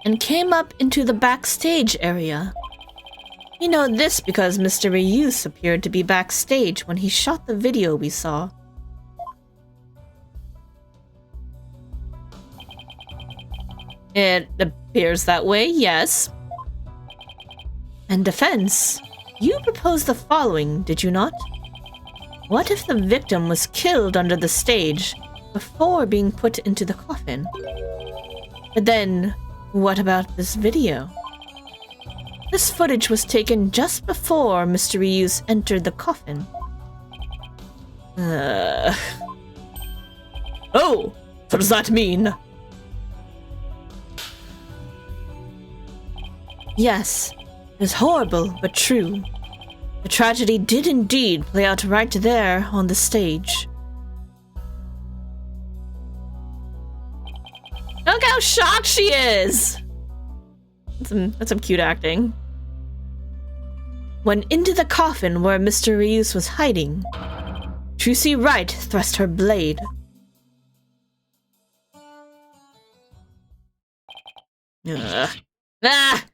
and came up into the backstage area. We know this because Mr. Ryusa appeared to be backstage when he shot the video we saw. It appears that way, yes. And defense, you proposed the following, did you not? What if the victim was killed under the stage before being put into the coffin? But then, what about this video? This footage was taken just before Mr. Ryusa entered the coffin. Oh, what does that mean? Yes, it is horrible, but true. The tragedy did indeed play out right there on the stage. Look how shocked she is! That's some cute acting. When into the coffin where Mr. Ryus was hiding, Trucy Wright thrust her blade. Ah!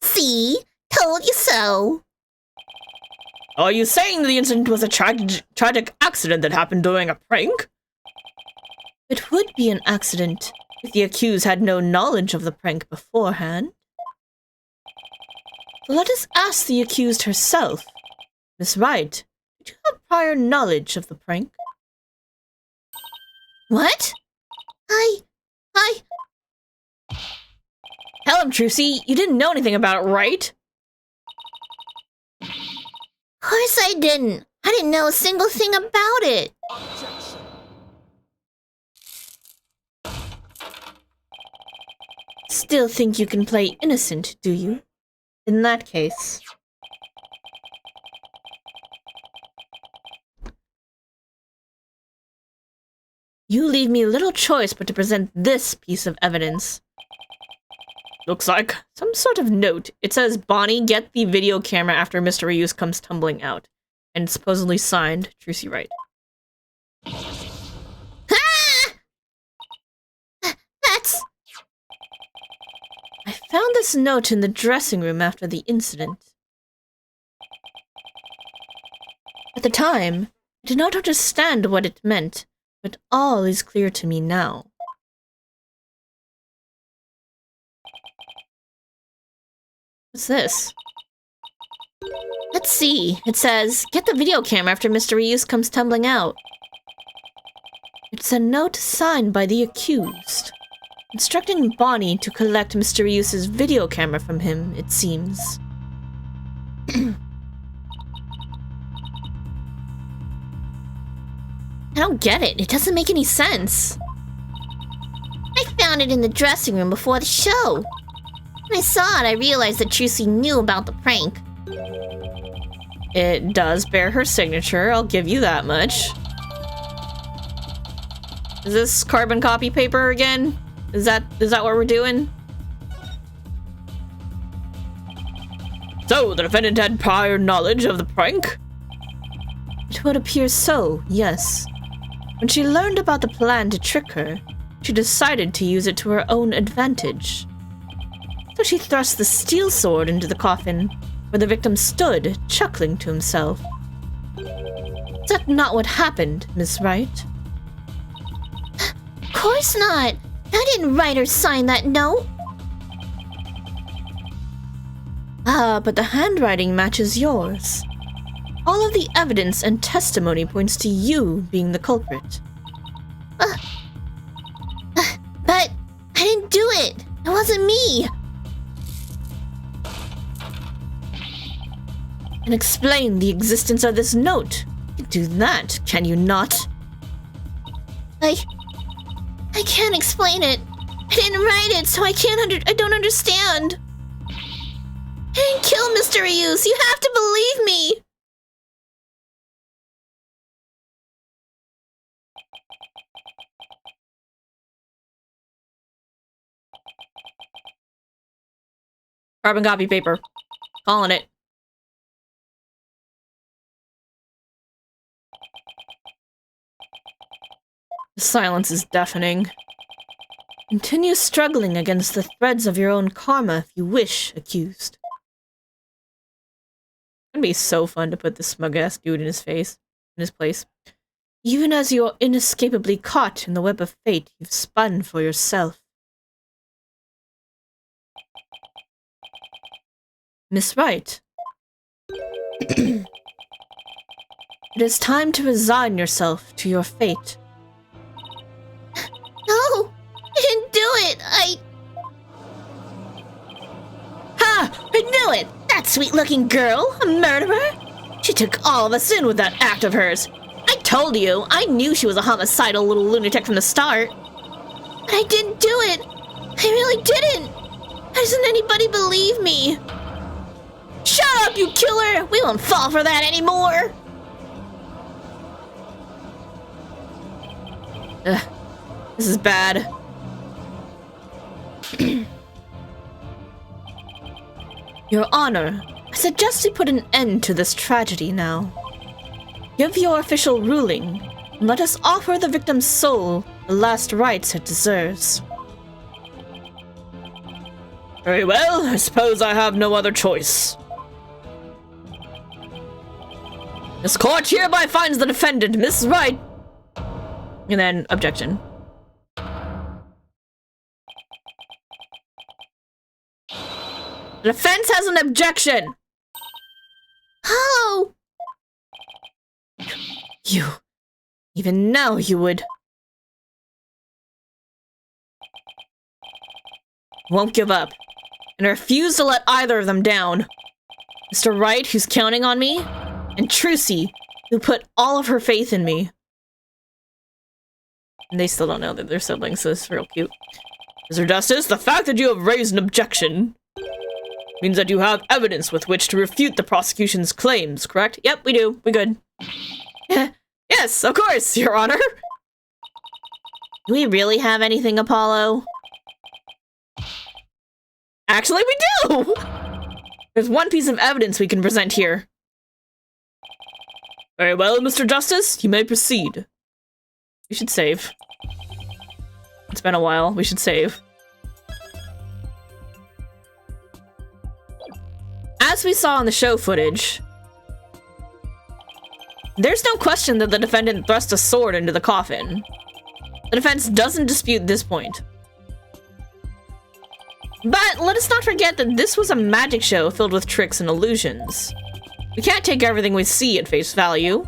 See? Told you so. Are you saying the incident was a tragic accident that happened during a prank? It would be an accident if the accused had no knowledge of the prank beforehand. So let us ask the accused herself. Miss Wright, did you have prior knowledge of the prank? What? Tell him, Trucy, you didn't know anything about it, right? Of course I didn't. I didn't know a single thing about it. Still think you can play innocent, do you? In that case... you leave me little choice but to present this piece of evidence. Looks like some sort of note. It says, Bonnie, get the video camera after Mr. Ryus comes tumbling out. And supposedly signed, Trucy Wright. Ah! That's... I found this note in the dressing room after the incident. At the time, I did not understand what it meant, but all is clear to me now. What's this? Let's see. It says, get the video camera after Mr. Ryus comes tumbling out. It's a note signed by the accused, instructing Bonnie to collect Mr. Ryus's video camera from him, it seems. I don't get it. It doesn't make any sense. I found it in the dressing room before the show. When I saw it, I realized that Trucy knew about the prank. It does bear her signature, I'll give you that much. Is this carbon copy paper again? Is that what we're doing? So, the defendant had prior knowledge of the prank? It would appear so, yes. When she learned about the plan to trick her, she decided to use it to her own advantage. So she thrust the steel sword into the coffin, where the victim stood, chuckling to himself. Is that not what happened, Miss Wright? Of course not. I didn't write or sign that note. Ah, but the handwriting matches yours. All of the evidence and testimony points to you being the culprit. But I didn't do it. It wasn't me. And explain the existence of this note. You can do that, can you not? I can't explain it. I didn't write it, so I don't understand. I didn't kill Mr. Ryus. You have to believe me. Carbon copy paper. Calling it. The silence is deafening. Continue struggling against the threads of your own karma if you wish, accused. It'd be so fun to put this smug-ass dude in his place. Even as you are inescapably caught in the web of fate you've spun for yourself. Miss Wright. It is time to resign yourself to your fate. No, I didn't do it. Ha! I knew it! That sweet-looking girl, a murderer? She took all of us in with that act of hers. I told you. I knew she was a homicidal little lunatic from the start. But I didn't do it. I really didn't. Why doesn't anybody believe me? Shut up, you killer! We won't fall for that anymore! This is bad. Your Honor, I suggest we put an end to this tragedy now. Give your official ruling, and let us offer the victim's soul the last rites it deserves. Very well, I suppose I have no other choice. This court hereby finds the defendant, Miss Wright. And then, objection. The defense has an objection! How? You. Even now you would. Won't give up. And I refuse to let either of them down. Mr. Wright, who's counting on me, and Trucy, who put all of her faith in me. And they still don't know that they're siblings, so it's real cute. Mr. Justice, the fact that you have raised an objection means that you have evidence with which to refute the prosecution's claims, correct? Yep, we do. We good. Yes, of course, Your Honor. Do we really have anything, Apollo? Actually, we do! There's one piece of evidence we can present here. Very well, Mr. Justice, you may proceed. We should save. It's been a while. We should save. As we saw in the show footage, there's no question that the defendant thrust a sword into the coffin. The defense doesn't dispute this point. But let us not forget that this was a magic show filled with tricks and illusions. We can't take everything we see at face value.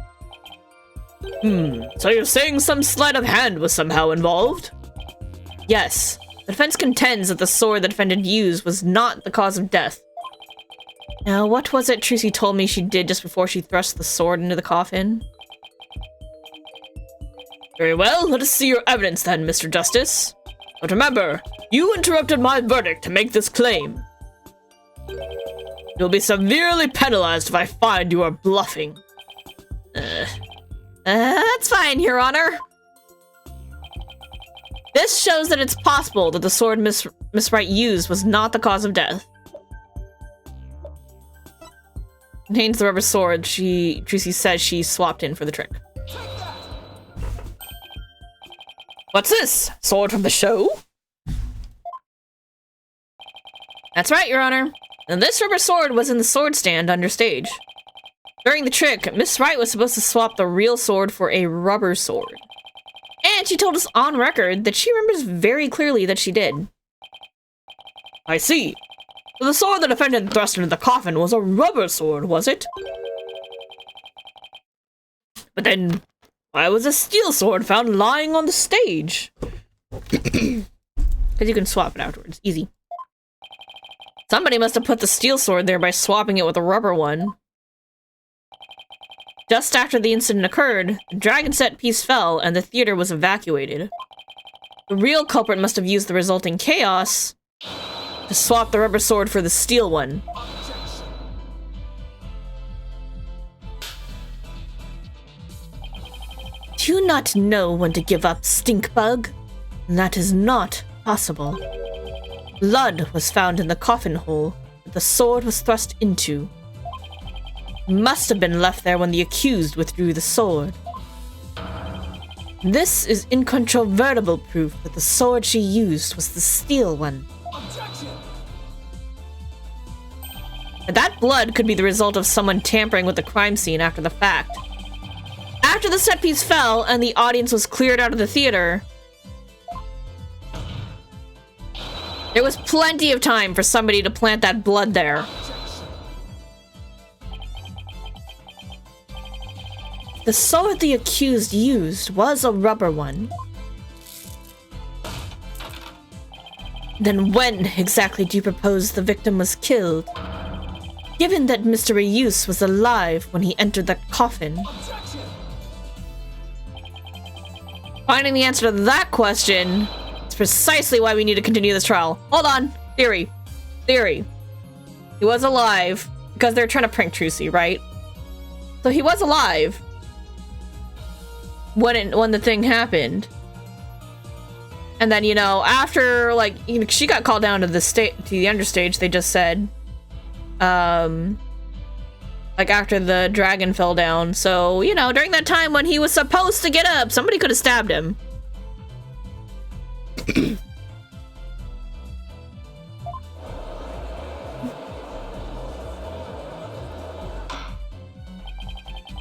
So you're saying some sleight of hand was somehow involved? Yes. The defense contends that the sword the defendant used was not the cause of death. Now, what was it Trucy told me she did just before she thrust the sword into the coffin? Very well, let us see your evidence then, Mr. Justice. But remember, you interrupted my verdict to make this claim. You'll be severely penalized if I find you are bluffing. That's fine, Your Honor. This shows that it's possible that the sword Miss Wright used was not the cause of death. Contains the rubber sword Trucy says she swapped in for the trick. What's this? Sword from the show? That's right, Your Honor. And this rubber sword was in the sword stand under stage. During the trick, Miss Wright was supposed to swap the real sword for a rubber sword. And she told us on record that she remembers very clearly that she did. I see. So the sword the defendant thrust into the coffin was a rubber sword, was it? But then, why was a steel sword found lying on the stage? Because you can swap it afterwards. Easy. Somebody must have put the steel sword there by swapping it with a rubber one. Just after the incident occurred, the dragon set piece fell and the theater was evacuated. The real culprit must have used the resulting chaos to swap the rubber sword for the steel one. Do you not know when to give up, stink bug? That is not possible. Blood was found in the coffin hole that the sword was thrust into. It must have been left there when the accused withdrew the sword. This is incontrovertible proof that the sword she used was the steel one. That blood could be the result of someone tampering with the crime scene after the fact. After the set piece fell and the audience was cleared out of the theater, there was plenty of time for somebody to plant that blood there. The sword the accused used was a rubber one. Then when exactly do you propose the victim was killed? Given that Mr. Reuse was alive when he entered that coffin. Finding the answer to that question is precisely why we need to continue this trial. Hold on. Theory. He was alive because they're trying to prank Trucy, right? So he was alive when the thing happened. And then, you know, after, like, you know, she got called down to the understage, they just said, like, after the dragon fell down. So, you know, during that time when he was supposed to get up, somebody could have stabbed him.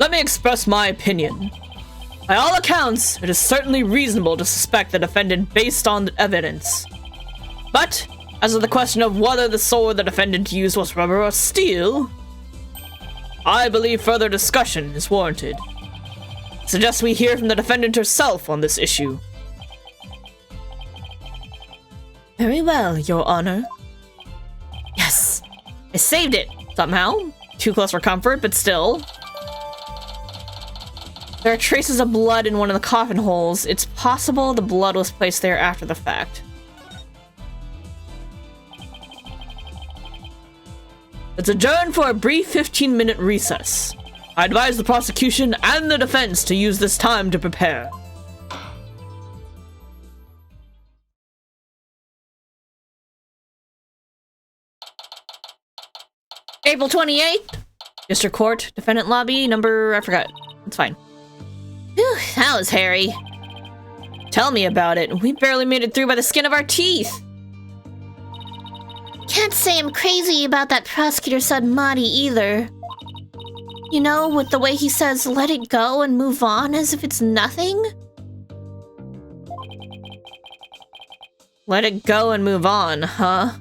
Let me express my opinion. By all accounts, it is certainly reasonable to suspect the defendant based on the evidence. But, as to the question of whether the sword the defendant used was rubber or steel, I believe further discussion is warranted. I suggest we hear from the defendant herself on this issue. Very well, Your Honor. Yes, I saved it, somehow. Too close for comfort, but still. There are traces of blood in one of the coffin holes. It's possible the blood was placed there after the fact. Let's adjourn for a brief 15-minute recess. I advise the prosecution and the defense to use this time to prepare. April 28th, District Court, Defendant Lobby, number, I forgot. It's fine. Whew, that was hairy. Tell me about it. We barely made it through by the skin of our teeth. Can't say I'm crazy about that prosecutor son Marty either. You know, with the way he says, let it go and move on as if it's nothing? Let it go and move on, huh?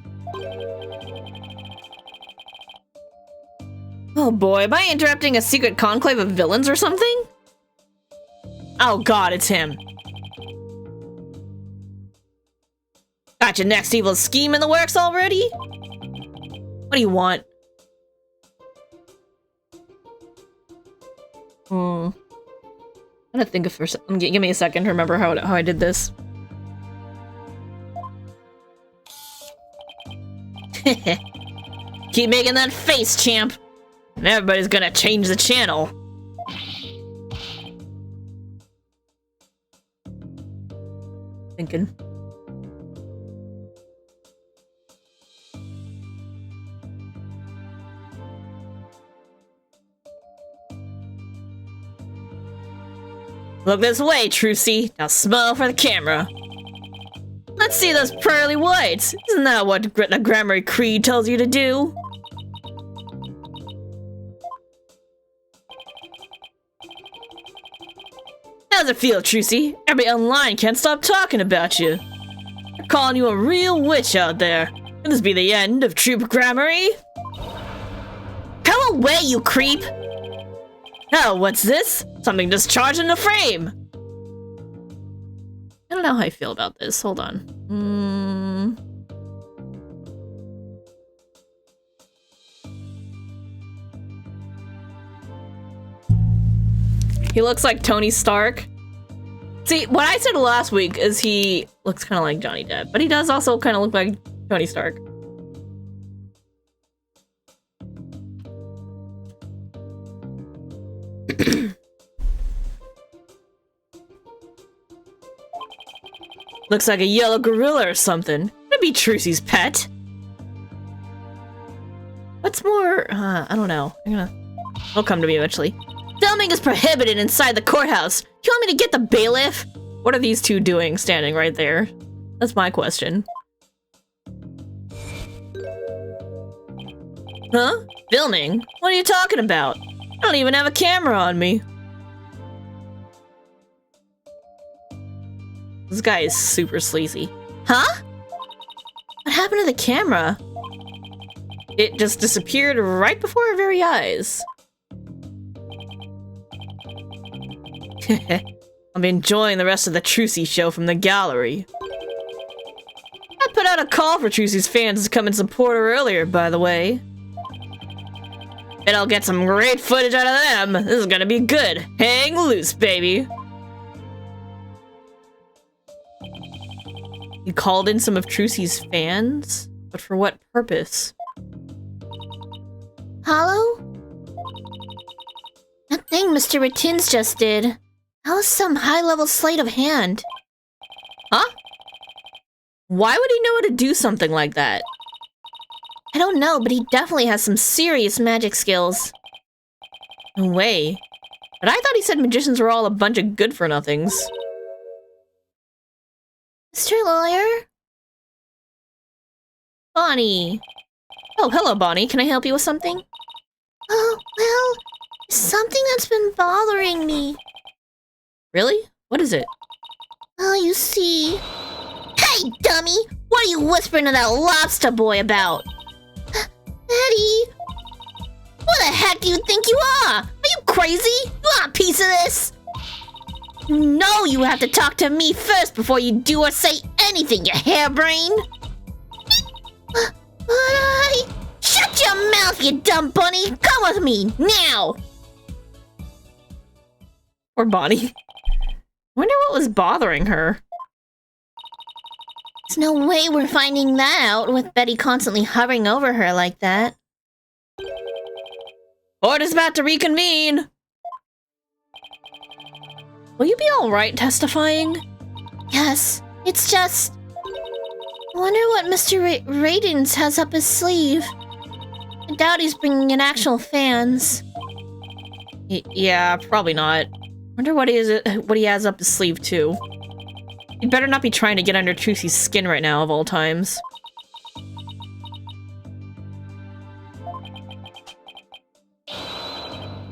Oh boy, am I interrupting a secret conclave of villains or something? Oh god, it's him. Got your next evil scheme in the works already? What do you want? I'm gonna think of first. Give me a second to remember how I did this. Keep making that face, champ. And everybody's gonna change the channel. Thinking. Look this way, Trucy. Now smile for the camera. Let's see those pearly whites. Isn't that what the Grammar Creed tells you to do? How's it feel, Trucy? Everybody online can't stop talking about you. They're calling you a real witch out there. Could this be the end of Troop Grammary? Come away, you creep! Oh, what's this? Something just charged in the frame! I don't know how I feel about this. Hold on. He looks like Tony Stark. See, what I said last week is he looks kind of like Johnny Depp, but he does also kind of look like Tony Stark. Looks like a yellow gorilla or something. Could be Trucy's pet. What's more, I don't know. It'll come to me eventually. Filming is prohibited inside the courthouse. Do you want me to get the bailiff? What are these two doing standing right there? That's my question. Huh? Filming? What are you talking about? I don't even have a camera on me. This guy is super sleazy. Huh? What happened to the camera? It just disappeared right before our very eyes. I'll be enjoying the rest of the Trucy show from the gallery. I put out a call for Trucy's fans to come and support her earlier, by the way. Bet I'll get some great footage out of them. This is gonna be good. Hang loose, baby. He called in some of Trucy's fans? But for what purpose? Hollow? That thing Mr. Ratins just did. That was some high-level sleight of hand. Huh? Why would he know how to do something like that? I don't know, but he definitely has some serious magic skills. No way. But I thought he said magicians were all a bunch of good-for-nothings. Mr. Lawyer? Bonnie! Oh, hello, Bonnie. Can I help you with something? Oh, well, something that's been bothering me. Really? What is it? Oh, you see... Hey, dummy! What are you whispering to that lobster boy about? Eddie! What the heck do you think you are? Are you crazy? You want a piece of this? No, you have to talk to me first before you do or say anything, you harebrain! But I... Shut your mouth, you dumb bunny! Come with me, now! Poor Bonnie. Wonder what was bothering her. There's no way we're finding that out with Betty constantly hovering over her like that. Court is about to reconvene! Will you be alright testifying? Yes, it's just... I wonder what Mr. Radins has up his sleeve. I doubt he's bringing in actual fans. Yeah, probably not. Wonder what he has up his sleeve too. He'd better not be trying to get under Trucy's skin right now, of all times.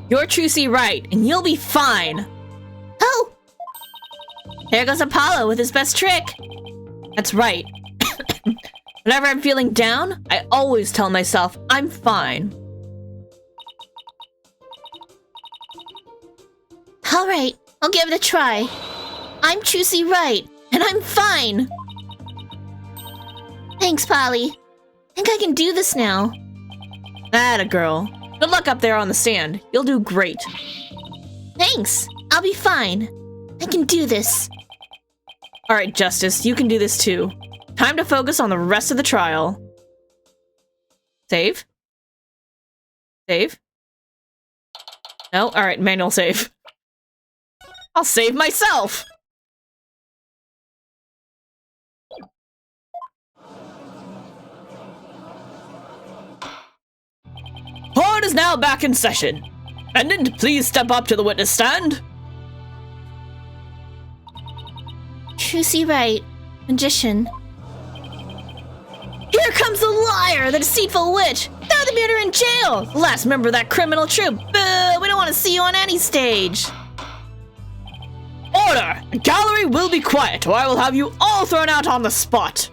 You're Trucy Wright, and you'll be fine! Oh! Here goes Apollo with his best trick! That's right. Whenever I'm feeling down, I always tell myself I'm fine. Alright, I'll give it a try. I'm Trucy Wright, and I'm fine! Thanks, Polly. I think I can do this now. Atta girl. Good luck up there on the stand. You'll do great. Thanks! I'll be fine. I can do this. Alright, Justice, you can do this too. Time to focus on the rest of the trial. Save? Save? No? Alright, manual save. I'll save myself! Court is now back in session. Defendant, please step up to the witness stand. Trucy Wright, magician. Here comes the liar, the deceitful witch! Throw the murderer in jail! The last member of that criminal troupe! Boo! We don't want to see you on any stage! Order! The gallery will be quiet, or I will have you all thrown out on the spot!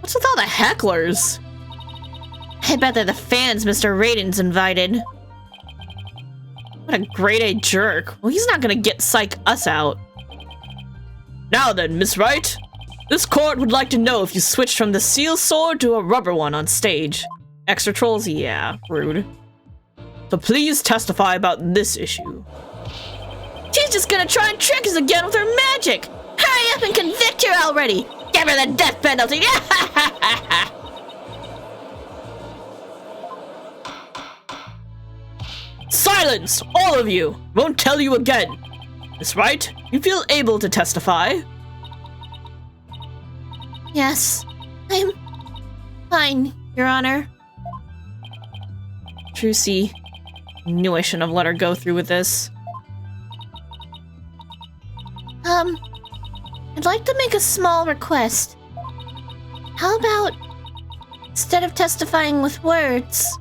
What's with all the hecklers? I bet they're the fans Mr. Radin's invited. What a grade-A jerk. Well, he's not gonna get psych us out. Now then, Miss Wright. This court would like to know if you switched from the seal sword to a rubber one on stage. Extra trolls? Yeah, rude. So please testify about this issue. She's just gonna try and trick us again with her magic! Hurry up and convict her already! Give her the death penalty! Silence! All of you! Won't tell you again! Miss Wright, you feel able to testify? Yes, I'm fine, Your Honor. Trucy, knew I shouldn't have let her go through with this. I'd like to make a small request. How about, instead of testifying with words,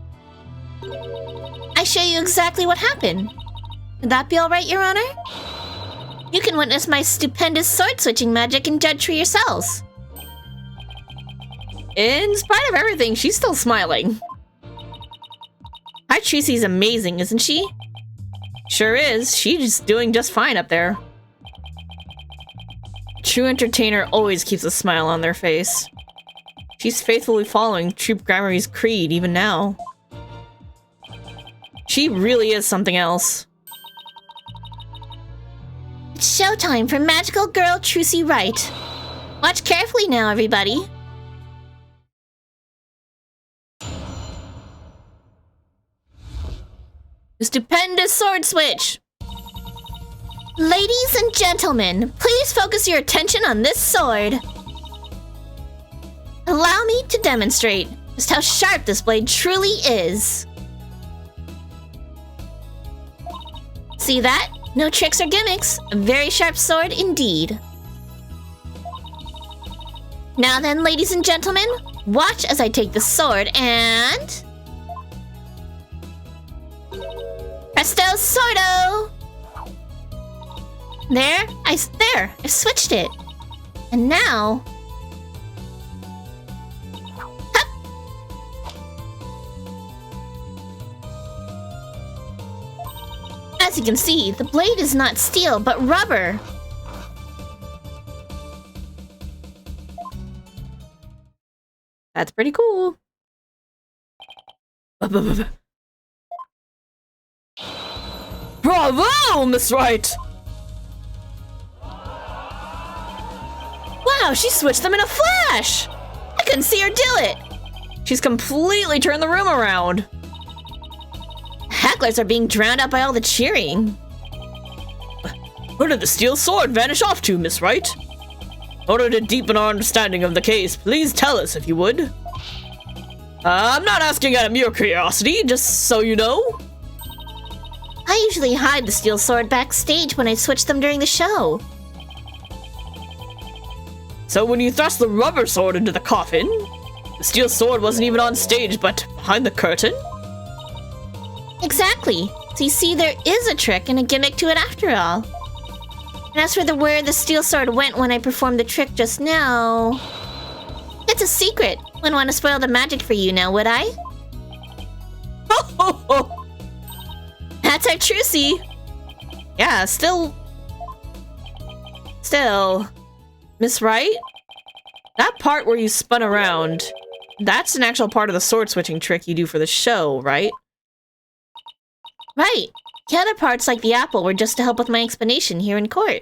I show you exactly what happened? Would that be alright, Your Honor? You can witness my stupendous sword-switching magic and judge for yourselves. In spite of everything, she's still smiling. Hi, Trucy's amazing, isn't she? Sure is. She's doing just fine up there. True entertainer always keeps a smile on their face. She's faithfully following Troop Gramarye's creed even now. She really is something else. It's showtime for magical girl Trucy Wright. Watch carefully now, everybody. The stupendous sword switch! Ladies and gentlemen, please focus your attention on this sword. Allow me to demonstrate just how sharp this blade truly is. See that? No tricks or gimmicks. A very sharp sword indeed. Now then, ladies and gentlemen, watch as I take the sword and... Presto Sordo! There, I've switched it. And now... Hup! As you can see, the blade is not steel, but rubber. That's pretty cool. Bravo, Miss Wright! Wow, she switched them in a flash! I couldn't see her do it! She's completely turned the room around. Hecklers are being drowned out by all the cheering. Where did the steel sword vanish off to, Miss Wright? In order to deepen our understanding of the case, please tell us if you would. I'm not asking out of mere curiosity, just so you know. I usually hide the steel sword backstage when I switch them during the show. So when you thrust the rubber sword into the coffin, the steel sword wasn't even on stage, but behind the curtain? Exactly. So you see, there is a trick and a gimmick to it after all. And as for where the steel sword went when I performed the trick just now... It's a secret. Wouldn't want to spoil the magic for you now, would I? Ho ho ho! That's our Trucy! Yeah, still, Miss Wright? That part where you spun around, that's an actual part of the sword switching trick you do for the show, right? Right. The other parts, like the apple, were just to help with my explanation here in court.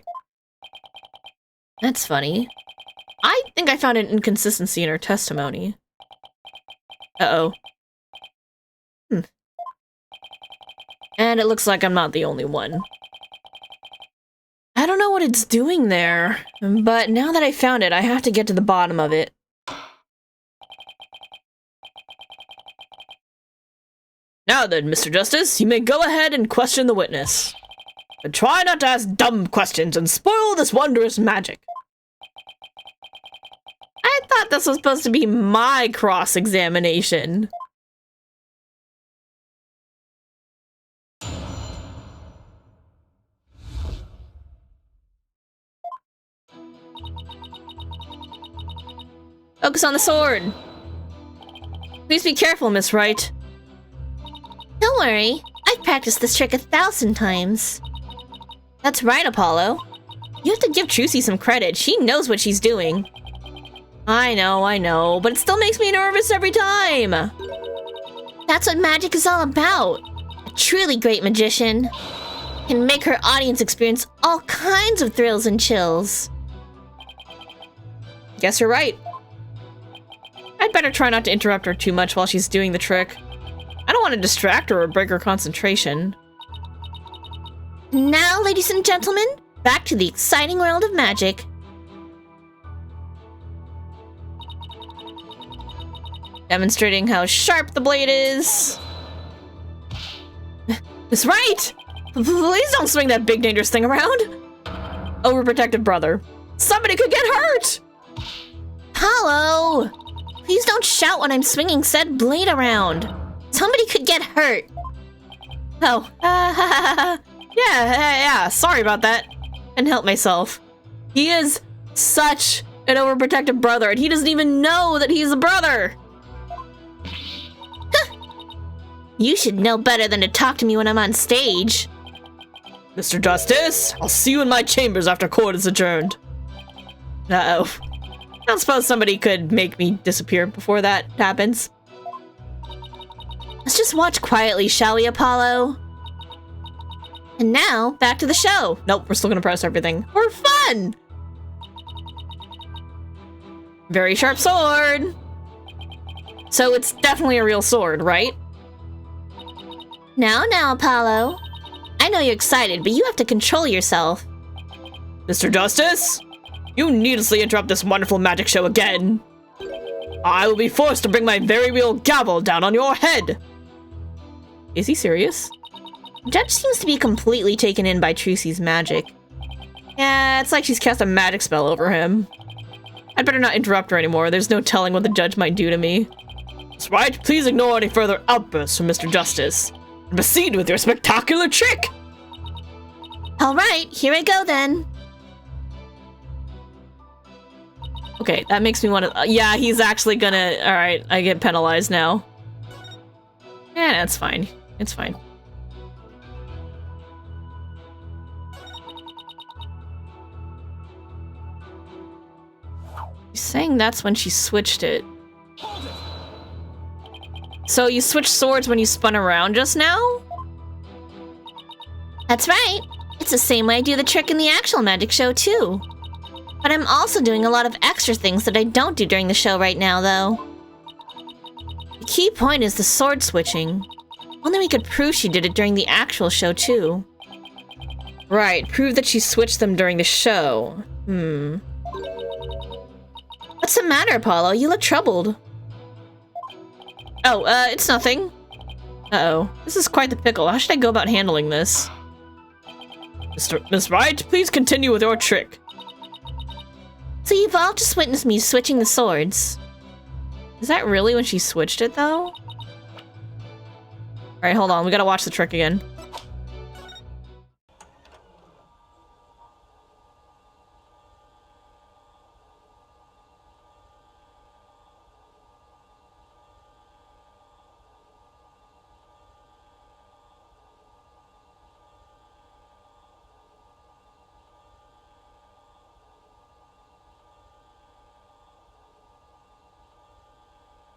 That's funny. I think I found an inconsistency in her testimony. Uh-oh. And it looks like I'm not the only one. I don't know what it's doing there, but now that I found it, I have to get to the bottom of it. Now then, Mr. Justice, you may go ahead and question the witness. But try not to ask dumb questions and spoil this wondrous magic. I thought this was supposed to be my cross-examination. Focus on the sword. Please be careful, Miss Wright. Don't worry. I've practiced this trick 1,000 times. That's right, Apollo. You have to give Trucy some credit. She knows what she's doing. I know, but it still makes me nervous every time. That's what magic is all about. A truly great magician can make her audience experience all kinds of thrills and chills. Guess you're right. I'd better try not to interrupt her too much while she's doing the trick. I don't want to distract her or break her concentration. Now, ladies and gentlemen, back to the exciting world of magic. Demonstrating how sharp the blade is. Miss Wright! Please don't swing that big dangerous thing around. Overprotective brother. Somebody could get hurt! Apollo! Please don't shout when I'm swinging said blade around. Somebody could get hurt. Oh, yeah, sorry about that. Couldn't help myself. He is such an overprotective brother, and he doesn't even know that he's a brother. You should know better than to talk to me when I'm on stage. Mr. Justice, I'll see you in my chambers after court is adjourned. Uh-oh. I don't suppose somebody could make me disappear before that happens. Let's just watch quietly, shall we, Apollo? And now, back to the show. Nope, we're still gonna press everything. For fun! Very sharp sword. So it's definitely a real sword, right? Now, Apollo. I know you're excited, but you have to control yourself. Mr. Justice, you needlessly interrupt this wonderful magic show again. I will be forced to bring my very real gavel down on your head. Is he serious? Judge seems to be completely taken in by Trucy's magic. Yeah, it's like she's cast a magic spell over him. I'd better not interrupt her anymore. There's no telling what the judge might do to me. That's right. Please ignore any further outbursts from Mr. Justice. And proceed with your spectacular trick! Alright, here I go then. Okay, that makes me want to... yeah, he's actually gonna... Alright, I get penalized now. Yeah, that's fine. It's fine. You're saying that's when she switched it. So you switched swords when you spun around just now? That's right. It's the same way I do the trick in the actual magic show, too. But I'm also doing a lot of extra things that I don't do during the show right now, though. The key point is the sword switching. Only we could prove she did it during the actual show, too. Right, prove that she switched them during the show. What's the matter, Apollo? You look troubled. Oh, it's nothing. Uh-oh. This is quite the pickle. How should I go about handling this? Miss Wright, please continue with your trick. So you've all just witnessed me switching the swords. Is that really when she switched it, though? Alright, hold on. We gotta watch the trick again.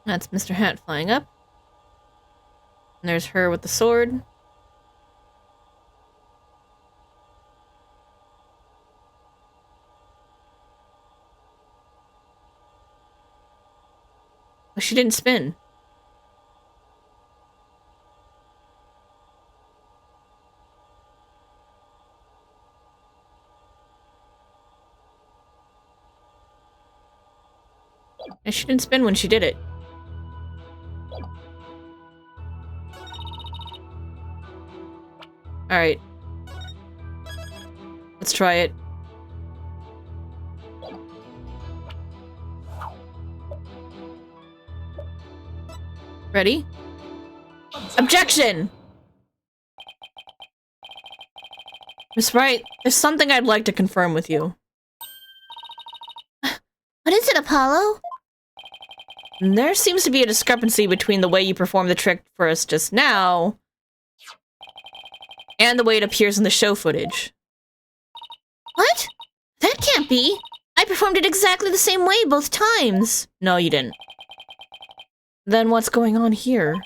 That's Mr. Hat flying up. And there's her with the sword. Oh, she didn't spin. And she didn't spin when she did it. Alright. Let's try it. Ready? Objection! Miss Wright, there's something I'd like to confirm with you. What is it, Apollo? There seems to be a discrepancy between the way you performed the trick for us just now and the way it appears in the show footage. What? That can't be. I performed it exactly the same way both times. No, you didn't. Then what's going on here?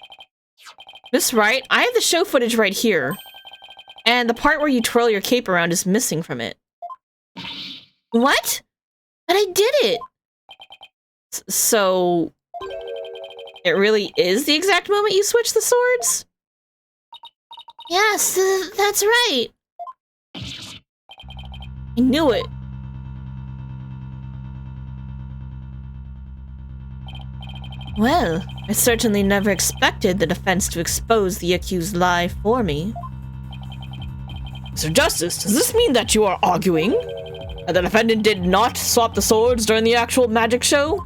Miss Wright, I have the show footage right here. And the part where you twirl your cape around is missing from it. What? But I did it. So... it really is the exact moment you switch the swords? Yes, that's right. I knew it. Well, I certainly never expected the defense to expose the accused lie for me. Mr. Justice, does this mean that you are arguing that the defendant did not swap the swords during the actual magic show?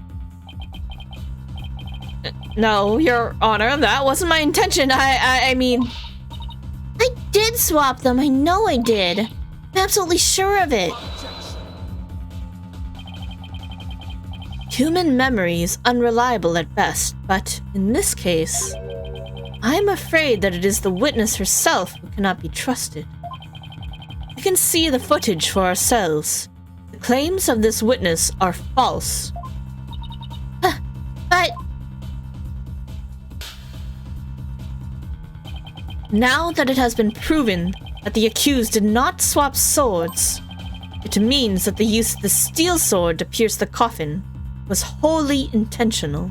No, Your Honor, that wasn't my intention. I mean... I did swap them. I know I did. I'm absolutely sure of it. Human memory is unreliable at best, but in this case, I'm afraid that it is the witness herself who cannot be trusted. We can see the footage for ourselves. The claims of this witness are false. But... Now that it has been proven that the accused did not swap swords, it means that the use of the steel sword to pierce the coffin was wholly intentional.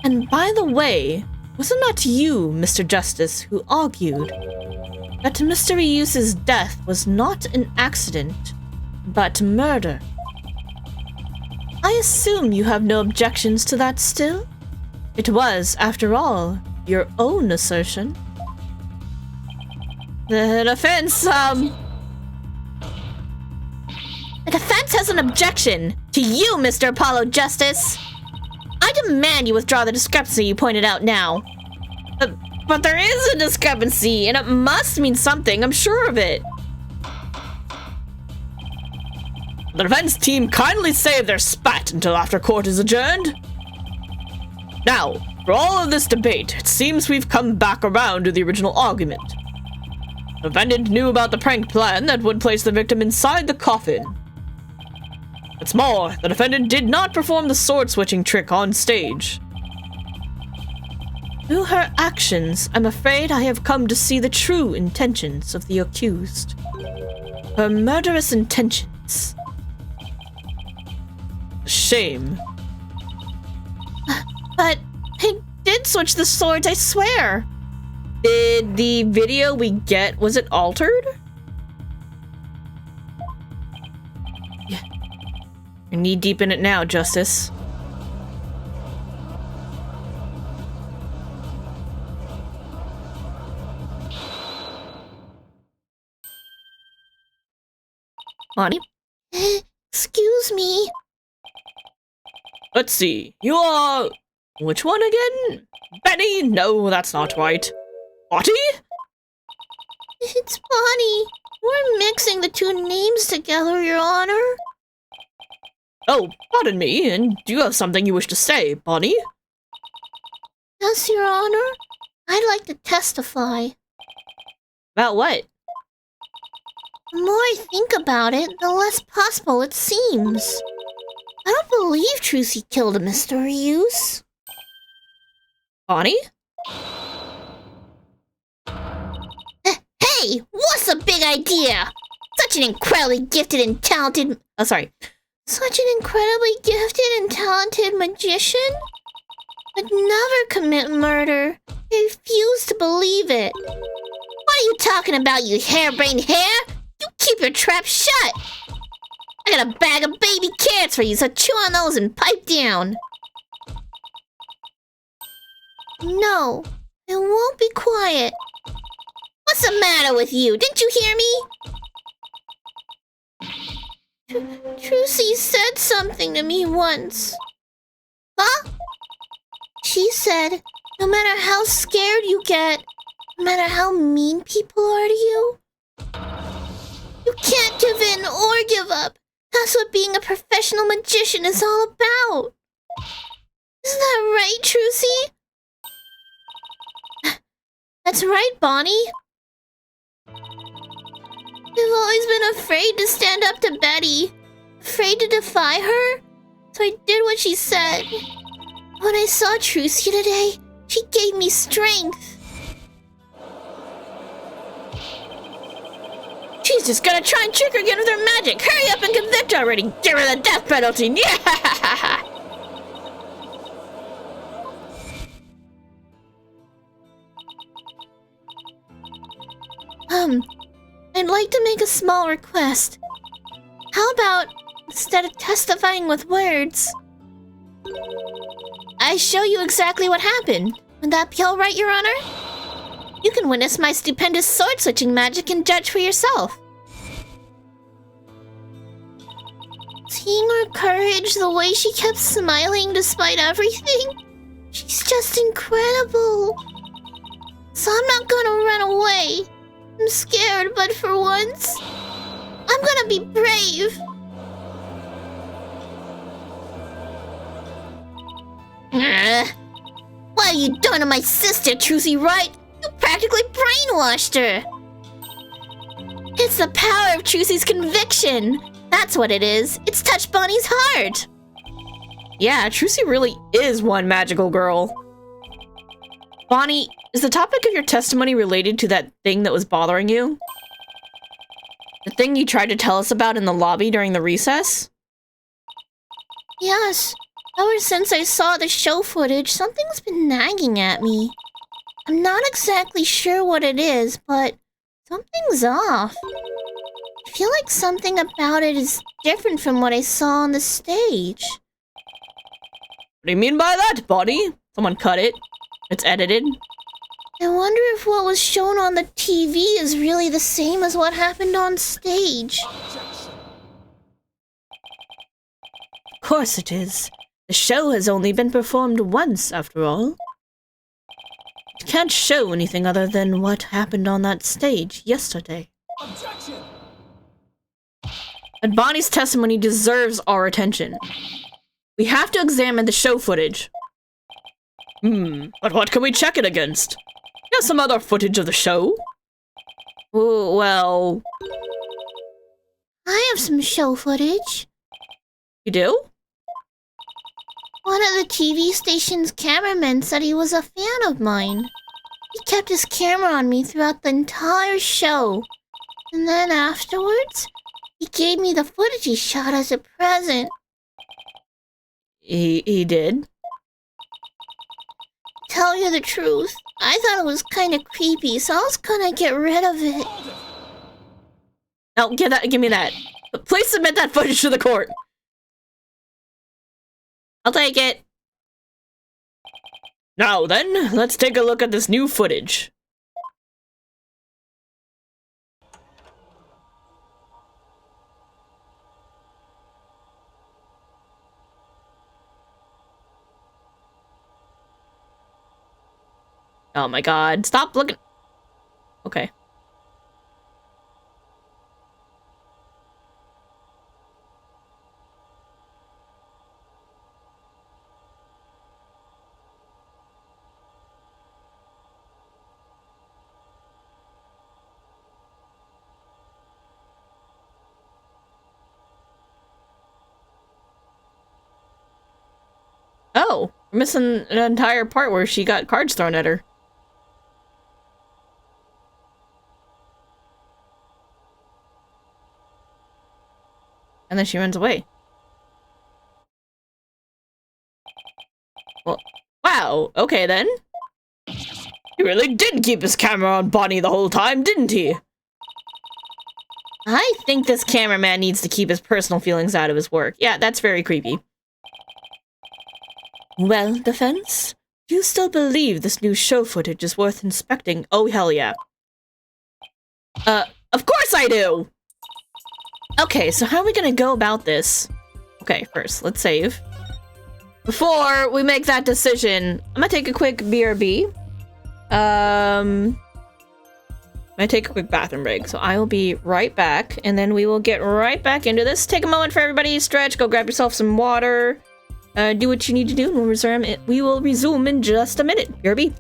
And by the way, was it not you, Mr. Justice, who argued that Mr. Ryuse's death was not an accident, but murder? I assume you have no objections to that still? It was, after all, your own assertion. The defense, The defense has an objection to you, Mr. Apollo Justice. I demand you withdraw the discrepancy you pointed out now. But there is a discrepancy, and it must mean something, I'm sure of it. The defense team kindly save their spat until after court is adjourned. Now, for all of this debate, it seems we've come back around to the original argument. The defendant knew about the prank plan that would place the victim inside the coffin. What's more, the defendant did not perform the sword-switching trick on stage. Through her actions, I'm afraid I have come to see the true intentions of the accused. Her murderous intentions. Shame. But I did switch the swords, I swear. Did the video we get, was it altered? Yeah. You're knee deep in it now, Justice. Bonnie? Excuse me. Let's see. You are... which one again? Benny? No, that's not right. Lottie? It's Bonnie. We're mixing the two names together, Your Honor. Oh, pardon me, and do you have something you wish to say, Bonnie? Yes, Your Honor. I'd like to testify. About what? The more I think about it, the less possible it seems. I don't believe Trucy killed Mr. Ryuse. Bonnie? Hey, what's the big idea? Such an incredibly gifted and talented... Oh, sorry. Such an incredibly gifted and talented magician would never commit murder. I refuse to believe it. What are you talking about, you harebrained hare? You keep your trap shut. I got a bag of baby carrots for you, so chew on those and pipe down. No, I won't be quiet. What's the matter with you? Didn't you hear me? Trucy said something to me once. Huh? She said, no matter how scared you get, no matter how mean people are to you, you can't give in or give up. That's what being a professional magician is all about. Isn't that right, Trucy? That's right, Bonnie. I've always been afraid to stand up to Betty. Afraid to defy her. So I did what she said. When I saw Trucy today, she gave me strength. She's just gonna try and trick her again with her magic. Hurry up and convict her already. Give her the death penalty. Yeah! I'd like to make a small request. How about, instead of testifying with words, I show you exactly what happened? Would that be alright, Your Honor? You can witness my stupendous sword-switching magic and judge for yourself. Seeing her courage, the way she kept smiling despite everything, she's just incredible. So I'm not gonna run away. I'm scared, but for once, I'm gonna be brave. What have you done to my sister, Trucy Wright? You practically brainwashed her. It's the power of Trucy's conviction. That's what it is. It's touched Bonnie's heart. Yeah, Trucy really is one magical girl. Bonnie, Is the topic of your testimony related to that thing that was bothering you? The thing you tried to tell us about in the lobby during the recess? Yes. Ever since I saw the show footage, something's been nagging at me. I'm not exactly sure what it is, but something's off. I feel like something about it is different from what I saw on the stage. What do you mean by that, Bonnie? Someone cut it. It's edited. I wonder if what was shown on the TV is really the same as what happened on stage. Of course it is. The show has only been performed once, after all. It can't show anything other than what happened on that stage yesterday. Objection! But Bonnie's testimony deserves our attention. We have to examine the show footage. But what can we check it against? You have some other footage of the show? Oh, well... I have some show footage. You do? One of the TV station's cameramen said he was a fan of mine. He kept his camera on me throughout the entire show. And then afterwards, he gave me the footage he shot as a present. He did? Tell you the truth, I thought it was kind of creepy, so I was gonna get rid of it. No, give me that. Please submit that footage to the court. I'll take it. Now then, let's take a look at this new footage. Oh my god, stop looking. Okay. Oh, we're missing an entire part where she got cards thrown at her. And then she runs away. Well, wow, okay then. He really did keep his camera on Bonnie the whole time, didn't he? I think this cameraman needs to keep his personal feelings out of his work. Yeah, that's very creepy. Well, defense? Do you still believe this new show footage is worth inspecting? Oh, hell yeah. Of course I do! Okay, so how are we gonna go about this? Okay, first, let's save. Before we make that decision, I'm gonna take a quick BRB. I'm gonna take a quick bathroom break, so I will be right back, and then we will get right back into this. Take a moment for everybody, stretch, go grab yourself some water, do what you need to do, and we will resume in just a minute. BRB.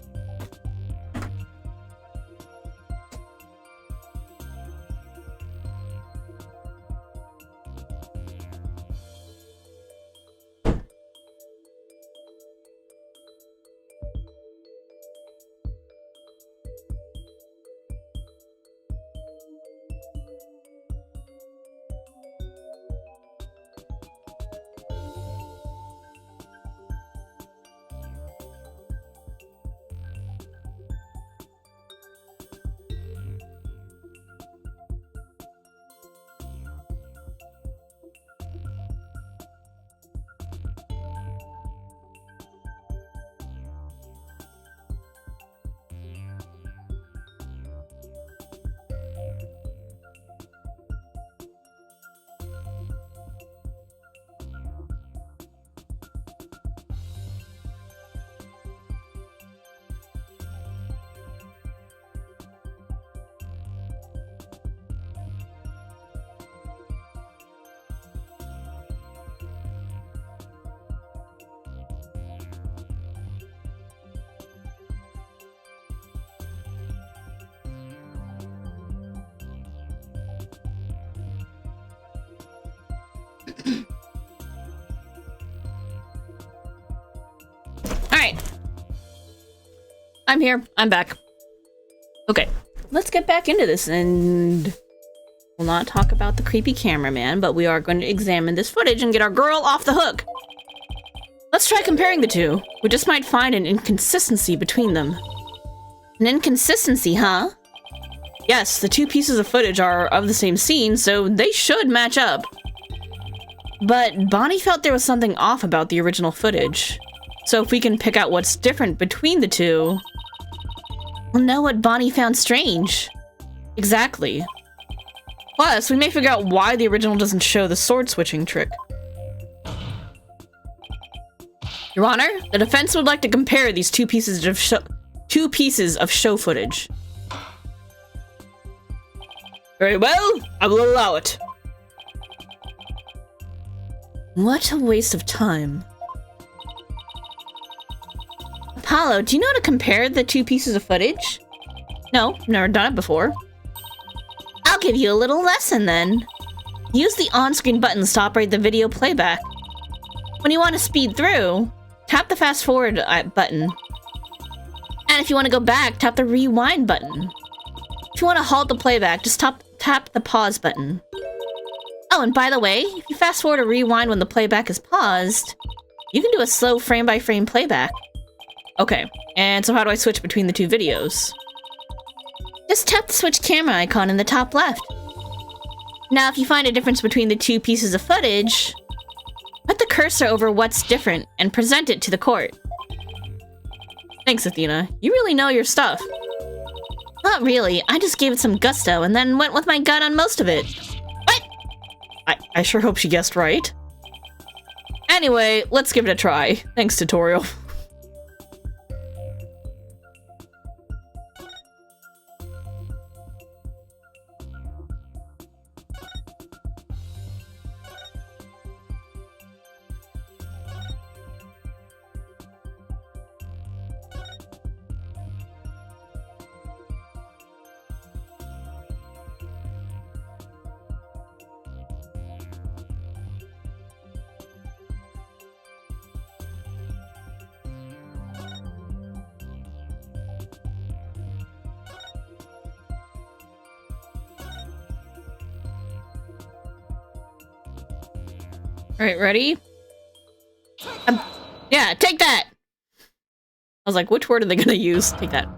I'm here. I'm back. Okay, let's get back into this, and we'll not talk about the creepy cameraman, but we are going to examine this footage and get our girl off the hook. Let's try comparing the two. We just might find an inconsistency between them. An inconsistency, huh? Yes, the two pieces of footage are of the same scene, so they should match up. But Bonnie felt there was something off about the original footage. So if we can pick out what's different between the two, We'll know what Bonnie found strange. exactly. Plus, we may figure out why the original doesn't show the sword switching trick. Your Honor, the defense would like to compare these two pieces of show footage. Very well, I will allow it. What a waste of time. Apollo, do you know how to compare the two pieces of footage? No, never done it before. I'll give you a little lesson then. Use the on-screen buttons to operate the video playback. When you want to speed through, tap the fast forward button. And if you want to go back, tap the rewind button. If you want to halt the playback, just tap the pause button. Oh, and by the way, if you fast forward or rewind when the playback is paused, you can do a slow frame-by-frame playback. Okay, and so how do I switch between the two videos? Just tap the switch camera icon in the top left. Now, if you find a difference between the two pieces of footage, put the cursor over what's different and present it to the court. Thanks, Athena. You really know your stuff. Not really, I just gave it some gusto and then went with my gut on most of it. What? I sure hope she guessed right. Anyway, let's give it a try. Thanks, tutorial. Alright, ready? Yeah, take that! I was like, which word are they gonna use? Take that.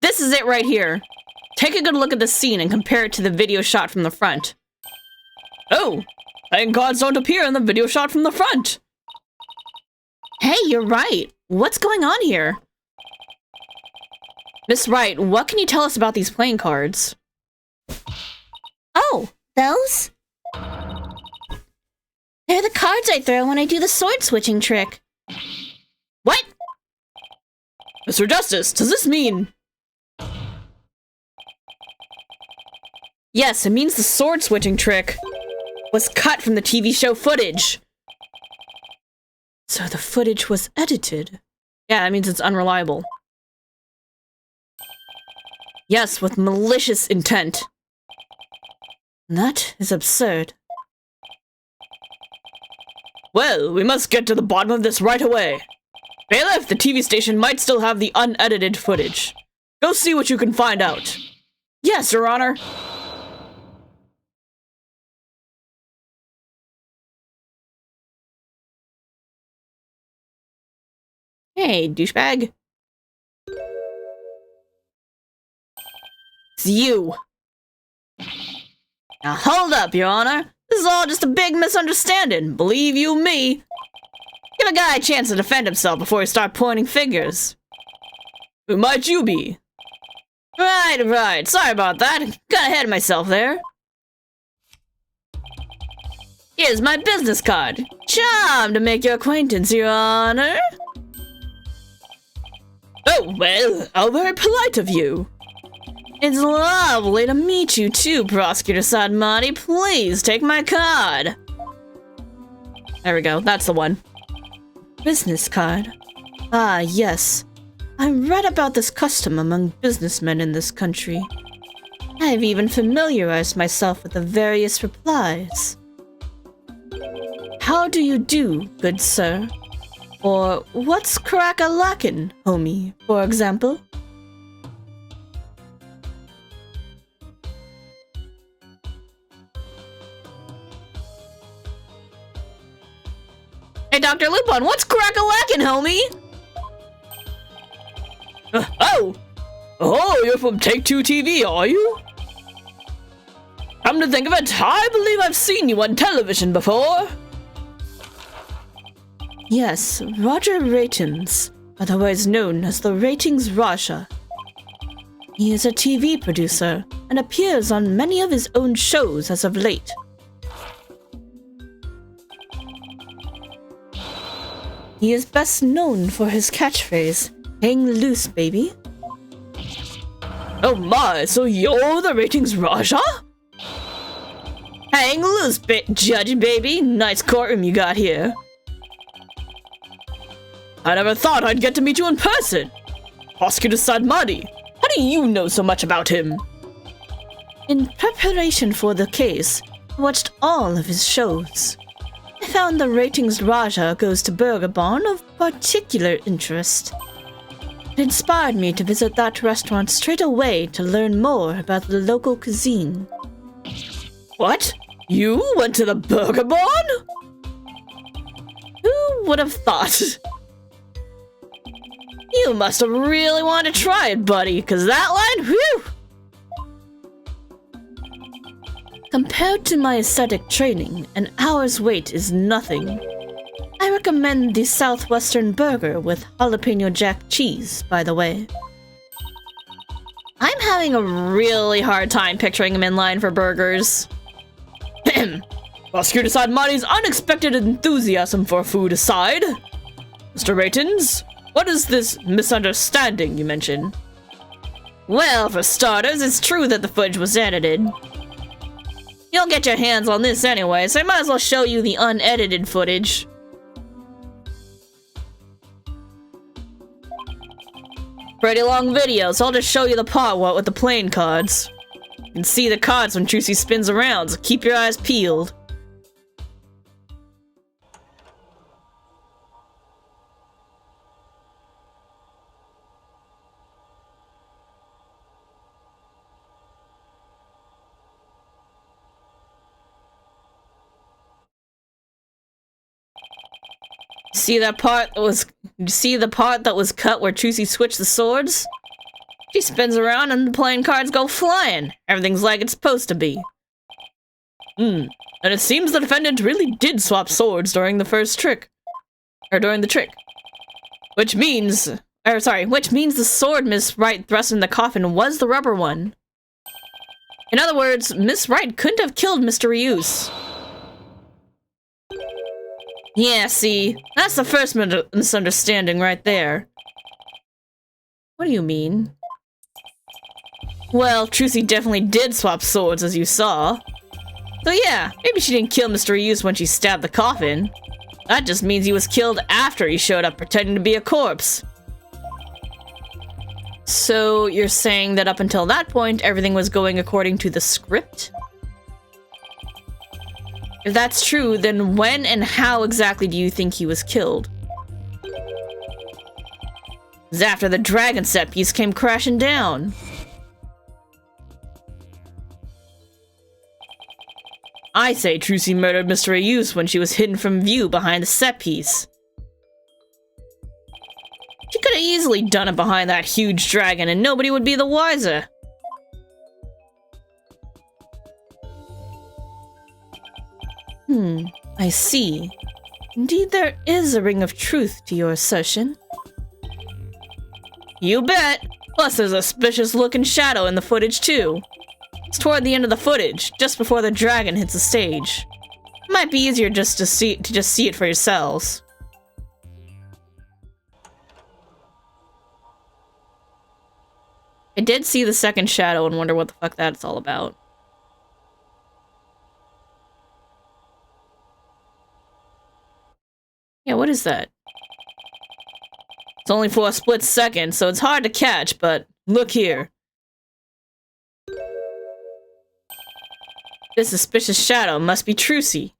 This is it right here. Take a good look at the scene and compare it to the video shot from the front. Oh! Thank gods don't appear in the video shot from the front! Hey, you're right. What's going on here? Miss Wright, what can you tell us about these playing cards? Oh, those? They're the cards I throw when I do the sword switching trick. What? Mr. Justice, does this mean... Yes, it means the sword switching trick was cut from the TV show footage. So the footage was edited. Yeah, that means it's unreliable. Yes, with malicious intent. That is absurd. Well, we must get to the bottom of this right away. Bailiff, the TV station might still have the unedited footage. Go see what you can find out. Yes, Your Honor. Hey, douchebag. It's you. Now hold up, Your Honor. This is all just a big misunderstanding. Believe you me. Give a guy a chance to defend himself before you start pointing fingers. Who might you be? Right. Sorry about that. Got ahead of myself there. Here's my business card. Charmed to make your acquaintance, Your Honor. Oh, well, how very polite of you. It's lovely to meet you too, Prosecutor Sadmati. Please take my card. There we go, that's the one. Business card. Ah, yes. I read about this custom among businessmen in this country. I've even familiarized myself with the various replies. How do you do, good sir? Or what's crack-a-lackin', homie, for example? Hey, Dr. Lupin, what's crack-a-lackin', homie? Oh, you're from Take-Two TV, are you? Come to think of it, I believe I've seen you on television before. Yes, Roger Ratings, otherwise known as the Ratings Raja. He is a TV producer and appears on many of his own shows as of late. He is best known for his catchphrase, "Hang loose, baby." Oh my, so you're the Ratings Raja? Hang loose, judge baby. Nice courtroom you got here. I never thought I'd get to meet you in person. Prosecutor Sadmadi, how do you know so much about him? In preparation for the case, I watched all of his shows. I found the Ratings Raja Goes to Burger Barn of particular interest. It inspired me to visit that restaurant straight away to learn more about the local cuisine. What? You went to the Burger Barn? Who would have thought? You must have really wanted to try it, buddy, because that line, whew! Compared to my aesthetic training, an hour's wait is nothing. I recommend the Southwestern Burger with jalapeno jack cheese, by the way. I'm having a really hard time picturing him in line for burgers. Prosecutor Sadmadi's unexpected enthusiasm for food aside, Mr. Ratings, what is this misunderstanding you mentioned? Well, for starters, it's true that the footage was edited. You'll get your hands on this anyway, so I might as well show you the unedited footage. Pretty long video, so I'll just show you the part with the playing cards. You can see the cards when Trucy spins around, so keep your eyes peeled. See the part that was cut where Trucy switched the swords? She spins around and the playing cards go flying. Everything's like it's supposed to be. And it seems the defendant really did swap swords during the first trick. Or during the trick. Which means the sword Miss Wright thrust in the coffin was the rubber one. In other words, Miss Wright couldn't have killed Mr. Ryus. Yeah, see, that's the first misunderstanding right there. What do you mean? Well, Trucy definitely did swap swords, as you saw. So yeah, maybe she didn't kill Mr. Ryus when she stabbed the coffin. That just means he was killed after he showed up pretending to be a corpse. So you're saying that up until that point, everything was going according to the script? If that's true, then when and how exactly do you think he was killed? It was after the dragon set piece came crashing down. I say Trucy murdered Mr. Ryus when she was hidden from view behind the set piece. She could have easily done it behind that huge dragon and nobody would be the wiser. I see. Indeed, there is a ring of truth to your assertion. You bet! Plus, there's a suspicious-looking shadow in the footage, too. It's toward the end of the footage, just before the dragon hits the stage. It might be easier just to see it for yourselves. I did see the second shadow and wonder what the fuck that's all about. Yeah, what is that? It's only for a split second, so it's hard to catch, but look here. This suspicious shadow must be Trucy.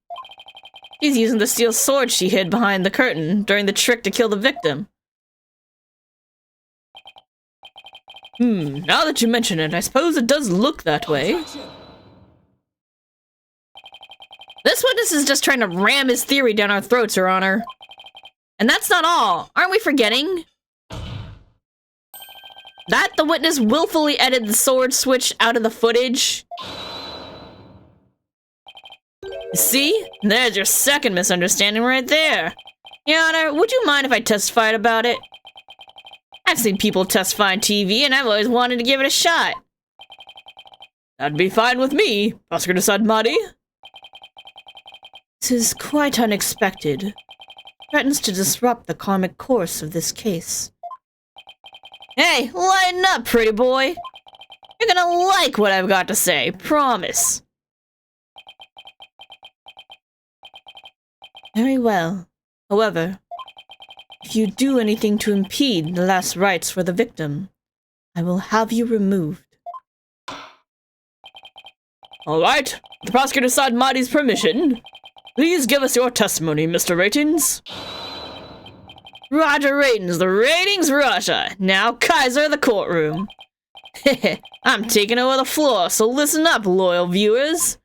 She's using the steel sword she hid behind the curtain during the trick to kill the victim. Now that you mention it, I suppose it does look that way. This witness is just trying to ram his theory down our throats, Your Honor. And that's not all. Aren't we forgetting that the witness willfully edited the sword switch out of the footage? See? There's your second misunderstanding right there. Your Honor, would you mind if I testified about it? I've seen people testify on TV, and I've always wanted to give it a shot. That'd be fine with me, Prosecutor Sadmati. This is quite unexpected. Threatens to disrupt the karmic course of this case. Hey, lighten up, pretty boy. You're gonna like what I've got to say, promise. Very well. However, if you do anything to impede the last rites for the victim, I will have you removed. All right, with the Prosecutor Sadmati's permission, please give us your testimony, Mr. Ratings. Roger Ratings, the Ratings Russia. Now Kaiser, the courtroom. I'm taking over the floor, so listen up, loyal viewers.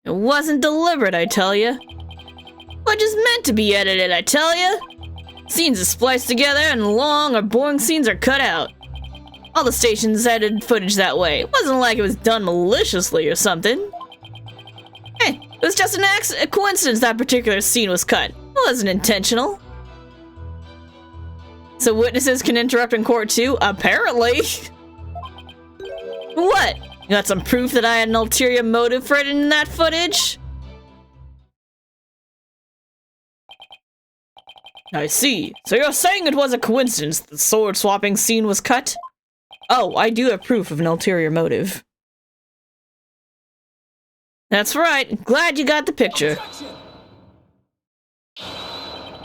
It wasn't deliberate, I tell ya. But just meant to be edited, I tell ya. Scenes are spliced together and long or boring scenes are cut out. All the stations edited footage that way. It wasn't like it was done maliciously or something. Hey, it was just a coincidence that particular scene was cut. It wasn't intentional. So witnesses can interrupt in court too? Apparently. What? You got some proof that I had an ulterior motive for it in that footage? I see. So you're saying it was a coincidence that the sword-swapping scene was cut? Oh, I do have proof of an ulterior motive. That's right. Glad you got the picture.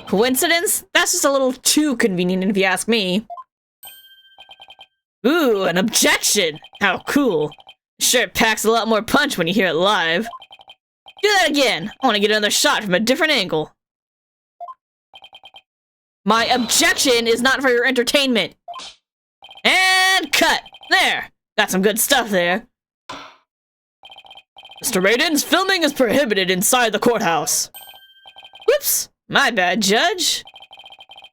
Coincidence? That's just a little too convenient if you ask me. Ooh, an objection! How cool. Sure, it packs a lot more punch when you hear it live. Do that again. I want to get another shot from a different angle. My objection is not for your entertainment. And cut. There. Got some good stuff there. Mr. Raidens, filming is prohibited inside the courthouse. Whoops. My bad, Judge.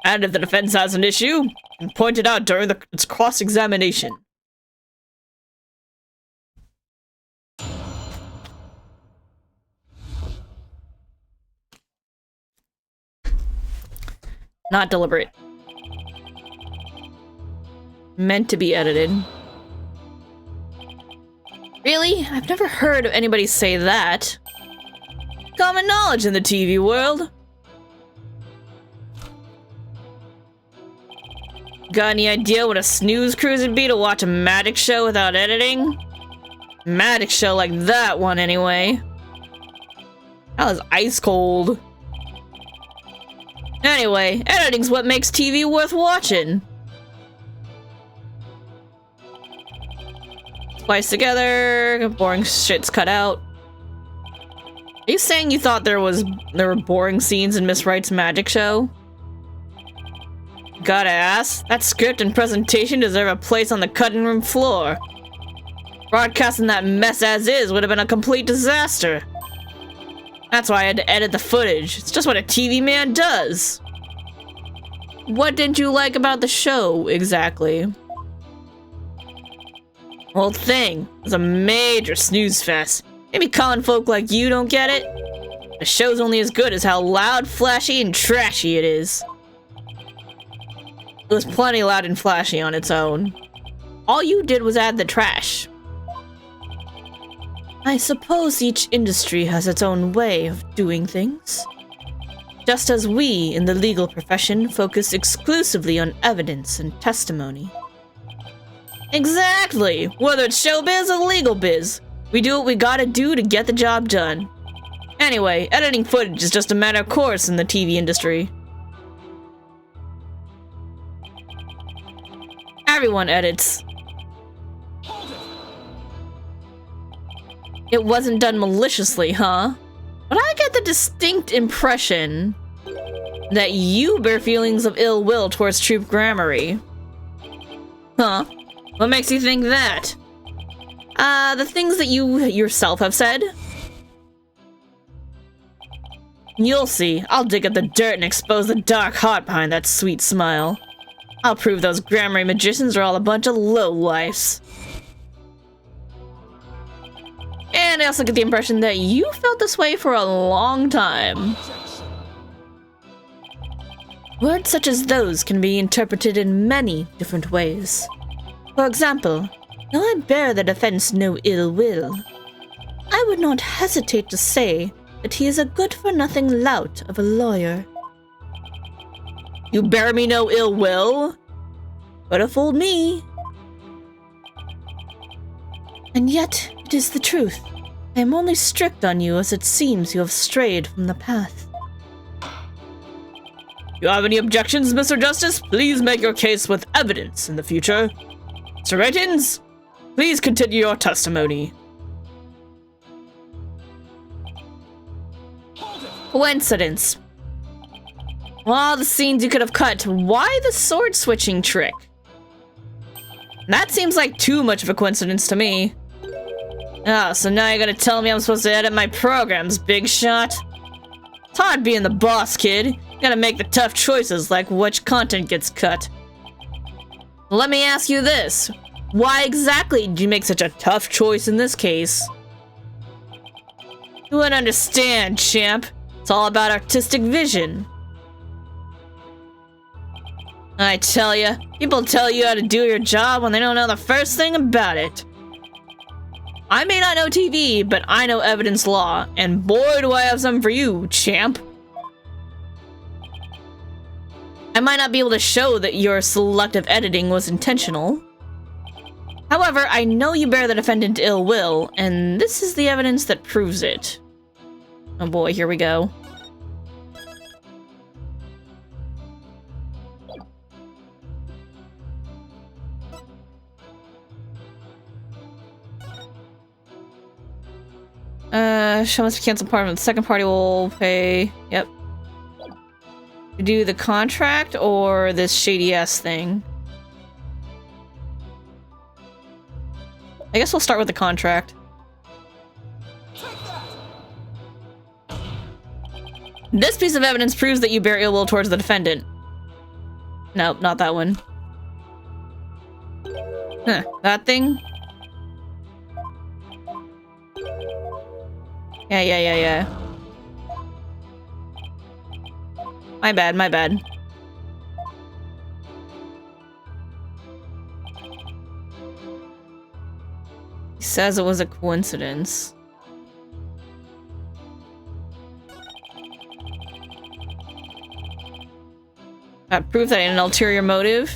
And if the defense has an issue, and pointed out during its cross-examination. Not deliberate. Meant to be edited. Really? I've never heard of anybody say that. Common knowledge in the TV world. Got any idea what a snooze cruise would be to watch a magic show without editing? Magic show like that one, anyway. That was ice cold. Anyway, editing's what makes TV worth watching. Spliced together, boring shit's cut out. Are you saying you thought there were boring scenes in Miss Wright's magic show? Gotta ask, that script and presentation deserve a place on the cutting room floor. Broadcasting that mess as is would have been a complete disaster. That's why I had to edit the footage. It's just what a TV man does. What didn't you like about the show, exactly? Whole thing was a major snooze fest. Maybe common folk like you don't get it. The show's only as good as how loud, flashy, and trashy it is. It was plenty loud and flashy on its own. All you did was add the trash. I suppose each industry has its own way of doing things. Just as we, in the legal profession, focus exclusively on evidence and testimony. Exactly! Whether it's showbiz or legal biz, we do what we gotta do to get the job done. Anyway, editing footage is just a matter of course in the TV industry. Everyone edits. It wasn't done maliciously, huh? But I get the distinct impression that you bear feelings of ill will towards Troop Gramarye. Huh? What makes you think that? The things that you yourself have said. You'll see. I'll dig up the dirt and expose the dark heart behind that sweet smile. I'll prove those grammar magicians are all a bunch of lowlifes. And I also get the impression that you felt this way for a long time. Words such as those can be interpreted in many different ways. For example, though I bear the defense no ill will, I would not hesitate to say that he is a good-for-nothing lout of a lawyer. You bear me no ill will? Could have fooled me. And yet, it is the truth. I am only strict on you as it seems you have strayed from the path. You have any objections, Mr. Justice? Please make your case with evidence in the future. Mr. Ratings, please continue your testimony. Coincidence. Of all the scenes you could have cut, why the sword switching trick? That seems like too much of a coincidence to me. Oh, so now you're gonna tell me I'm supposed to edit my programs, big shot? It's hard being the boss, kid. You gotta make the tough choices like which content gets cut. Let me ask you this. Why exactly did you make such a tough choice in this case? You wouldn't understand, champ. It's all about artistic vision. I tell ya, people tell you how to do your job when they don't know the first thing about it. I may not know TV, but I know evidence law, and boy do I have some for you, champ. I might not be able to show that your selective editing was intentional. However, I know you bear the defendant ill will, and this is the evidence that proves it. Oh boy, here we go. Show must be canceled part of the second party will pay. Yep. To do the contract or this shady ass thing? I guess we'll start with the contract. This piece of evidence proves that you bear ill will towards the defendant. Nope, not that one. Huh, that thing? Yeah. My bad. He says it was a coincidence. Proof that an ulterior motive?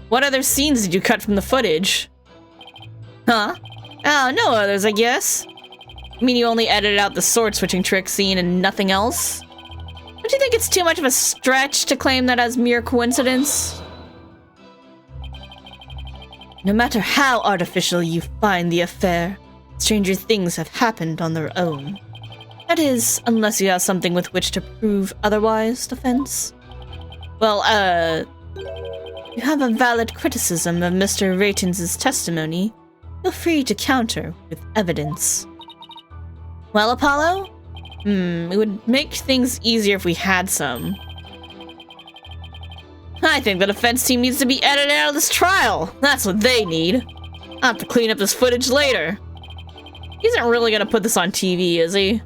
What other scenes did you cut from the footage? Huh? Oh, no others, I guess. You mean you only edited out the sword-switching trick scene and nothing else? Don't you think it's too much of a stretch to claim that as mere coincidence? No matter how artificial you find the affair, stranger things have happened on their own. That is, unless you have something with which to prove otherwise, defense. Well, you have a valid criticism of Mr. Ratings' testimony. Feel free to counter with evidence. Well, Apollo? It would make things easier if we had some. I think the defense team needs to be edited out of this trial. That's what they need. I'll have to clean up this footage later. He isn't really gonna put this on TV, is he?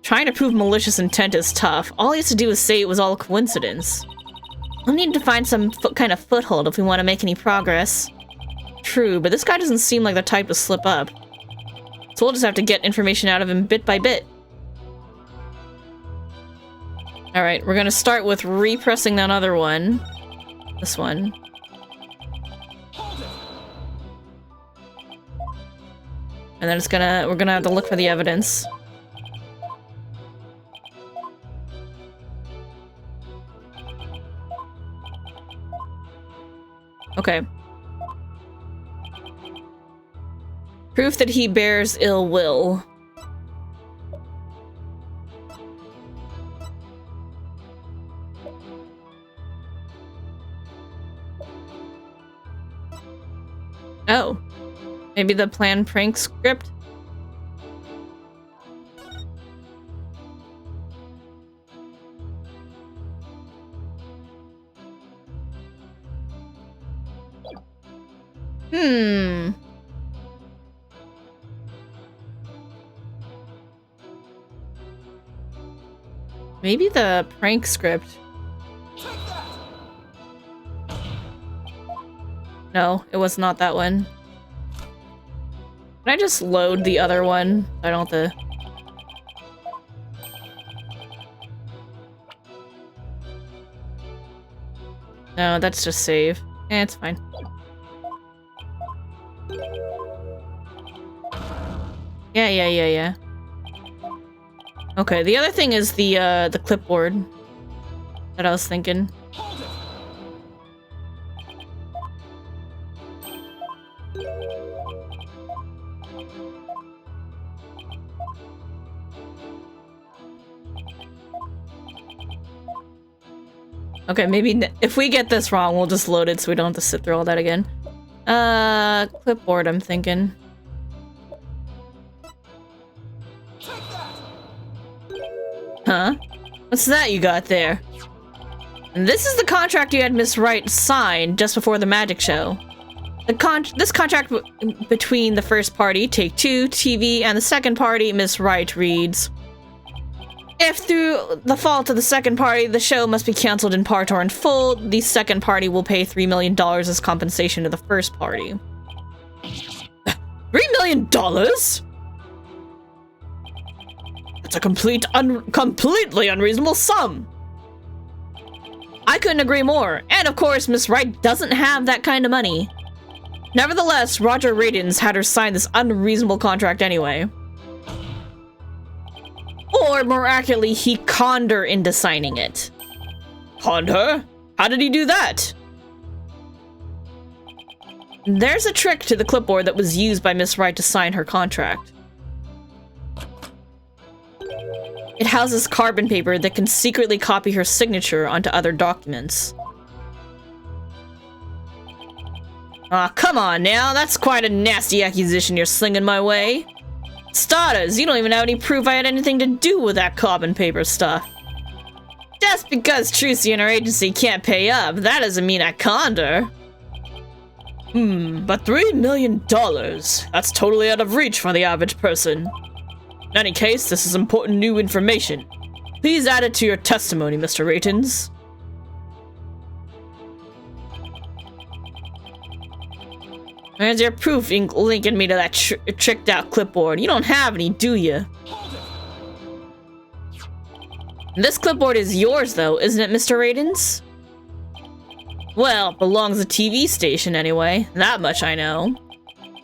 Trying to prove malicious intent is tough. All he has to do is say it was all a coincidence. We'll need to find some kind of foothold if we want to make any progress. True, but this guy doesn't seem like the type to slip up. So we'll just have to get information out of him bit by bit. Alright, we're gonna start with repressing that other one. This one. And then we're gonna have to look for the evidence. Okay. Proof that he bears ill will. Oh. Maybe the planned prank script? Maybe the prank script. No, it was not that one. Can I just load the other one? I don't have to... No, that's just save. Eh, it's fine. Yeah. Okay, the other thing is the clipboard that I was thinking. Okay, maybe if we get this wrong, we'll just load it so we don't have to sit through all that again. Clipboard, I'm thinking. Huh? What's that you got there? And this is the contract you had Miss Wright sign just before the magic show. This contract between the first party, Take-Two, TV, and the second party, Miss Wright, reads: if through the fault of the second party, the show must be cancelled in part or in full, the second party will pay $3 million as compensation to the first party. $3 million? That's a completely unreasonable sum. I couldn't agree more. And of course, Miss Wright doesn't have that kind of money. Nevertheless, Roger Radins had her sign this unreasonable contract anyway. Or, more accurately, he conned her into signing it. Conned her? How did he do that? There's a trick to the clipboard that was used by Miss Wright to sign her contract. It houses carbon paper that can secretly copy her signature onto other documents. Aw, come on now, that's quite a nasty accusation you're slinging my way. Starters, you don't even have any proof I had anything to do with that carbon paper stuff. Just because Trucy and her agency can't pay up, that doesn't mean I conned her. But $3 million? That's totally out of reach for the average person. In any case, this is important new information. Please add it to your testimony, Mr. Ratons. Where's your proof linking me to that tricked out clipboard? You don't have any, do you? This clipboard is yours, though, isn't it, Mr. Ratons? Well, it belongs to the TV station anyway. That much I know.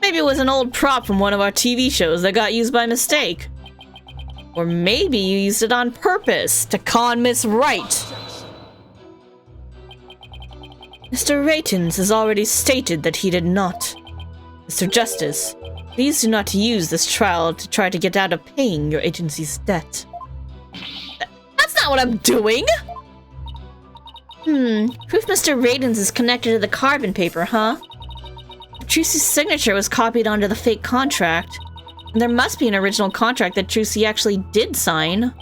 Maybe it was an old prop from one of our TV shows that got used by mistake. Or maybe you used it on purpose to con Miss Wright. Mr. Ratons has already stated that he did not. Mr. Justice, please do not use this trial to try to get out of paying your agency's debt. That's not what I'm doing! Proof Mr. Ratons is connected to the carbon paper, huh? Trucy's signature was copied onto the fake contract. And there must be an original contract that Trucy actually did sign.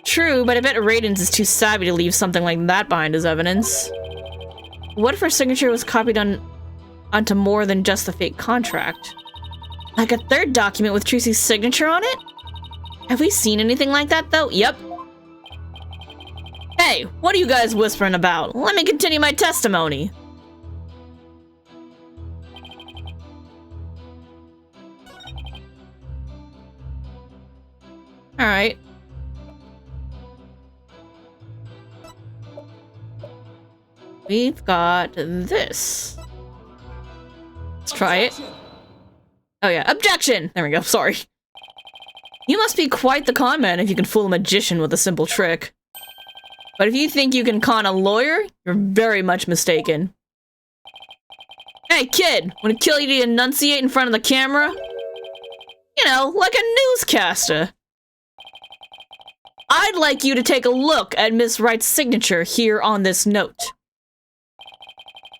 True, but I bet Ratons is too savvy to leave something like that behind as evidence. What if her signature was copied onto more than just the fake contract? Like a third document with Trucy's signature on it? Have we seen anything like that, though? Yep. Hey, what are you guys whispering about? Let me continue my testimony. Alright. We've got this. Let's try it. Oh yeah, objection! There we go, sorry. You must be quite the con man if you can fool a magician with a simple trick. But if you think you can con a lawyer, you're very much mistaken. Hey kid, wanna kill you to enunciate in front of the camera? You know, like a newscaster. I'd like you to take a look at Miss Wright's signature here on this note.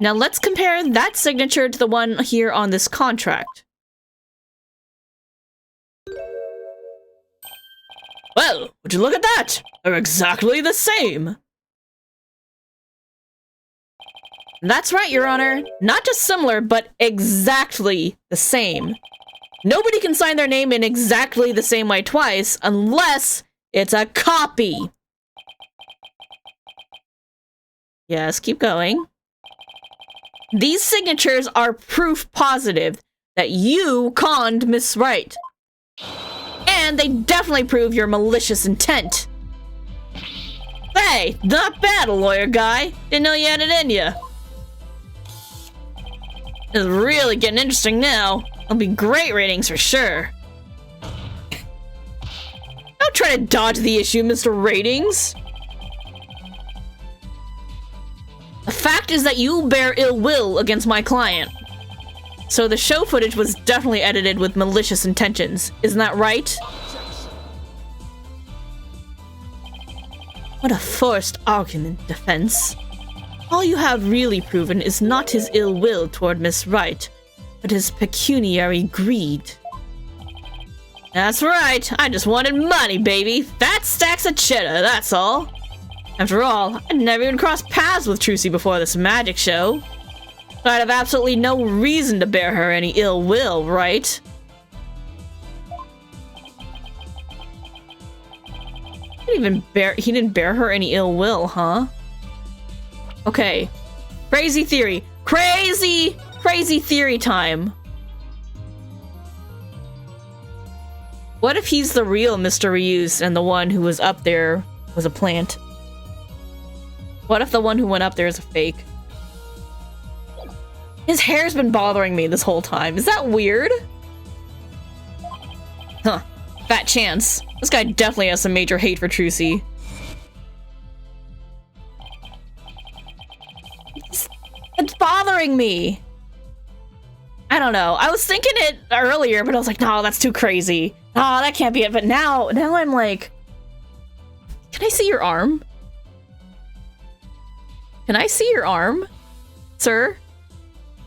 Now let's compare that signature to the one here on this contract. Well, would you look at that? They're exactly the same. That's right, Your Honor. Not just similar, but exactly the same. Nobody can sign their name in exactly the same way twice unless it's a copy. Yes, keep going. These signatures are proof positive that you conned Miss Wright. And they definitely prove your malicious intent. Hey, not bad, lawyer guy. Didn't know you had it in you. It's really getting interesting now. It'll be great ratings for sure. Don't try to dodge the issue, Mr. Ratings. The fact is that you bear ill will against my client. So the show footage was definitely edited with malicious intentions. Isn't that right? What a forced argument, defense. All you have really proven is not his ill will toward Miss Wright, but his pecuniary greed. That's right, I just wanted money, baby. Fat stacks of cheddar, that's all. After all, I'd never even crossed paths with Trucy before this magic show. So I'd have absolutely no reason to bear her any ill will, right? He didn't bear her any ill will, huh? Okay. Crazy theory. Crazy theory time. What if he's the real Mr. Reuse and the one who was up there was a plant? What if the one who went up there is a fake? His hair's been bothering me this whole time. Is that weird? Huh. Fat chance. This guy definitely has some major hate for Trucy. It's bothering me. I don't know. I was thinking it earlier, but I was like, no, that's too crazy. Oh, that can't be it. But now I'm like, can I see your arm? Can I see your arm, sir?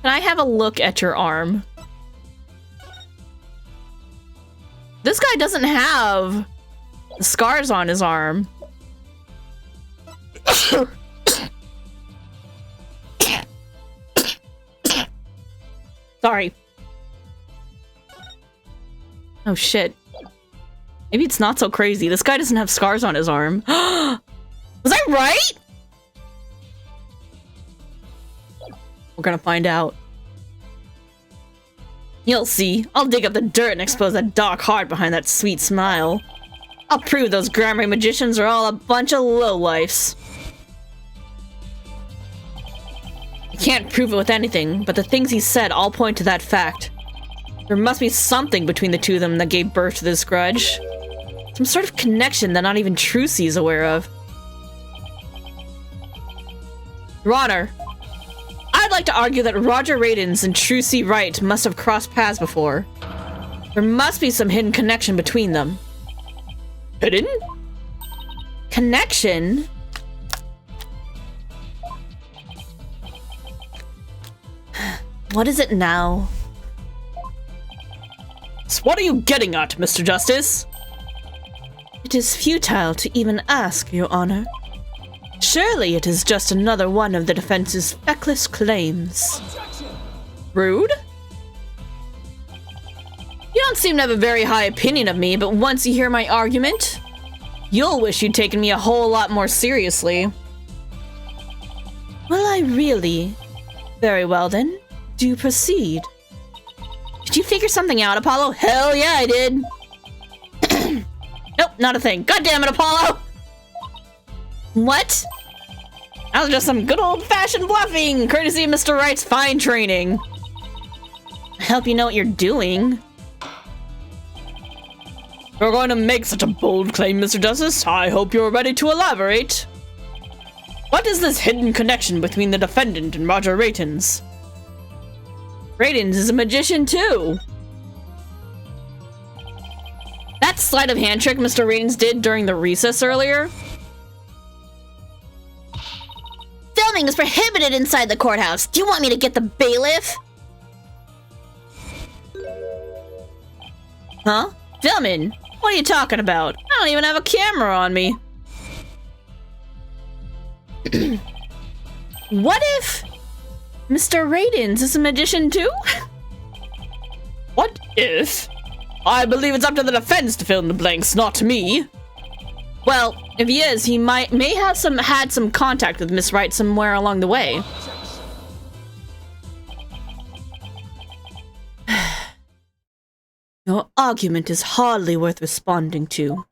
Can I have a look at your arm? This guy doesn't have scars on his arm. Sorry. Oh shit. Maybe it's not so crazy. This guy doesn't have scars on his arm. Was I right? We're gonna find out. You'll see. I'll dig up the dirt and expose that dark heart behind that sweet smile. I'll prove those grammar magicians are all a bunch of lowlifes. I can't prove it with anything, but the things he said all point to that fact. There must be something between the two of them that gave birth to this grudge. Some sort of connection that not even Trucy is aware of. Your Honor, I'd like to argue that Roger Radins and Trucy Wright must have crossed paths before. There must be some hidden connection between them. Hidden? Connection? What is it now? So what are you getting at, Mr. Justice? It is futile to even ask, Your Honor. Surely it is just another one of the defense's feckless claims. Rude? You don't seem to have a very high opinion of me, but once you hear my argument, you'll wish you'd taken me a whole lot more seriously. Well, I really... Very well then. Do proceed. Did you figure something out, Apollo? Hell yeah, I did. Nope, not a thing. God damn it, Apollo! What? That was just some good old-fashioned bluffing, courtesy of Mr. Wright's fine training. I hope you know what you're doing. You're going to make such a bold claim, Mr. Justice. I hope you're ready to elaborate. What is this hidden connection between the defendant and Roger Radins? Radins is a magician too. That sleight of hand trick Mr. Radins did during the recess earlier. Don't Filming is prohibited inside the courthouse. Do you want me to get the bailiff? Huh? Filming? What are you talking about? I don't even have a camera on me. What if Mr. Raidens is a magician too? What if? I believe it's up to the defense to fill in the blanks, not me. Well, if he is, he may have had some contact with Miss Wright somewhere along the way. Your argument is hardly worth responding to.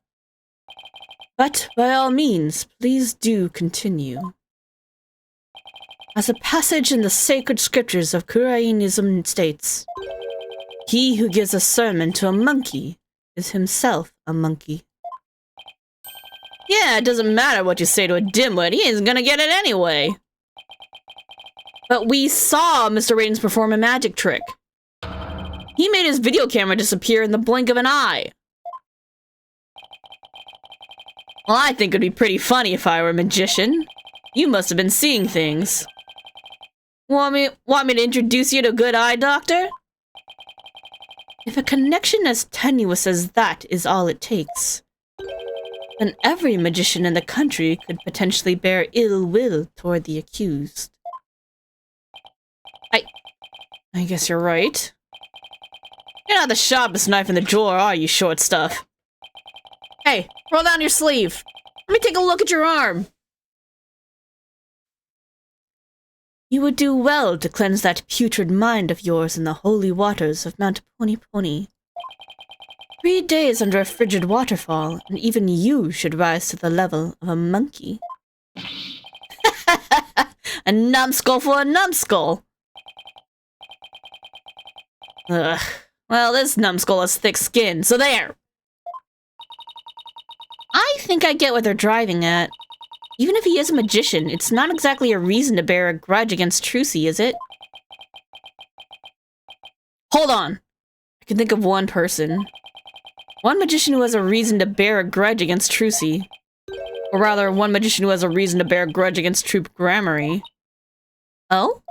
But, by all means, please do continue. As a passage in the sacred scriptures of Kurainism states, he who gives a sermon to a monkey is himself a monkey. Yeah, it doesn't matter what you say to a dimwit, he isn't gonna get it anyway. But we saw Mr. Raidens perform a magic trick. He made his video camera disappear in the blink of an eye. Well, I think it'd be pretty funny if I were a magician. You must have been seeing things. Want me to introduce you to a good eye doctor? If a connection as tenuous as that is all it takes, then every magician in the country could potentially bear ill will toward the accused. I guess you're right. You're not the sharpest knife in the drawer, are you, short stuff? Hey, roll down your sleeve. Let me take a look at your arm. You would do well to cleanse that putrid mind of yours in the holy waters of Mount Pony Pony. 3 days under a frigid waterfall, and even you should rise to the level of a monkey. A numbskull for a numbskull. Ugh. Well, this numbskull has thick skin, so there! I think I get what they're driving at. Even if he is a magician, it's not exactly a reason to bear a grudge against Trucy, is it? Hold on! I can think of one person. One magician who has a reason to bear a grudge against Trucy. Or rather, one magician who has a reason to bear a grudge against Troop Grammary. Oh?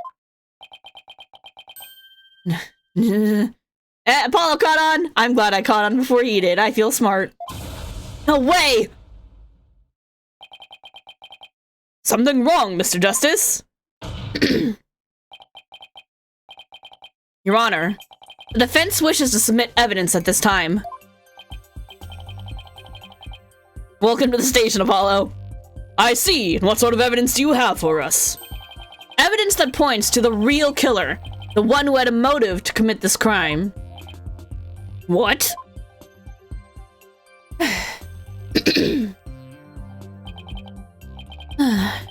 Apollo caught on! I'm glad I caught on before he did. I feel smart. No way! Something wrong, Mr. Justice? Your Honor, the defense wishes to submit evidence at this time. Welcome to the station, Apollo. I see. What sort of evidence do you have for us? Evidence that points to the real killer, the one who had a motive to commit this crime. What?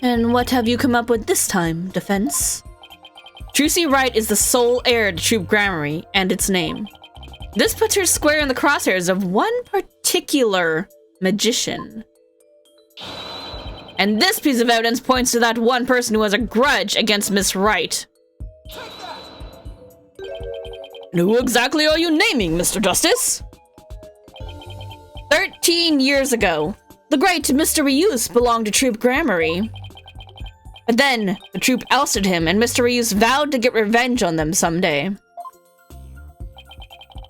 And what have you come up with this time, defense? Trucy Wright is the sole heir to Troop Grammary and its name. This puts her square in the crosshairs of one particular magician. And this piece of evidence points to that one person who has a grudge against Miss Wright. And who exactly are you naming, Mr. Justice? 13 years ago, the great Mr. Reuse belonged to Troop Grammary. But then, the troop ousted him, and Mr. Reuse vowed to get revenge on them someday.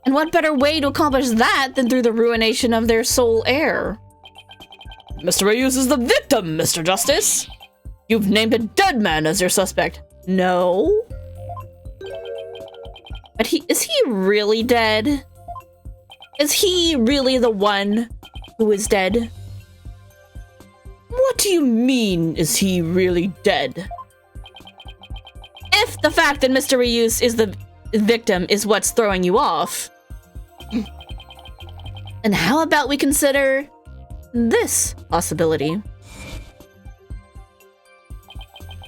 And what better way to accomplish that than through the ruination of their sole heir? Mr. Reuse is the victim, Mr. Justice! You've named a dead man as your suspect. No? But is he really dead? Is he really the one who is dead? What do you mean, is he really dead? If the fact that Mr. Reuse is the victim is what's throwing you off, and how about we consider this possibility?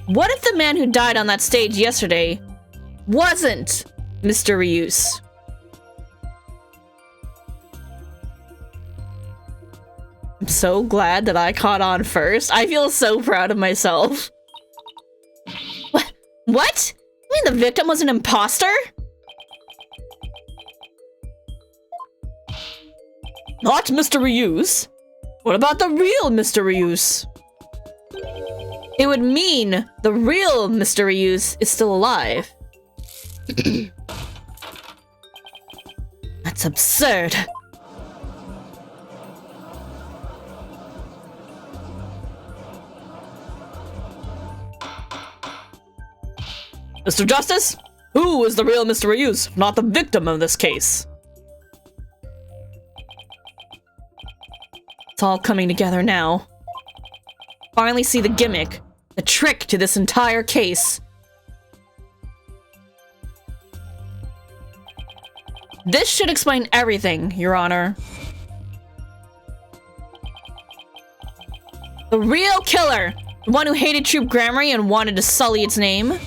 What if the man who died on that stage yesterday wasn't Mr. Reuse? I'm so glad that I caught on first. I feel so proud of myself. What? You mean the victim was an imposter? Not Mr. Reuse. What about the real Mr. Reuse? It would mean the real Mr. Ryus is still alive. That's absurd. Mr. Justice? Who is the real Mr. Ryus, not the victim of this case? It's all coming together now. Finally see the gimmick, the trick to this entire case. This should explain everything, Your Honor. The real killer, the one who hated Troop Grammary and wanted to sully its name.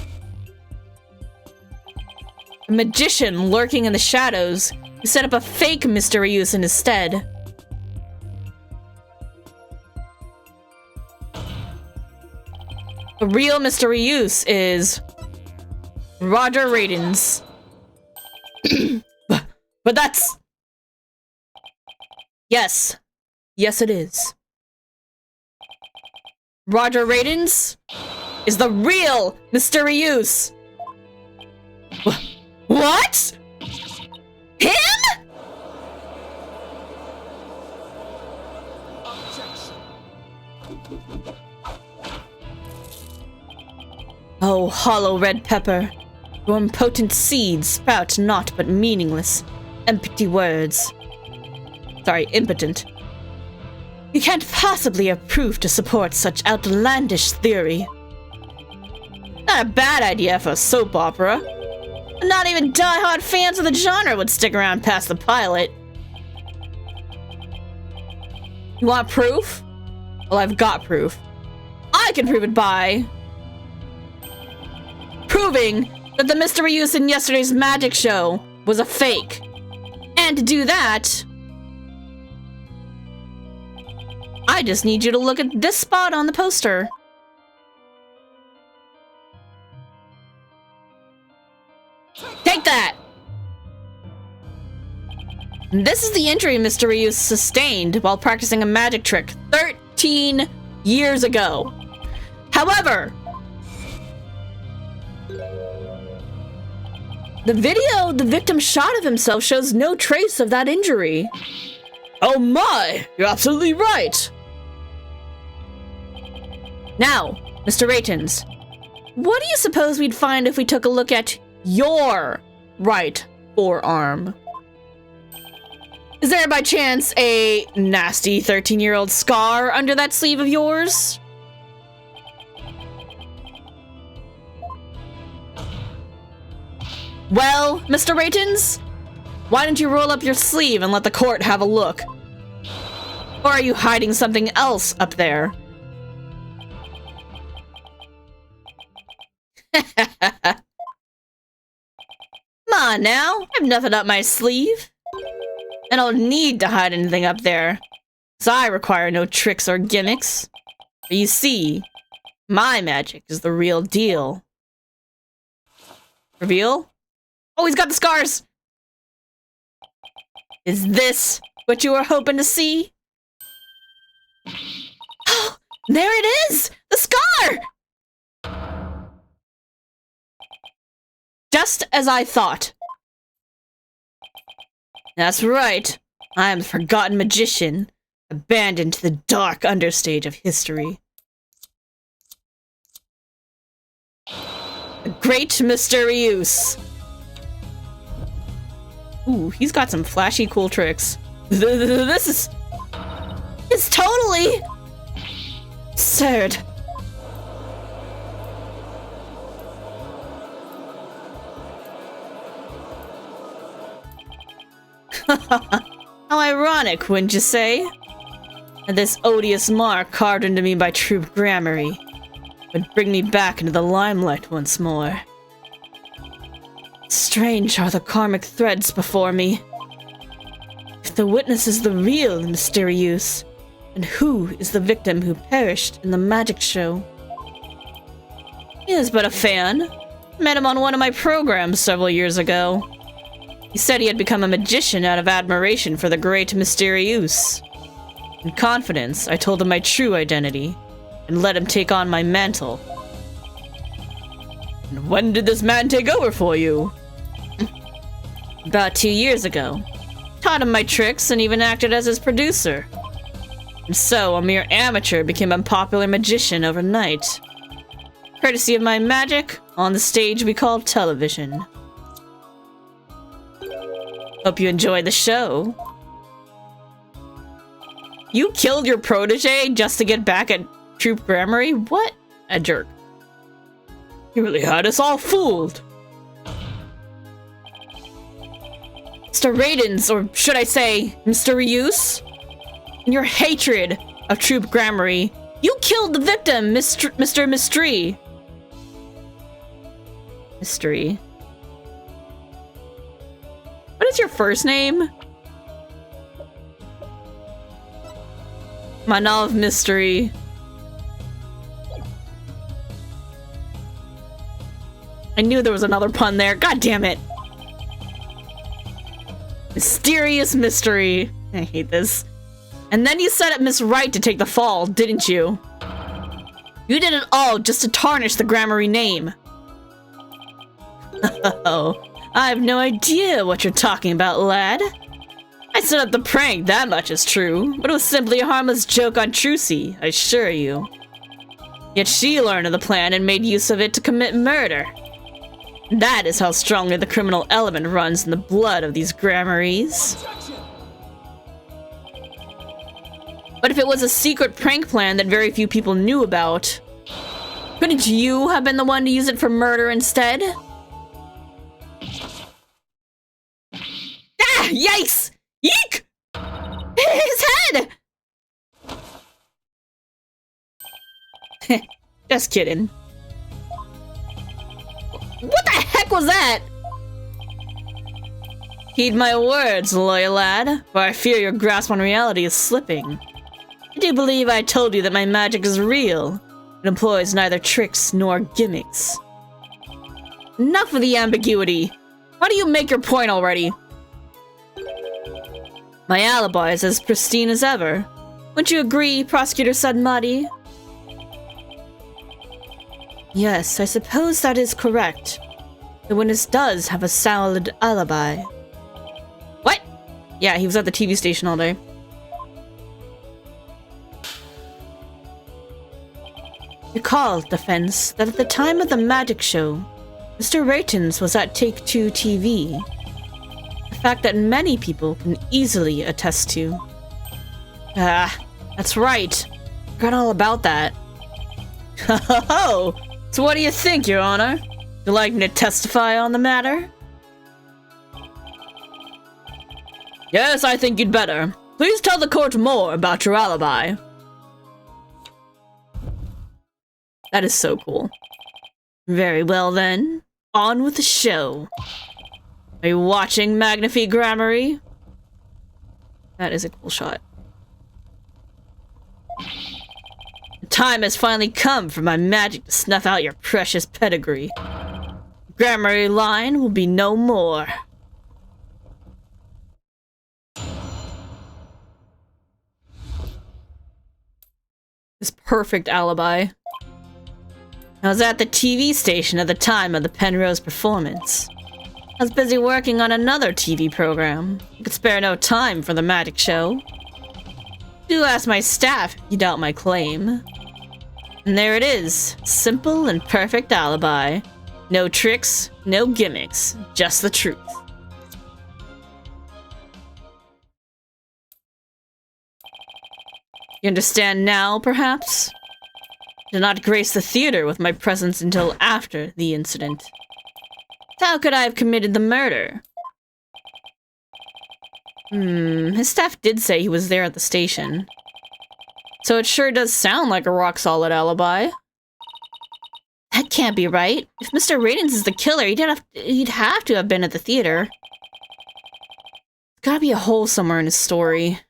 A magician lurking in the shadows who set up a fake Mr. Ryus in his stead. The real Mr. Ryus is Roger Radins. But that's... Yes. Yes, it is. Roger Radins is the real Mr. Ryus. What? Him? Oh, hollow red pepper, your impotent seeds sprout naught but meaningless, empty words. Sorry, impotent. You can't possibly have proof to support such outlandish theory. Not a bad idea for a soap opera. Not even die-hard fans of the genre would stick around past the pilot. You want proof? Well, I've got proof. I can prove it by... proving that the Mr. Ryus in yesterday's magic show was a fake. And to do that... I just need you to look at this spot on the poster. Take that! This is the injury Mr. Ryus sustained while practicing a magic trick 13 years ago. However, the video the victim shot of himself shows no trace of that injury. Oh my! You're absolutely right! Now, Mr. Raytons, what do you suppose we'd find if we took a look at your right forearm? Is there by chance a nasty 13-year-old scar under that sleeve of yours? Well, Mr. Raytons, why don't you roll up your sleeve and let the court have a look? Or are you hiding something else up there? Come on now, I have nothing up my sleeve. I don't need to hide anything up there, so I require no tricks or gimmicks. But you see, my magic is the real deal. Reveal? Oh, he's got the scars! Is this what you were hoping to see? Oh, there it is! The scar! Just as I thought. That's right. I am the forgotten magician, abandoned to the dark understage of history. The great Mr. Ryus. Ooh, he's got some flashy cool tricks. This is... It's totally... absurd. How ironic, wouldn't you say? And this odious mark carved into me by Troop Grammary would bring me back into the limelight once more. Strange are the karmic threads before me. If the witness is the real Mr. Ryus, then who is the victim who perished in the magic show? He is but a fan. Met him on one of my programs several years ago. He said he had become a magician out of admiration for the great Mr. Ryus. In confidence, I told him my true identity. and let him take on my mantle. And when did this man take over for you? About 2 years ago. Taught him my tricks and even acted as his producer. And so, a mere amateur became a popular magician overnight. Courtesy of my magic, on the stage we call television. Hope you enjoyed the show. You killed your protege just to get back at Troop Grammary? What a jerk. You really had us all fooled. Mr. Raidens, or should I say, Mr. Reuse? In your hatred of Troop Grammary, you killed the victim, Mr. Mystery. Mystery. What is your first name? Manav Mystery. I knew there was another pun there. God damn it. Mysterious Mystery. I hate this. And then you set up Miss Wright to take the fall, didn't you? You did it all just to tarnish the Grammary name. Oh, I have no idea what you're talking about, lad. I set up the prank, that much is true, but it was simply a harmless joke on Trucy, I assure you. Yet she learned of the plan and made use of it to commit murder. That is how strongly the criminal element runs in the blood of these Grammaries. But if it was a secret prank plan that very few people knew about, couldn't you have been the one to use it for murder instead? Ah! Yikes! Yeek! His head! Just kidding. What the heck was that? Heed my words, loyal lad, for I fear your grasp on reality is slipping. I do believe I told you that my magic is real. It employs neither tricks nor gimmicks. Enough of the ambiguity. Why do you make your point already? My alibi is as pristine as ever. Wouldn't you agree, Prosecutor Sadmati? Yes, I suppose that is correct. The witness does have a solid alibi. What? Yeah, he was at the TV station all day. Recall, defense, that at the time of the magic show, Mr. Raytons was at Take-Two TV. A fact that many people can easily attest to. Ah, that's right. Forgot all about that. Ho-ho-ho! So what do you think, Your Honor? You like me to testify on the matter? Yes, I think you'd better. Please tell the court more about your alibi. That is so cool. Very well then. On with the show. Are you watching Magnifi Grammary? That is a cool shot. The time has finally come for my magic to snuff out your precious pedigree. The Grammary line will be no more. This perfect alibi. I was at the TV station at the time of the Penrose performance. I was busy working on another TV program. I could spare no time for the magic show. Do ask my staff if you doubt my claim. And there it is. Simple and perfect alibi. No tricks, no gimmicks, just the truth. You understand now, perhaps? I did not grace the theater with my presence until after the incident. How could I have committed the murder? His staff did say he was there at the station. So it sure does sound like a rock-solid alibi. That can't be right. If Mr. Radens is the killer, he'd have to have been at the theater. There's gotta be a hole somewhere in his story.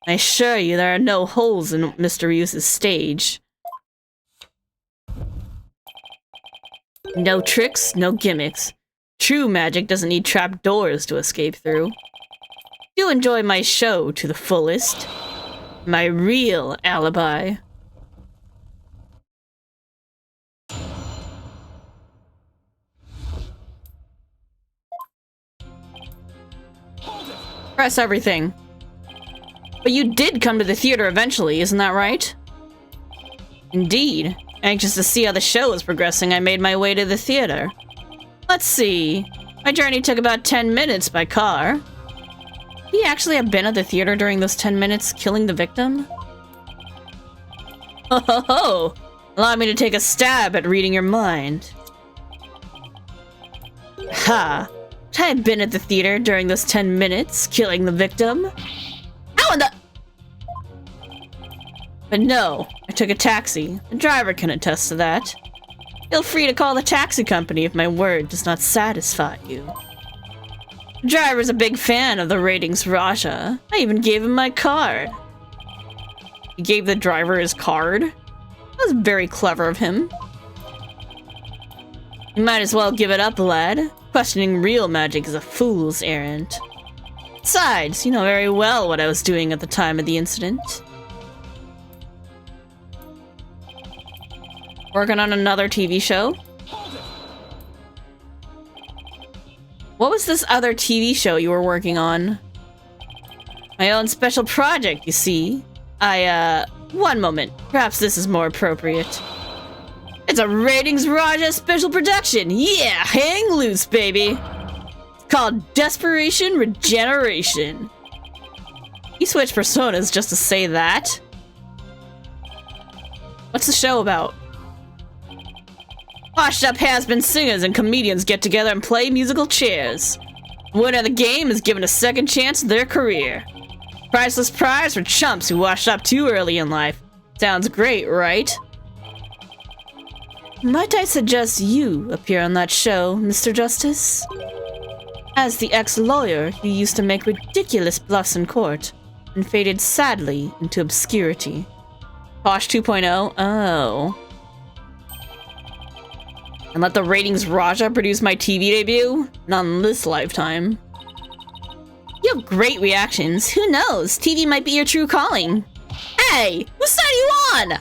I assure you there are no holes in Mr. Ryu's stage. No tricks, no gimmicks. True magic doesn't need trapdoors to escape through. Do enjoy my show to the fullest. My real alibi. Press everything. But you did come to the theater eventually, isn't that right? Indeed. Anxious to see how the show was progressing, I made my way to the theater. Let's see. My journey took about 10 minutes by car. Would he actually have been at the theater during those 10 minutes, killing the victim? Ho ho ho! Allow me to take a stab at reading your mind. Ha! Would I have been at the theater during those 10 minutes, killing the victim? How in the— But no, I took a taxi. The driver can attest to that. Feel free to call the taxi company if my word does not satisfy you. The driver's a big fan of the ratings Raja. I even gave him my card. He gave the driver his card? That was very clever of him. You might as well give it up, lad. Questioning real magic is a fool's errand. Besides, you know very well what I was doing at the time of the incident. Working on another TV show? What was this other TV show you were working on? My own special project, you see. One moment. Perhaps this is more appropriate. It's a Ratings Raja special production! Yeah, hang loose, baby! It's called Desperation Regeneration. He switched personas just to say that. What's the show about? Washed-up has-been singers and comedians get together and play musical chairs. The winner of the game is given a second chance at their career. Priceless prize for chumps who washed up too early in life. Sounds great, right? Might I suggest you appear on that show, Mr. Justice? As the ex-lawyer who used to make ridiculous bluffs in court and faded sadly into obscurity. Posh 2.0? Oh. And let the Ratings Raja produce my TV debut? Not in this lifetime. You have great reactions. Who knows? TV might be your true calling. Hey! Whose side are you on?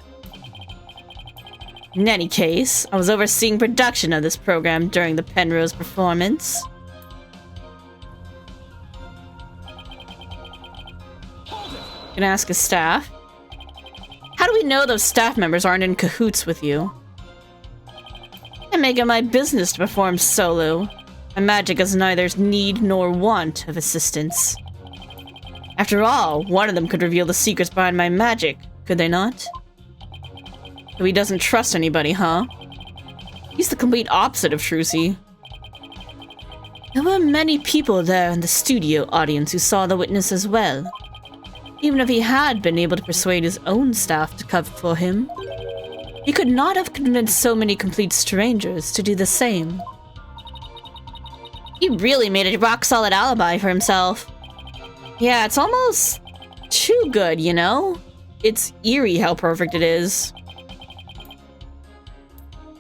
In any case, I was overseeing production of this program during the Penrose performance. Can I ask his staff? How do we know those staff members aren't in cahoots with you? I make it my business to perform solo. My magic has neither need nor want of assistance. After all, one of them could reveal the secrets behind my magic, could they not? So he doesn't trust anybody, huh? He's the complete opposite of Trucy. There were many people there in the studio audience who saw the witness as well. Even if he had been able to persuade his own staff to cover for him, he could not have convinced so many complete strangers to do the same. He really made a rock-solid alibi for himself. Yeah, it's almost too good, you know? It's eerie how perfect it is.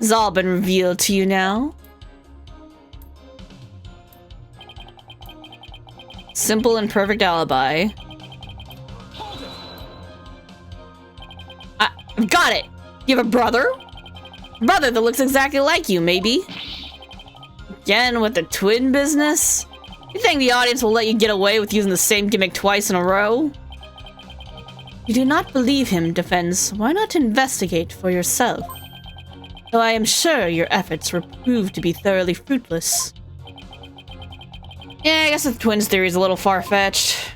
It's all been revealed to you now. Simple and perfect alibi. I've got it! You have a brother? Brother that looks exactly like you, maybe? Again with the twin business? You think the audience will let you get away with using the same gimmick twice in a row? You do not believe him, Defense. Why not investigate for yourself? Though I am sure your efforts will prove to be thoroughly fruitless. Yeah, I guess the twins theory is a little far-fetched.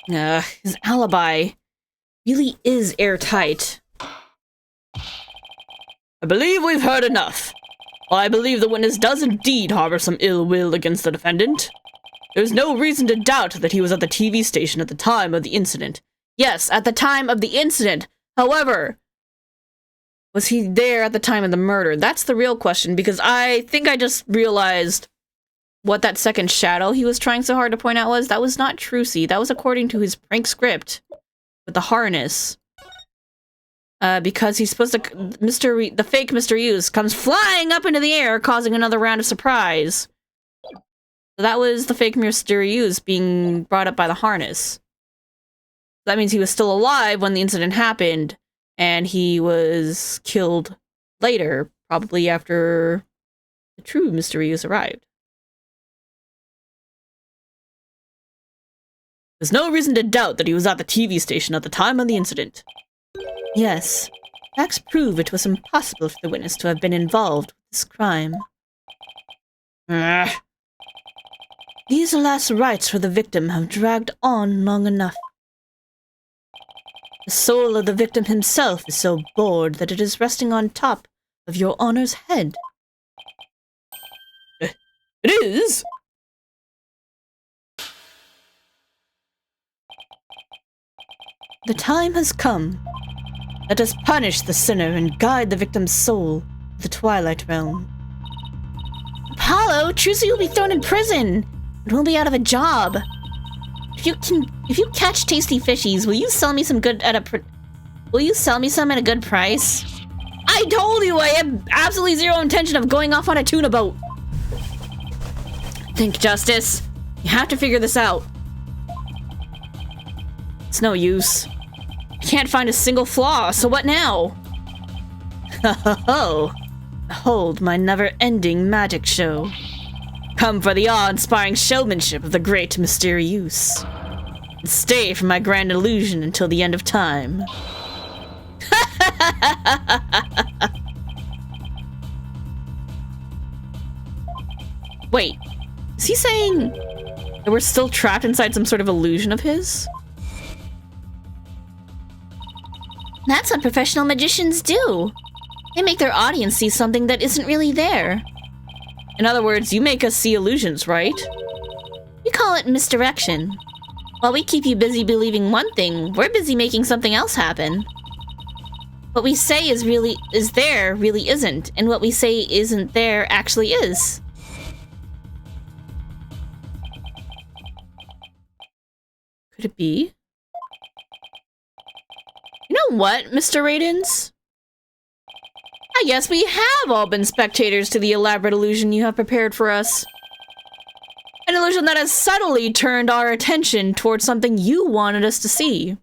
His alibi really is airtight. I believe we've heard enough. While I believe the witness does indeed harbor some ill will against the defendant, there's no reason to doubt that he was at the TV station at the time of the incident. Yes, at the time of the incident. However, was he there at the time of the murder? That's the real question, because I think I just realized what that second shadow he was trying so hard to point out was. That was not Trucy. That was according to his prank script with the harness. Because he's supposed to... the fake Mr. Hughes comes flying up into the air, causing another round of surprise. So that was the fake Mysterious being brought up by the harness. That means he was still alive when the incident happened, and he was killed later, probably after the true Mysterious arrived. There's no reason to doubt that he was at the TV station at the time of the incident. Yes, facts prove it was impossible for the witness to have been involved with this crime. These last rites for the victim have dragged on long enough. The soul of the victim himself is so bored that it is resting on top of your Honor's head. It is? The time has come. Let us punish the sinner and guide the victim's soul to the Twilight Realm. Apollo, Trucy will be thrown in prison, and we'll be out of a job. If you catch tasty fishies, will you sell me some will you sell me some at a good price? I told you I have absolutely zero intention of going off on a tuna boat. Think, Justice. You have to figure this out. It's no use. I can't find a single flaw, so what now? Oh, behold my never-ending magic show. Come for the awe-inspiring showmanship of the great Mysterious. And stay for my grand illusion until the end of time. Wait, is he saying that we're still trapped inside some sort of illusion of his? That's what professional magicians do. They make their audience see something that isn't really there. In other words, you make us see illusions, right? We call it misdirection. While we keep you busy believing one thing, we're busy making something else happen. What we say is there really isn't, and what we say isn't there actually is. Could it be? You know what, Mr. Radens? I guess we have all been spectators to the elaborate illusion you have prepared for us. An illusion that has subtly turned our attention towards something you wanted us to see.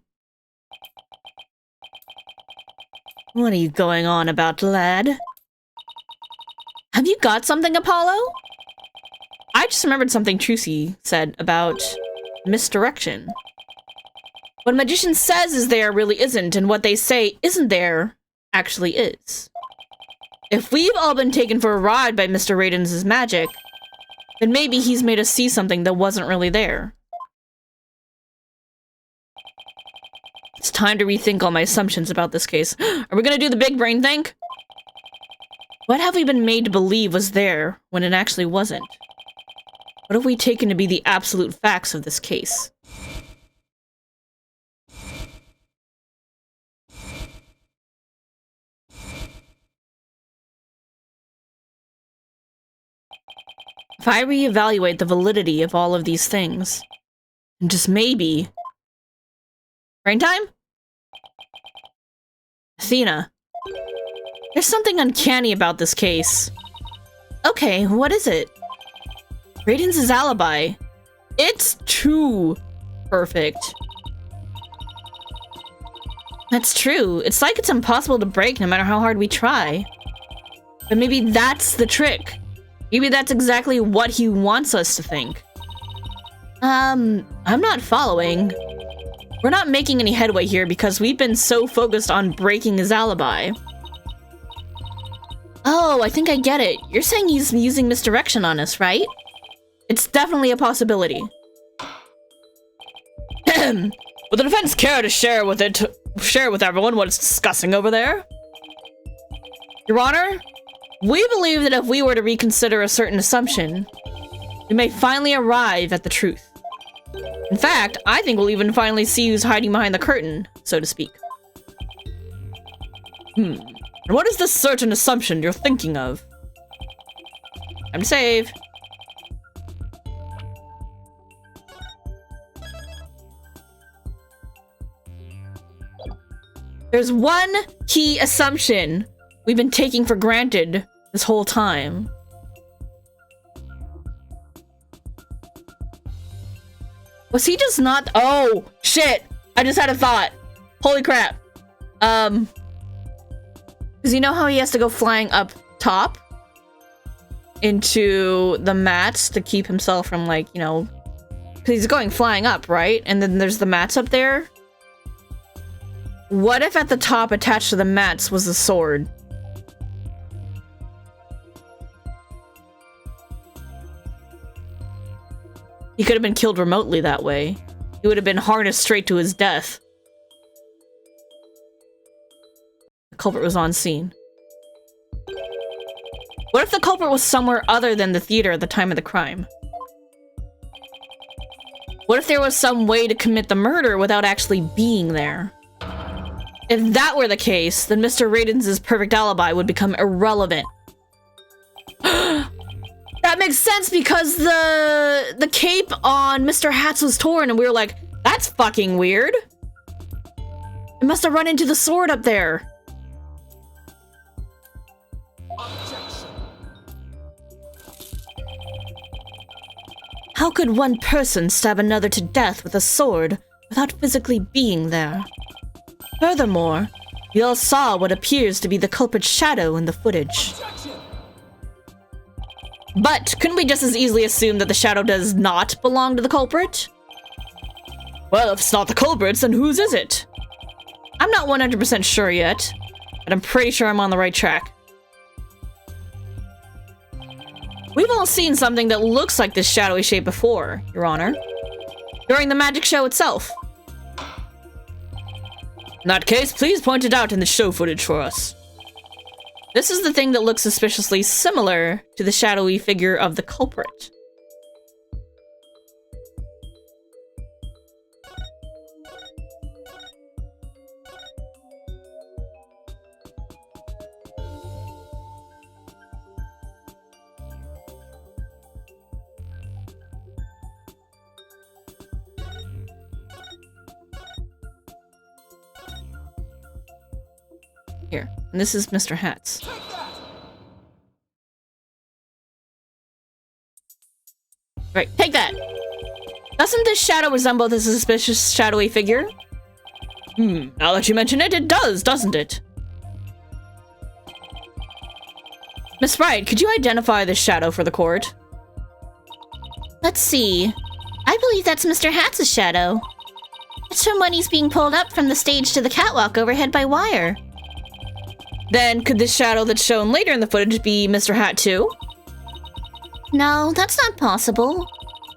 What are you going on about, lad? Have you got something, Apollo? I just remembered something Trucy said about misdirection. What a magician says is there really isn't, and what they say isn't there actually is. If we've all been taken for a ride by Mr. Radens' magic, then maybe he's made us see something that wasn't really there. It's time to rethink all my assumptions about this case. Are we gonna do the big brain think? What have we been made to believe was there when it actually wasn't? What have we taken to be the absolute facts of this case? If I reevaluate the validity of all of these things, and just maybe... Brain time? Athena. There's something uncanny about this case. Okay, what is it? Radiance's alibi. It's too perfect. That's true. It's like it's impossible to break no matter how hard we try. But maybe that's the trick. Maybe that's exactly what he wants us to think. I'm not following. We're not making any headway here because we've been so focused on breaking his alibi. Oh, I think I get it. You're saying he's using misdirection on us, right? It's definitely a possibility. Would the defense care to share with everyone what it's discussing over there? Your Honor, we believe that if we were to reconsider a certain assumption, we may finally arrive at the truth. In fact, I think we'll even finally see who's hiding behind the curtain, so to speak. And what is this certain assumption you're thinking of? Time to save. There's one key assumption we've been taking for granted this whole time. Was he just not? Oh, shit. I just had a thought. Holy crap. Because you know how he has to go flying up top into the mats to keep himself from, like, you know, because he's going flying up, right? And then there's the mats up there. What if at the top attached to the mats was a sword? He could have been killed remotely that way. He would have been harnessed straight to his death. The culprit was on scene. What if the culprit was somewhere other than the theater at the time of the crime? What if there was some way to commit the murder without actually being there? If that were the case, then Mr. Raidens' perfect alibi would become irrelevant. That makes sense because the cape on Mr. Hats was torn and we were like, that's fucking weird. It must have run into the sword up there. How could one person stab another to death with a sword without physically being there? Furthermore, we all saw what appears to be the culprit's shadow in the footage. But couldn't we just as easily assume that the shadow does not belong to the culprit? Well, if it's not the culprit's, then whose is it? I'm not 100% sure yet, but I'm pretty sure I'm on the right track. We've all seen something that looks like this shadowy shape before, Your Honor. During the magic show itself. In that case, please point it out in the show footage for us. This is the thing that looks suspiciously similar to the shadowy figure of the culprit. Here, and this is Mr. Hats. Right, take that! Doesn't this shadow resemble this suspicious shadowy figure? Now that you mention it, it does, doesn't it? Miss Wright, could you identify this shadow for the court? Let's see. I believe that's Mr. Hats' shadow. It's from when he's being pulled up from the stage to the catwalk overhead by wire. Then could this shadow that's shown later in the footage be Mr. Hat too? No, that's not possible.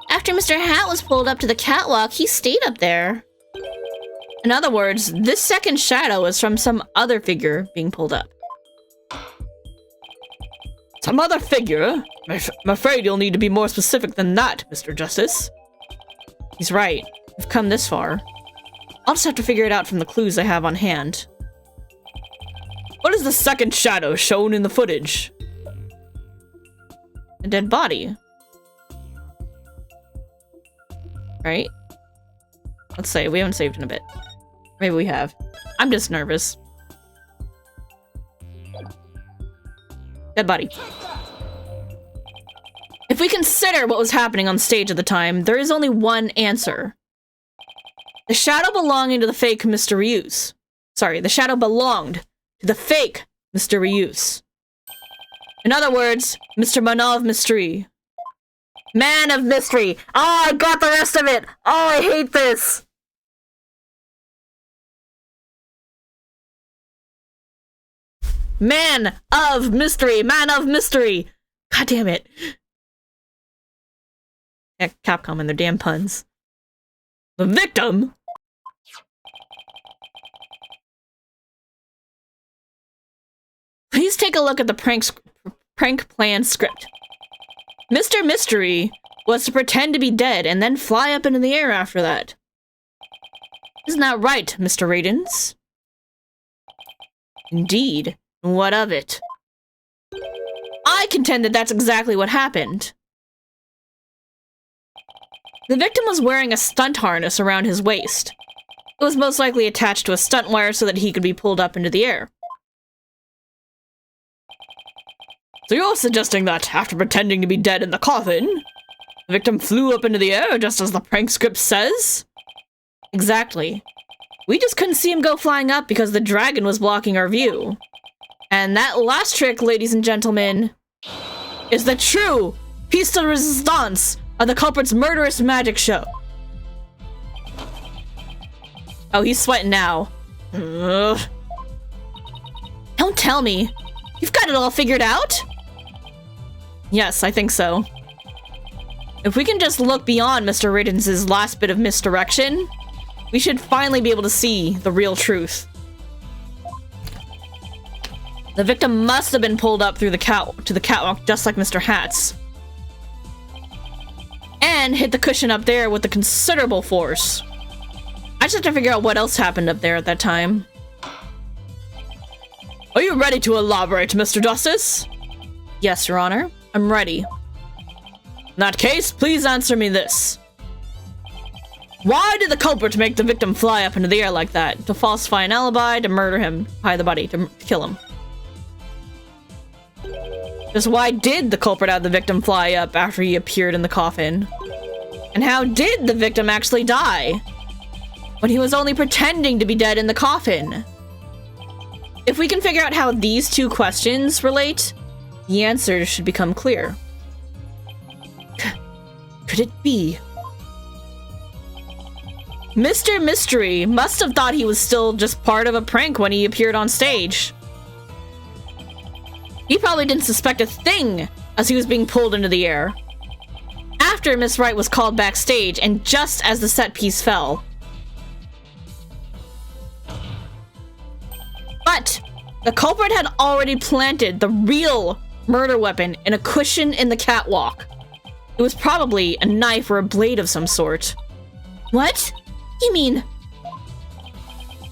After Mr. Hat was pulled up to the catwalk, he stayed up there. In other words, this second shadow is from some other figure being pulled up. Some other figure? I'm afraid you'll need to be more specific than that, Mr. Justice. He's right. We've come this far. I'll just have to figure it out from the clues I have on hand. What is the second shadow shown in the footage? A dead body. Right? Let's say we haven't saved in a bit. Maybe we have. I'm just nervous. Dead body. If we consider what was happening on stage at the time, there is only one answer. The shadow belonging to the fake Mr. Reuse. Sorry, the shadow belonged to the fake Mr. Reuse. In other words, Mr. Man of Mystery. Man of Mystery! Oh, I got the rest of it! Oh, I hate this! Man of Mystery! Man of Mystery! God damn it. Yeah, Capcom and their damn puns. The victim? Please take a look at the prank plan script. Mr. Mystery was to pretend to be dead and then fly up into the air after that. Isn't that right, Mr. Raidens? Indeed. What of it? I contend that that's exactly what happened. The victim was wearing a stunt harness around his waist. It was most likely attached to a stunt wire so that he could be pulled up into the air. So you're suggesting that, after pretending to be dead in the coffin, The victim flew up into the air just as the prank script says? Exactly. We just couldn't see him go flying up because the dragon was blocking our view. And that last trick, ladies and gentlemen, is the true piece de resistance of the culprit's murderous magic show. Oh, he's sweating now. Ugh. Don't tell me. You've got it all figured out? Yes, I think so. If we can just look beyond Mr. Radiance's last bit of misdirection, we should finally be able to see the real truth. The victim must have been pulled up through the catwalk just like Mr. Hat's. And hit the cushion up there with a considerable force. I just have to figure out what else happened up there at that time. Are you ready to elaborate, Mr. Justice? Yes, Your Honor. I'm ready. In that case, please answer me this. Why did the culprit make the victim fly up into the air like that? To falsify an alibi, to murder him, hide the body, to kill him. Just why did the culprit have the victim fly up after he appeared in the coffin? And how did the victim actually die? When he was only pretending to be dead in the coffin? If we can figure out how these two questions relate, the answers should become clear. Could it be? Mr. Mystery must have thought he was still just part of a prank when he appeared on stage. He probably didn't suspect a thing as he was being pulled into the air. After Miss Wright was called backstage and just as the set piece fell. But the culprit had already planted the real murder weapon in a cushion in the catwalk. It was probably a knife or a blade of some sort. What? You mean?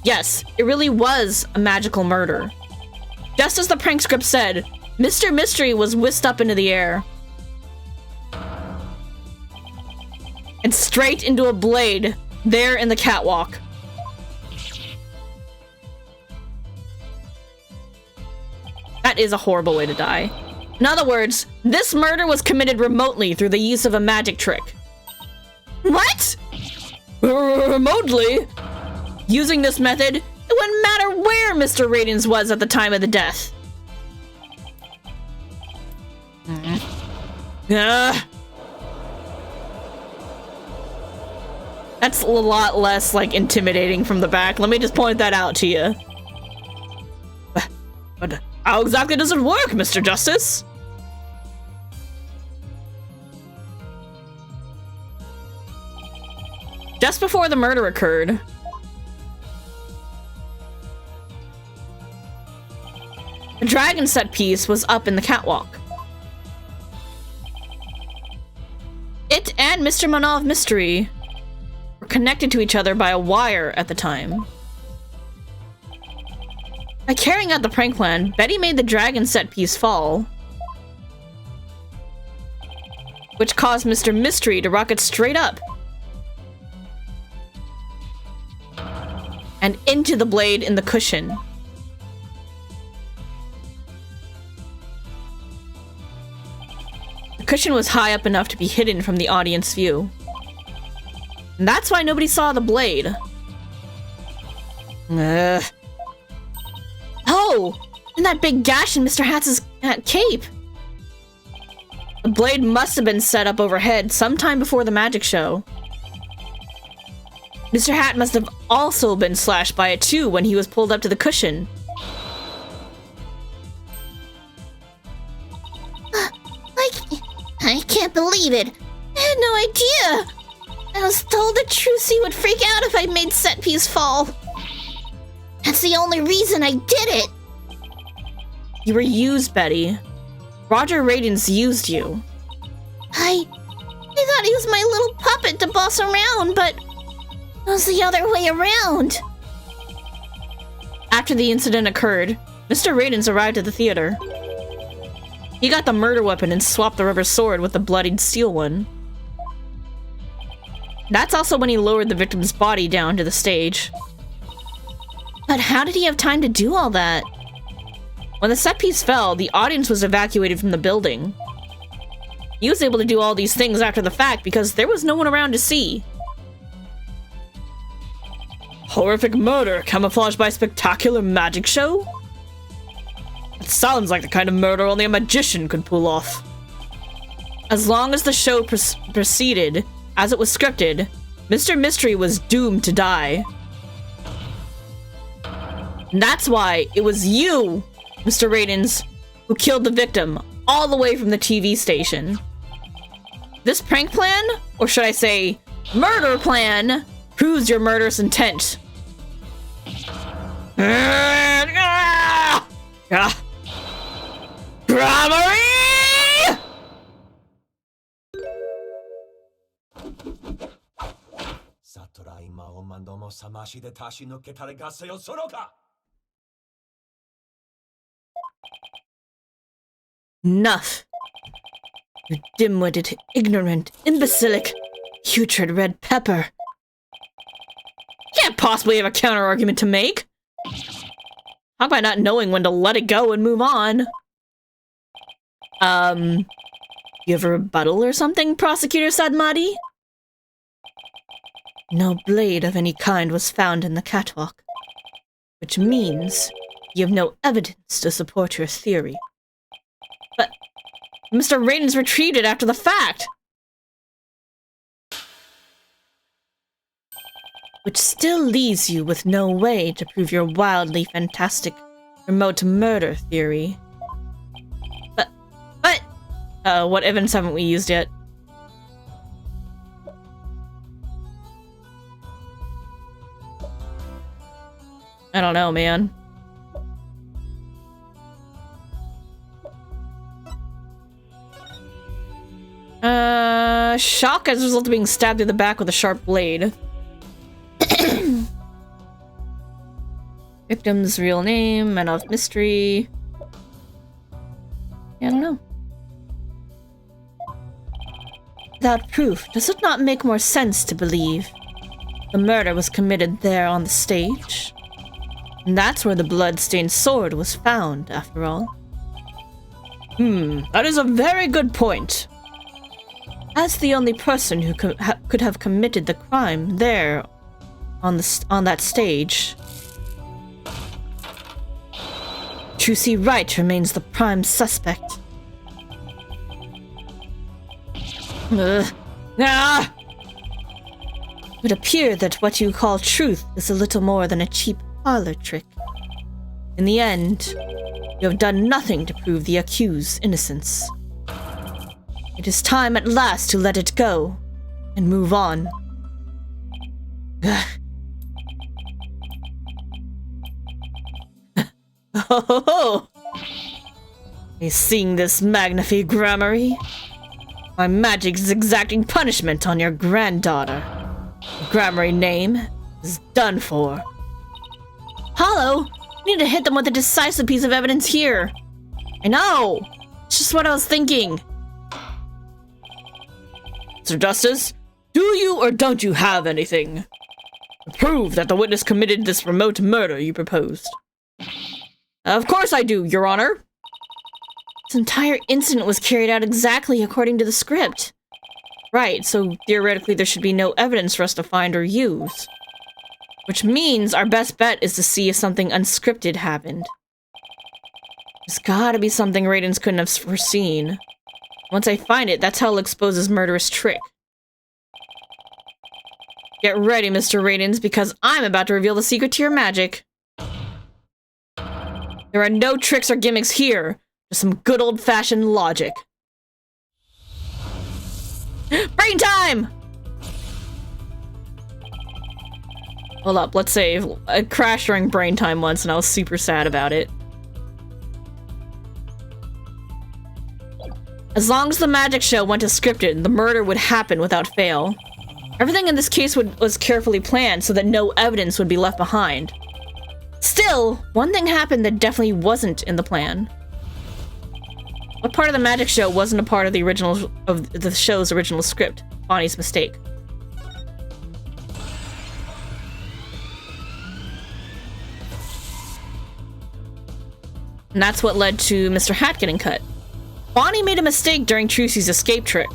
Yes, it really was a magical murder. Just as the prank script said, Mr. Mystery was whisked up into the air. And straight into a blade there in the catwalk. That is a horrible way to die. In other words, this murder was committed remotely through the use of a magic trick. What? Remotely? Using this method, it wouldn't matter where Mr. Radiance was at the time of the death. That's a lot less, like, intimidating from the back. Let me just point that out to you. But how exactly does it work, Mr. Justice? Just before the murder occurred, the dragon set piece was up in the catwalk. It and Mr. Manov Mystery were connected to each other by a wire at the time. By carrying out the prank plan, Betty made the dragon set piece fall, which caused Mr. Mystery to rocket straight up and into the blade in the cushion. The cushion was high up enough to be hidden from the audience view. And that's why nobody saw the blade. Oh! And that big gash in Mr. Hatz's cape! The blade must have been set up overhead sometime before the magic show. Mr. Hat must have also been slashed by it too when he was pulled up to the cushion. I can't believe it. I had no idea. I was told that Trucy would freak out if I made set piece fall. That's the only reason I did it. You were used, Betty. Roger Radiance used you. I thought he was my little puppet to boss around, but it was the other way around. After the incident occurred, Mr. Radiance arrived at the theater. He got the murder weapon and swapped the rubber sword with the bloodied steel one. That's also when he lowered the victim's body down to the stage. But how did he have time to do all that? When the set piece fell, the audience was evacuated from the building. He was able to do all these things after the fact because there was no one around to see. Horrific murder camouflaged by a spectacular magic show? It sounds like the kind of murder only a magician could pull off. As long as the show proceeded as it was scripted, Mr. Mystery was doomed to die. And that's why it was you, Mr. Radens, who killed the victim all the way from the TV station. This prank plan, or should I say murder plan, proves your murderous intent. Gramarye! サトラ今おまどもさましで足し抜けたれがせよそろか Enough. You dim-witted, ignorant, imbecilic, putrid red pepper. Can't possibly have a counter-argument to make. How about not knowing when to let it go and move on? You have a rebuttal or something, Prosecutor Sadmadi? No blade of any kind was found in the catwalk, which means you have no evidence to support your theory. But Mr. Radens retreated after the fact! Which still leaves you with no way to prove your wildly fantastic remote murder theory. But, what evidence haven't we used yet? I don't know, man. Shock as a result of being stabbed through the back with a sharp blade. Victim's real name, man of mystery. Yeah, I don't know. Without proof, does it not make more sense to believe the murder was committed there on the stage? And that's where the blood-stained sword was found, after all. That is a very good point. As the only person who could have committed the crime there on that stage, Trucy Wright remains the prime suspect. It would appear that what you call truth is a little more than a cheap parlor trick. In the end, you have done nothing to prove the accused's innocence. It is time at last to let it go and move on. Oh, you seeing this, Magnifi Gramarye? My magic is exacting punishment on your granddaughter. Gramarye name is done for. Hollow, you need to hit them with a decisive piece of evidence here. I know! It's just what I was thinking. Sir Justice, do you or don't you have anything to prove that the witness committed this remote murder you proposed? Of course I do, Your Honor. This entire incident was carried out exactly according to the script. Right, so theoretically there should be no evidence for us to find or use. Which means our best bet is to see if something unscripted happened. There's gotta be something Radens couldn't have foreseen. Once I find it, that's how I'll expose his murderous trick. Get ready, Mr. Radens, because I'm about to reveal the secret to your magic. There are no tricks or gimmicks here, just some good old-fashioned logic. Brain time! Hold up, let's save. I crashed during brain time once and I was super sad about it. As long as the magic show went as scripted, the murder would happen without fail. Everything in this case was carefully planned so that no evidence would be left behind. Still, one thing happened that definitely wasn't in the plan. What part of the magic show wasn't a part of the show's original script? Bonnie's mistake. And that's what led to Mr. Hat getting cut. Bonnie made a mistake during Trucy's escape trick.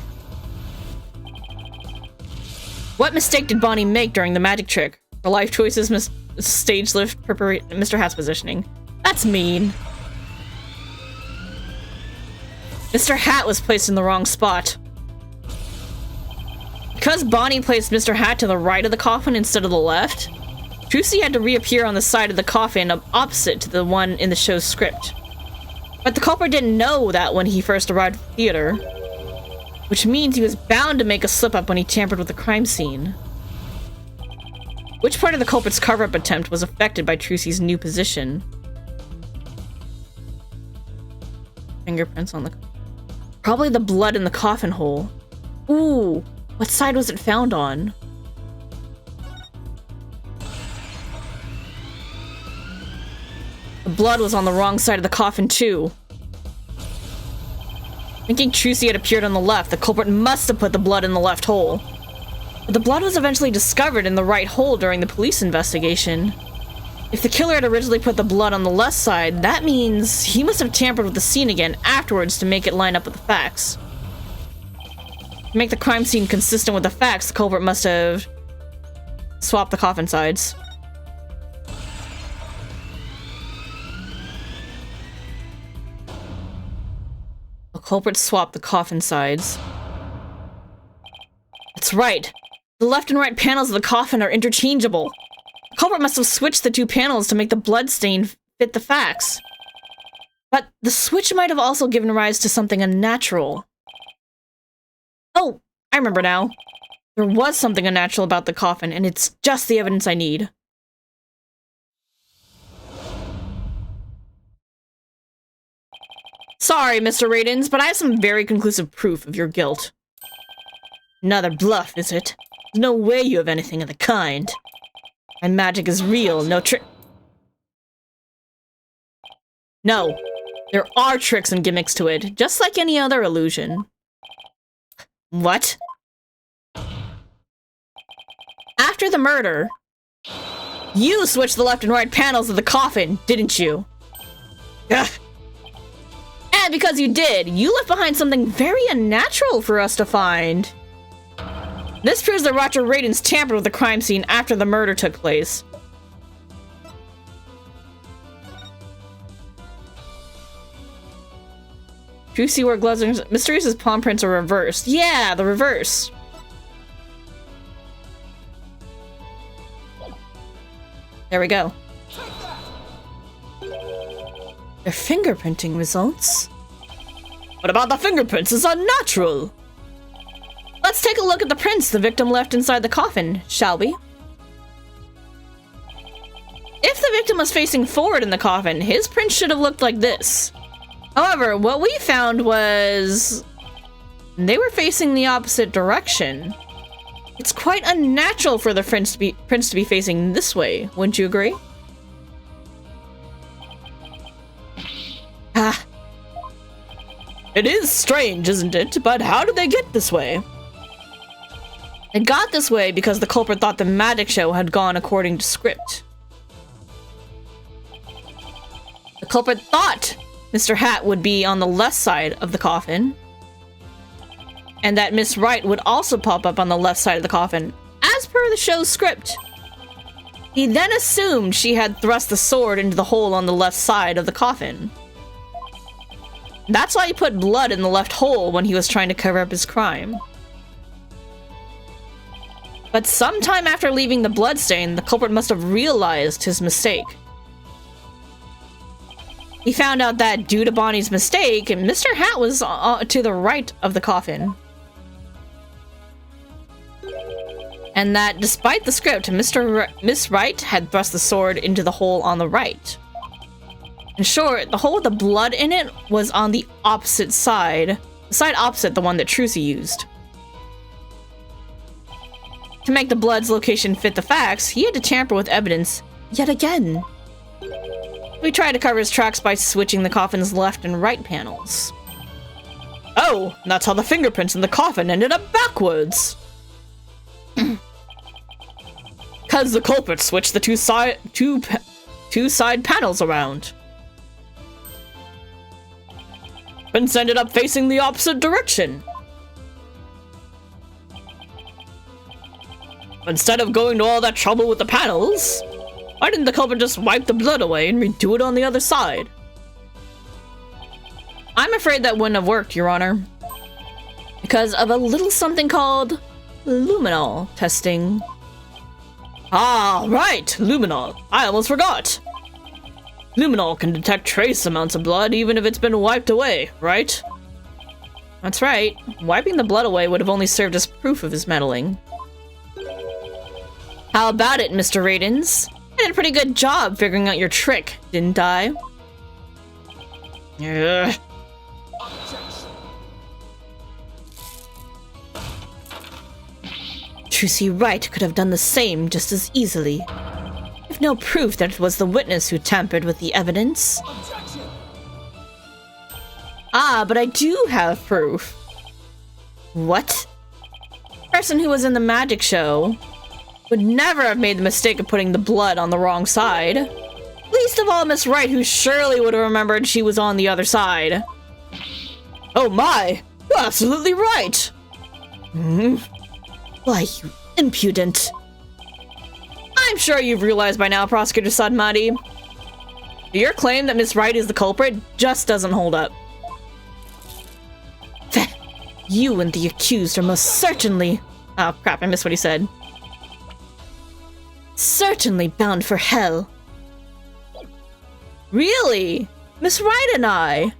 What mistake did Bonnie make during the magic trick? Her life choices, stage lift, Mr. Hat's positioning. That's mean. Mr. Hat was placed in the wrong spot. Because Bonnie placed Mr. Hat to the right of the coffin instead of the left, Trucy had to reappear on the side of the coffin opposite to the one in the show's script. But the culprit didn't know that when he first arrived at the theater, which means he was bound to make a slip-up when he tampered with the crime scene. Which part of the culprit's cover-up attempt was affected by Trucy's new position? Fingerprints on the... Probably the blood in the coffin hole. Ooh, what side was it found on? The blood was on the wrong side of the coffin, too. Thinking Trucy had appeared on the left, the culprit must have put the blood in the left hole. But the blood was eventually discovered in the right hole during the police investigation. If the killer had originally put the blood on the left side, that means he must have tampered with the scene again afterwards to make it line up with the facts. To make the crime scene consistent with the facts, the culprit must have swapped the coffin sides. The culprit swapped the coffin sides. That's right. The left and right panels of the coffin are interchangeable. The culprit must have switched the two panels to make the blood stain fit the facts. But the switch might have also given rise to something unnatural. Oh, I remember now. There was something unnatural about the coffin, and it's just the evidence I need. Sorry, Mr. Radins, but I have some very conclusive proof of your guilt. Another bluff, is it? There's no way you have anything of the kind. My magic is real, no trick. No, there are tricks and gimmicks to it, just like any other illusion. What? After the murder, you switched the left and right panels of the coffin, didn't you? Ugh. And because you did, you left behind something very unnatural for us to find. This proves that Roger Radins tampered with the crime scene after the murder took place. Do you see where gloves are? Mr. Reese's palm prints are reversed. Yeah, the reverse. There we go. Their fingerprinting results? What about the fingerprints? It's unnatural! Let's take a look at the prints the victim left inside the coffin, shall we? If the victim was facing forward in the coffin, his print should have looked like this. However, what we found was... they were facing the opposite direction. It's quite unnatural for the prints to be facing this way, wouldn't you agree? Ah. It is strange, isn't it? But how did they get this way? They got this way because the culprit thought the magic show had gone according to script. The culprit thought Mr. Hat would be on the left side of the coffin, and that Miss Wright would also pop up on the left side of the coffin, as per the show's script. He then assumed she had thrust the sword into the hole on the left side of the coffin. That's why he put blood in the left hole when he was trying to cover up his crime. But sometime after leaving the bloodstain, the culprit must have realized his mistake. He found out that due to Bonnie's mistake, Mr. Hat was to the right of the coffin. And that despite the script, Miss Wright had thrust the sword into the hole on the right. In short, the hole with the blood in it was on the opposite side, the side opposite the one that Trucy used. To make the blood's location fit the facts, he had to tamper with evidence yet again. We tried to cover his tracks by switching the coffin's left and right panels. Oh, that's how the fingerprints in the coffin ended up backwards. Cause the culprit switched the two side panels around. Footprints ended up facing the opposite direction. Instead of going to all that trouble with the panels, why didn't the culprit just wipe the blood away and redo it on the other side? I'm afraid that wouldn't have worked, Your Honor. Because of a little something called luminol testing. Ah, right, luminol. I almost forgot. Luminol can detect trace amounts of blood even if it's been wiped away, right? That's right. Wiping the blood away would have only served as proof of his meddling. How about it, Mr. Radens? I did a pretty good job figuring out your trick, didn't I? Ugh. Trucy Wright could have done the same just as easily. I've no proof that it was the witness who tampered with the evidence. Ah, but I do have proof. What? The person who was in the magic show would never have made the mistake of putting the blood on the wrong side. Least of all Miss Wright, who surely would have remembered she was on the other side. Oh my! You're absolutely right! Why, you impudent. I'm sure you've realized by now, Prosecutor Sadmati. Your claim that Miss Wright is the culprit just doesn't hold up. You and the accused are most certainly... Oh crap, I missed what he said. Certainly bound for hell. Really? Miss Wright and I?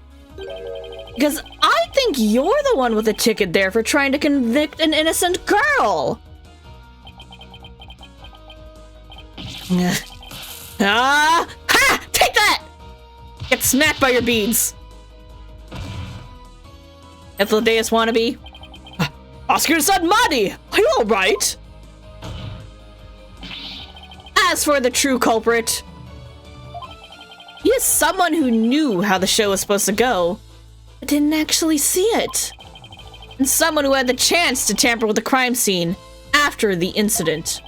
Because I think you're the one with the ticket there for trying to convict an innocent girl! Ah! Ha! Take that! Get smacked by your beads! Ethyldeus wannabe? Oscar Sadmati! Are you alright? As for the true culprit, he is someone who knew how the show was supposed to go, but didn't actually see it. And someone who had the chance to tamper with the crime scene after the incident.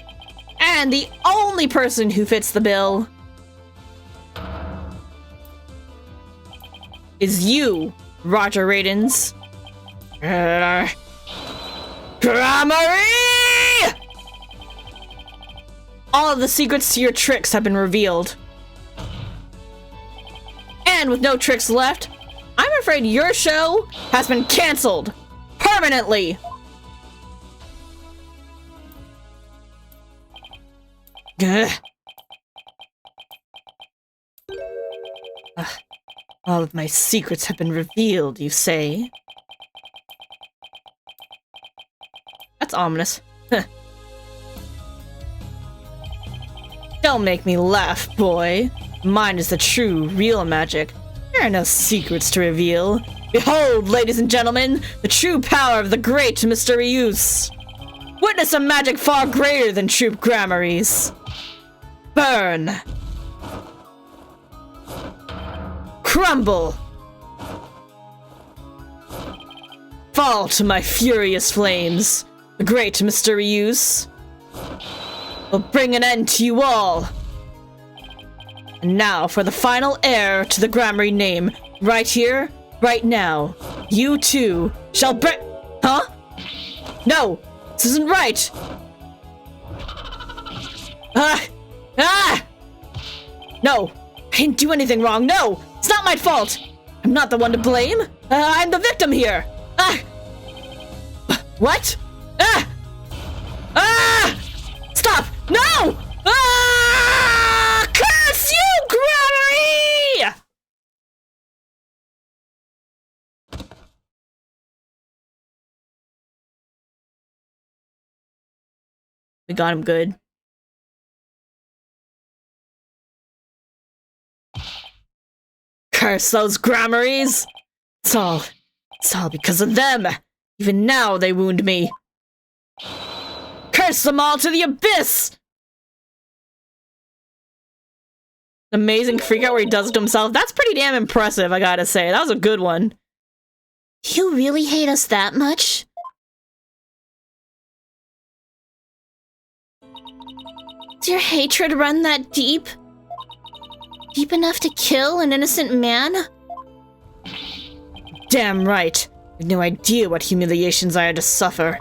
And the only person who fits the bill is you, Roger Radens. Gramarye! All of the secrets to your tricks have been revealed. And with no tricks left, I'm afraid your show has been cancelled permanently. All of my secrets have been revealed, you say? That's ominous. Don't make me laugh, boy. Mine is the true, real magic. There are no secrets to reveal. Behold, ladies and gentlemen, the true power of the great Mr. Reuse. Witness a magic far greater than Troop Gramarye's. Burn. Crumble. Fall to my furious flames. The great Mr. Reuse will bring an end to you all. And now for the final heir to the Gramarye name, right here, right now. You too shall break. Huh? No, this isn't right. No, I didn't do anything wrong. No, it's not my fault. I'm not the one to blame. I'm the victim here. What? Stop! No! Curse you, Gramarye! We got him good. Curse those Gramaryes! It's all because of them. Even now they wound me. Curse them all to the abyss! Amazing freakout where he does it to himself. That's pretty damn impressive, I gotta say. That was a good one. You really hate us that much? Does your hatred run that deep? Deep enough to kill an innocent man? damn right. I had no idea what humiliations I had to suffer.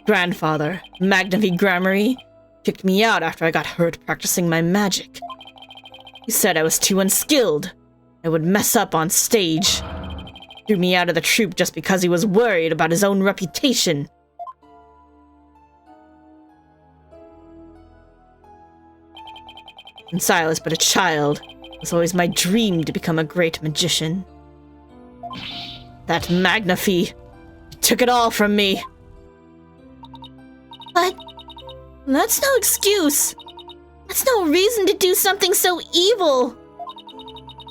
Grandfather, Magnavi Grammary, kicked me out after I got hurt practicing my magic. He said I was too unskilled. I would mess up on stage. Threw me out of the troupe just because he was worried about his own reputation. Since I was but a child, it was always my dream to become a great magician. That Magnafi took it all from me. But that's no excuse. That's no reason to do something so evil.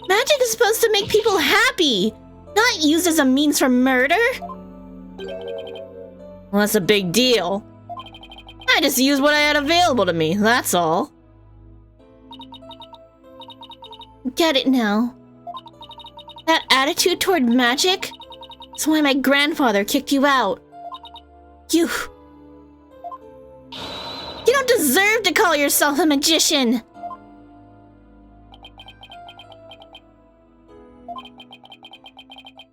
Magic is supposed to make people happy, not used as a means for murder. Well, that's a big deal. I just used what I had available to me, that's all. Get it now. That attitude toward magic is why my grandfather kicked you out. You don't deserve to call yourself a magician.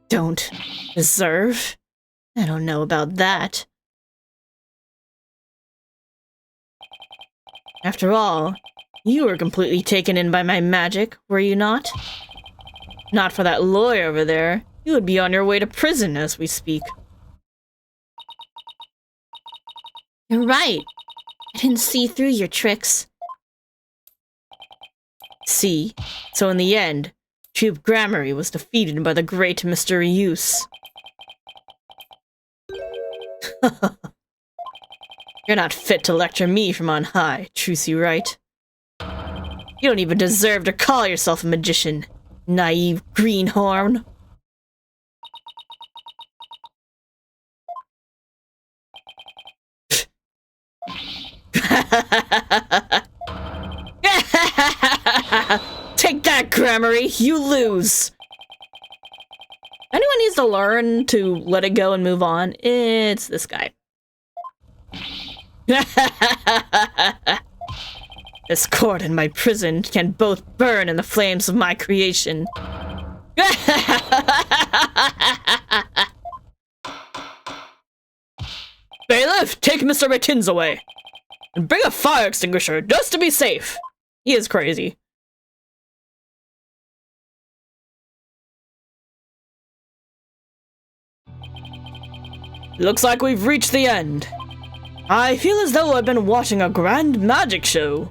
Don't deserve? I don't know about that. After all, you were completely taken in by my magic, were you not? Not for that lawyer over there, you would be on your way to prison as we speak. You're right. I didn't see through your tricks. See? So in the end, Troupe Grammary was defeated by the great Mr. Reuse. You're not fit to lecture me from on high, Trucy Wright. You don't even deserve to call yourself a magician, naive greenhorn. Take that, Grammary! You lose! Anyone needs to learn to let it go and move on, it's this guy. This court and my prison can both burn in the flames of my creation. Bailiff, take Mr. Martins away! And bring a fire extinguisher, just to be safe! He is crazy. Looks like we've reached the end. I feel as though I've been watching a grand magic show.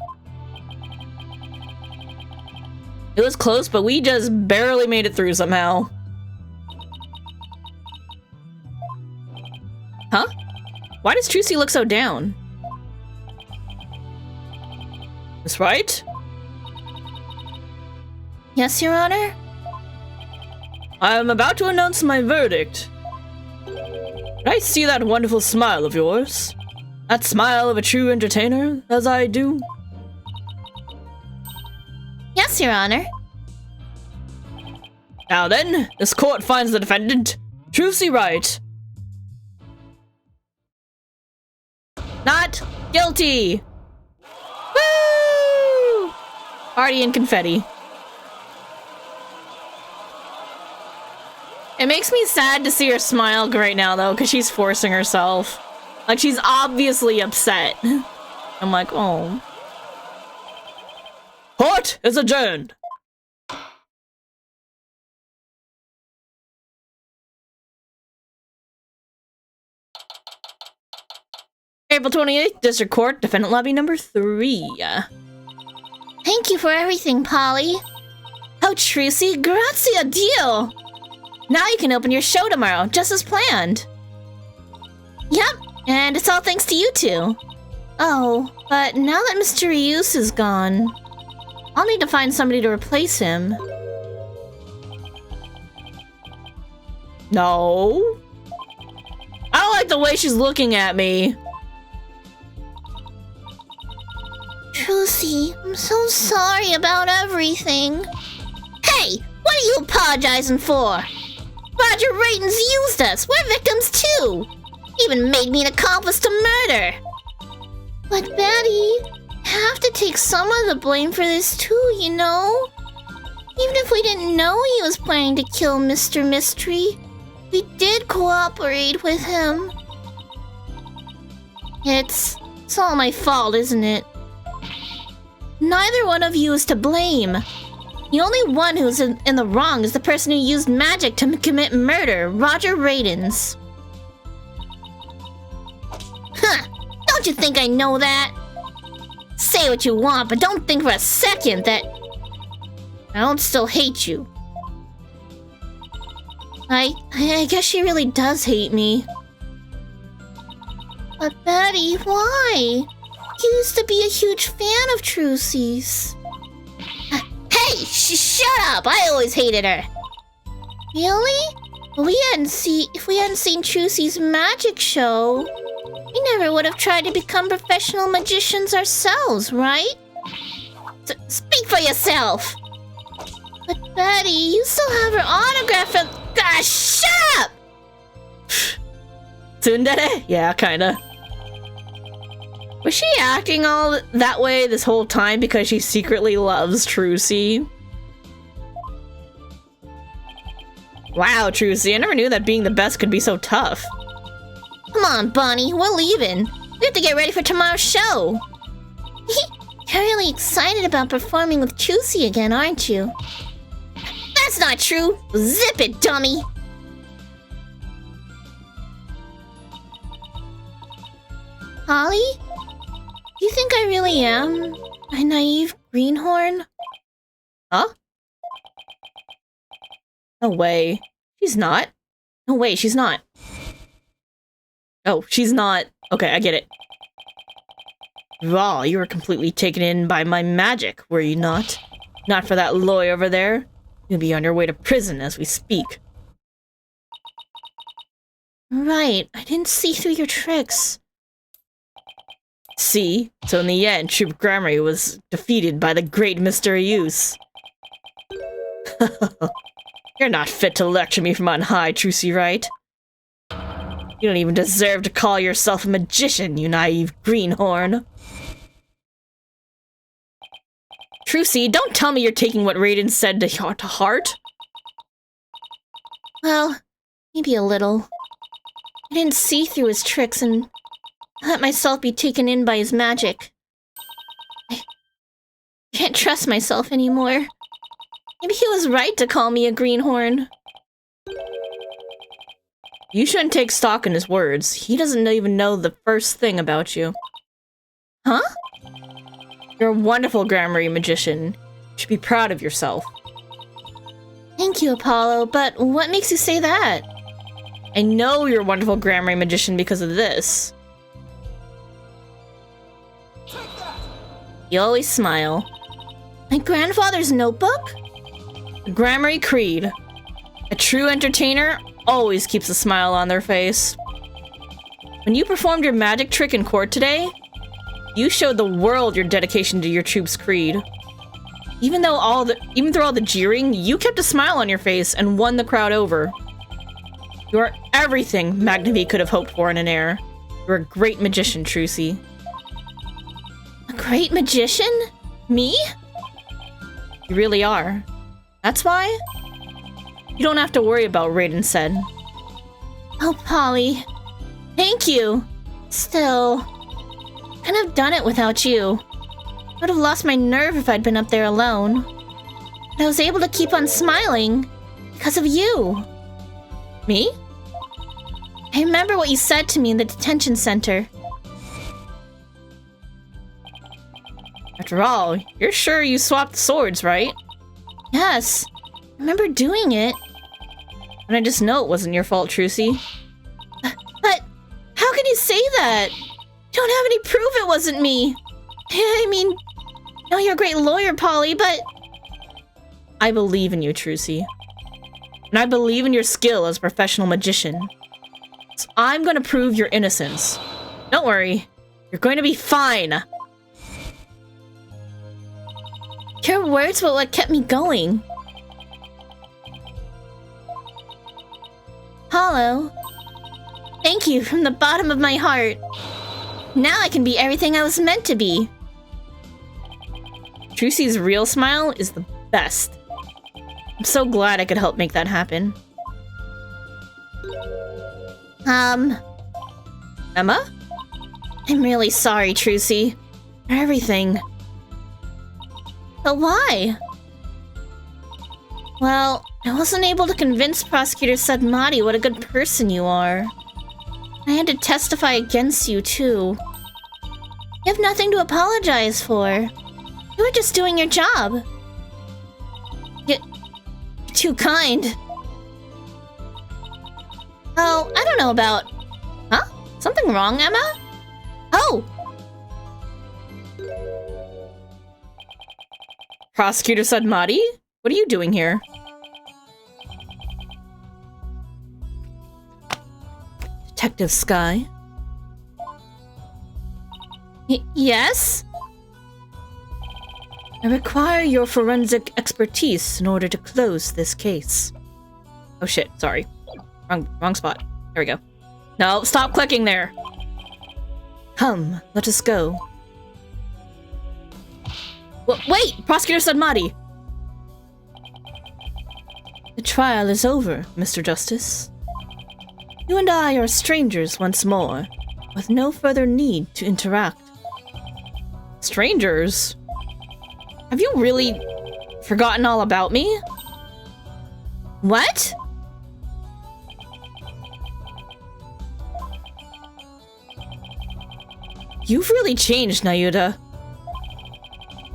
It was close, but we just barely made it through somehow. Huh? Why does Trucy look so down? Miss Wright? Yes, Your Honor? I'm about to announce my verdict. Can I see that wonderful smile of yours? That smile of a true entertainer, as I do? Yes, Your Honor. Now then, this court finds the defendant, Trucy Wright, not guilty! Woo! Party and confetti. It makes me sad to see her smile right now, though, because she's forcing herself. Like, she's obviously upset. I'm like, oh. Court is adjourned. April 28th, District Court, Defendant Lobby number 3. Thank you for everything, Polly. Oh, Trucy, grazie a Dio! Now you can open your show tomorrow, just as planned. Yep, and it's all thanks to you two. Oh, but now that Mr. Reuse is gone, I'll need to find somebody to replace him. No. I don't like the way she's looking at me. Trucy, I'm so sorry about everything. Hey, what are you apologizing for? Roger Ratons used us. We're victims too. Even made me an accomplice to murder. But Betty, have to take some of the blame for this too, you know? Even if we We didn't know he was planning to kill Mr. Mystery. We did cooperate with him. It's all my fault, isn't it? Neither one of you is to blame. The only one who's in the wrong is the person who used magic to commit murder, Roger Raidens. Huh! Don't you think I know that? Say what you want, but don't think for a second that I don't still hate you. I guess she really does hate me. But Betty, why? You used to be a huge fan of Trucy's. Hey, shut up! I always hated her. Really? If we hadn't seen Trucy's magic show, we never would have tried to become professional magicians ourselves, right? Speak for yourself. But Betty, you still have her autograph and... Gosh, shut up! Tsundere? Yeah, kinda. Was she acting all that way this whole time because she secretly loves Trucy? Wow, Trucy, I never knew that being the best could be so tough. Come on, Bonnie, we're leaving. We have to get ready for tomorrow's show. You're really excited about performing with Trucy again, aren't you? That's not true. Zip it, dummy. Holly? Do you think I really am a naive greenhorn? Huh? No way. She's not. No way, she's not. Oh, she's not. Okay, I get it. Wow, you were completely taken in by my magic, were you not? Not for that lawyer over there. You'll be on your way to prison as we speak. Right, I didn't see through your tricks. See? So in the end, Troop Grammary was defeated by the great Mr. Use. You're not fit to lecture me from on high, Trucy Wright. You don't even deserve to call yourself a magician, you naive greenhorn. Trucy, don't tell me you're taking what Raiden said to heart. Well, maybe a little. I didn't see through his tricks and let myself be taken in by his magic. I can't trust myself anymore. Maybe he was right to call me a greenhorn. You shouldn't take stock in his words. He doesn't even know the first thing about you. Huh? You're a wonderful Grammary magician. You should be proud of yourself. Thank you, Apollo, but what makes you say that? I know you're a wonderful Grammary magician because of this. You always smile. My grandfather's notebook? The Grammary Creed. A true entertainer always keeps a smile on their face. When you performed your magic trick in court today, you showed the world your dedication to your troop's creed. Even through all the jeering, you kept a smile on your face and won the crowd over. You are everything Magnavi could have hoped for in an heir. You're a great magician, Trucy. A great magician? Me? You really are. That's why you don't have to worry about Raiden said. Oh, Polly. Thank you. Still, couldn't have done it without you. I would have lost my nerve if I'd been up there alone. But I was able to keep on smiling because of you. Me? I remember what you said to me in the detention center. After all, you're sure you swapped swords, right? Yes, I remember doing it. And I just know it wasn't your fault, Trucy. But how can you say that? Don't have any proof it wasn't me. I mean, I know you're a great lawyer, Polly, but... I believe in you, Trucy. And I believe in your skill as a professional magician. So I'm gonna prove your innocence. Don't worry. You're going to be fine. Your words were what kept me going. Hollow, thank you from the bottom of my heart. Now I can be everything I was meant to be. Trucy's real smile is the best. I'm so glad I could help make that happen. Emma? I'm really sorry, Trucy. For everything. But why? Well, I wasn't able to convince Prosecutor Sadmati what a good person you are. I had to testify against you, too. You have nothing to apologize for. You were just doing your job. You're too kind. Oh, I don't know about... Huh? Something wrong, Emma? Oh! Prosecutor Sadmati? What are you doing here? Detective Sky? Yes? I require your forensic expertise in order to close this case. Oh shit, sorry. Wrong spot. There we go. No, stop clicking there. Come, let us go. Wait! Prosecutor Sadmati! The trial is over, Mr. Justice. You and I are strangers once more, with no further need to interact. Strangers? Have you really forgotten all about me? What? You've really changed, Nayuta.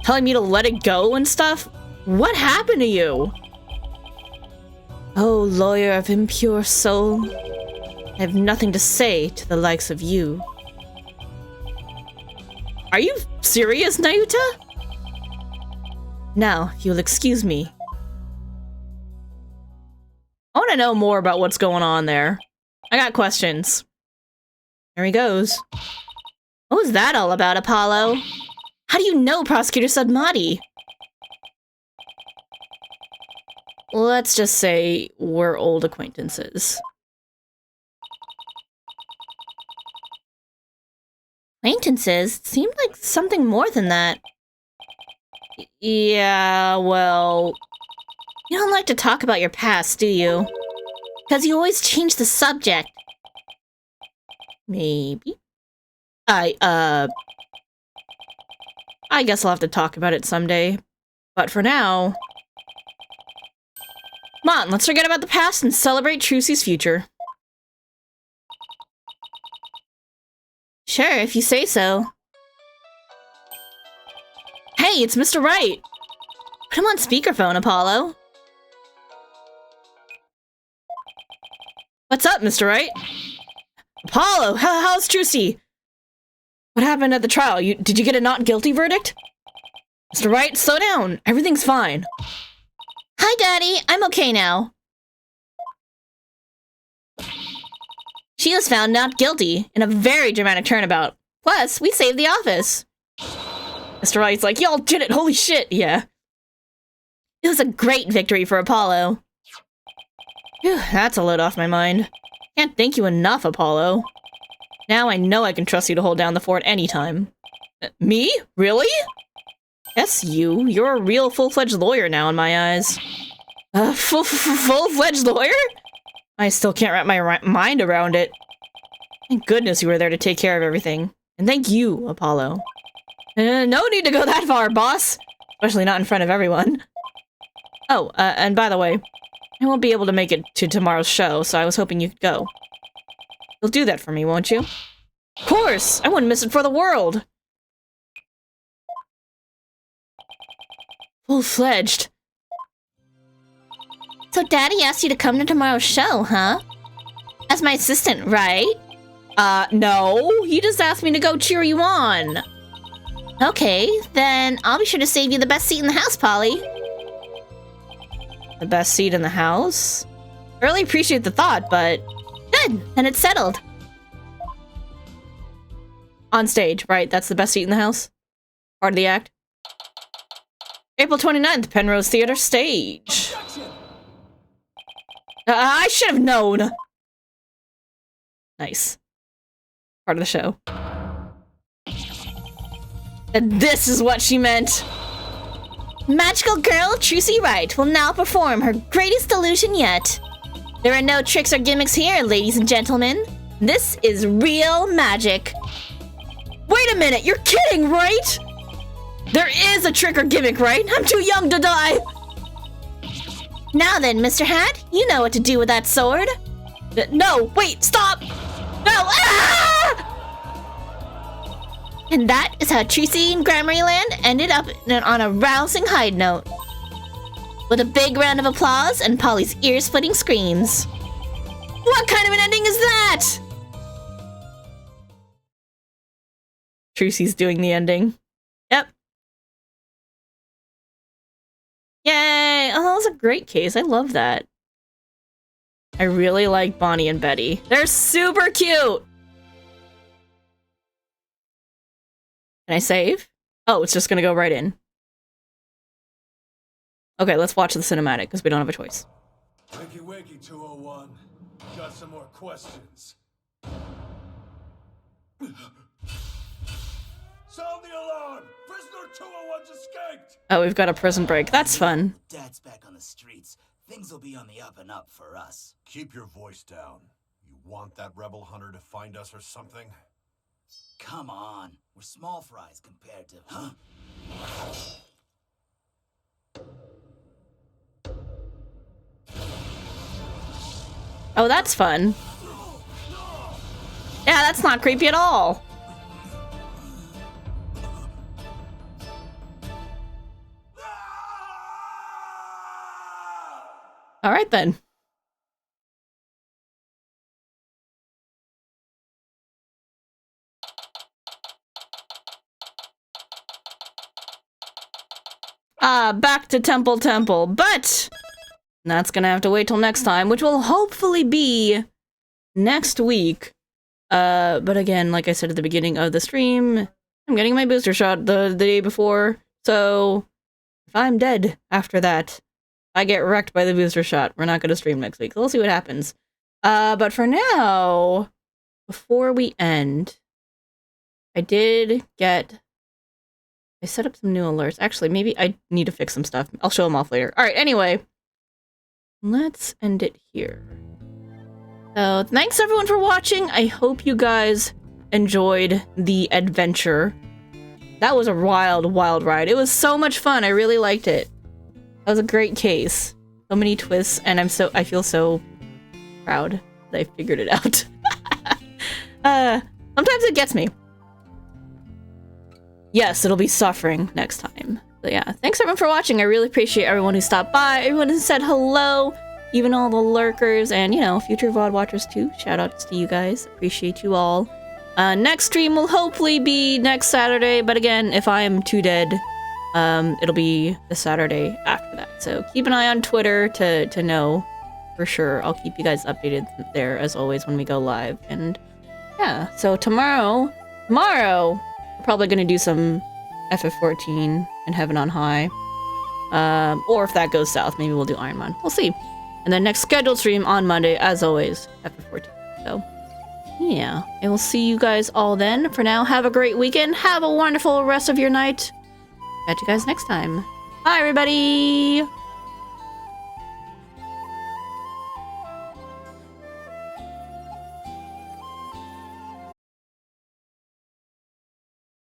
Telling me to let it go and stuff? What happened to you? Oh, lawyer of impure soul. I have nothing to say to the likes of you. Are you serious, Nayuta? Now, if you'll excuse me. I want to know more about what's going on there. I got questions. There he goes. What was that all about, Apollo? How do you know Prosecutor Sadmati? Let's just say we're old acquaintances. Acquaintances? Seemed like something more than that. Yeah, well... You don't like to talk about your past, do you? Because you always change the subject. Maybe. I guess I'll have to talk about it someday. But for now... Come on, let's forget about the past and celebrate Trucy's future. Sure, if you say so. Hey, it's Mr. Wright! Put him on speakerphone, Apollo. What's up, Mr. Wright? Apollo, how's Trucy? What happened at the trial? Did you get a not guilty verdict? Mr. Wright, slow down. Everything's fine. Hi, Daddy. I'm okay now. She was found not guilty in a very dramatic turnabout. Plus, we saved the office. Mr. Wright's like, y'all did it, holy shit, yeah. It was a great victory for Apollo. Phew, that's a load off my mind. Can't thank you enough, Apollo. Now I know I can trust you to hold down the fort anytime. Me? Really? Yes, you. You're a real full-fledged lawyer now in my eyes. Full-fledged lawyer? I still can't wrap my mind around it. Thank goodness you were there to take care of everything. And thank you, Apollo. No need to go that far, boss. Especially not in front of everyone. Oh, and by the way, I won't be able to make it to tomorrow's show, so I was hoping you could go. You'll do that for me, won't you? Of course! I wouldn't miss it for the world! Full-fledged. So Daddy asked you to come to tomorrow's show, huh? As my assistant, right? No. He just asked me to go cheer you on. Okay, then I'll be sure to save you the best seat in the house, Polly. The best seat in the house? I really appreciate the thought, but... Good, then it's settled. On stage, right? That's the best seat in the house? Part of the act? April 29th, Penrose Theater stage. I should have known! Nice. Part of the show. And this is what she meant! Magical girl Trucy Wright will now perform her greatest illusion yet. There are no tricks or gimmicks here, ladies and gentlemen. This is real magic. Wait a minute, you're kidding, right? There is a trick or gimmick, right? I'm too young to die. Now then, Mr. Hat, you know what to do with that sword. No, wait, stop. No, ah! And that is how Trucy and Gramarlyland ended up on a rousing high note. With a big round of applause and Polly's ear-splitting screams. What kind of an ending is that? Trucy's doing the ending. Yep. Yay! Oh, that was a great case. I love that. I really like Bonnie and Betty. They're super cute! Can I save? Oh, it's just gonna go right in. Okay, let's watch the cinematic, because we don't have a choice. Wakey wakey, 201. Got some more questions. Sound the alarm! Prisoner 201's escaped! Oh, we've got a prison break. That's fun. Dad's back on the streets. Things will be on the up and up for us. Keep your voice down. You want that rebel hunter to find us or something? Come on. We're small fries compared to... Huh? Oh, that's fun. Yeah, that's not creepy at all. All right, then. Back to Temple, but that's gonna have to wait till next time, which will hopefully be next week. But again, like I said at the beginning of the stream, I'm getting my booster shot the day before, so if I'm dead after that, I get wrecked by the booster shot, we're not gonna stream next week, so we'll see what happens. But for now, before we end, I set up some new alerts. Actually, maybe I need to fix some stuff. I'll show them off later. Alright, anyway. Let's end it here. So, thanks everyone for watching. I hope you guys enjoyed the adventure. That was a wild, wild ride. It was so much fun. I really liked it. That was a great case. So many twists, and I feel so proud that I figured it out. Sometimes it gets me. Yes, it'll be suffering next time. So yeah, thanks everyone for watching. I really appreciate everyone who stopped by, everyone who said hello, even all the lurkers, and, you know, future VoD watchers too. Shout outs to you guys. Appreciate you all. Next stream will hopefully be next Saturday, but again, if I am too dead, it'll be the Saturday after that. So keep an eye on Twitter to know for sure. I'll keep you guys updated there as always when we go live. And yeah, so tomorrow, we're probably gonna do some FF14 and Heaven on High. Or if that goes south, maybe we'll do Iron Man. We'll see. And then next scheduled stream on Monday, as always, FF14. So yeah, I will see you guys all then. For now, have a great weekend. Have a wonderful rest of your night. Catch you guys next time. Bye, everybody!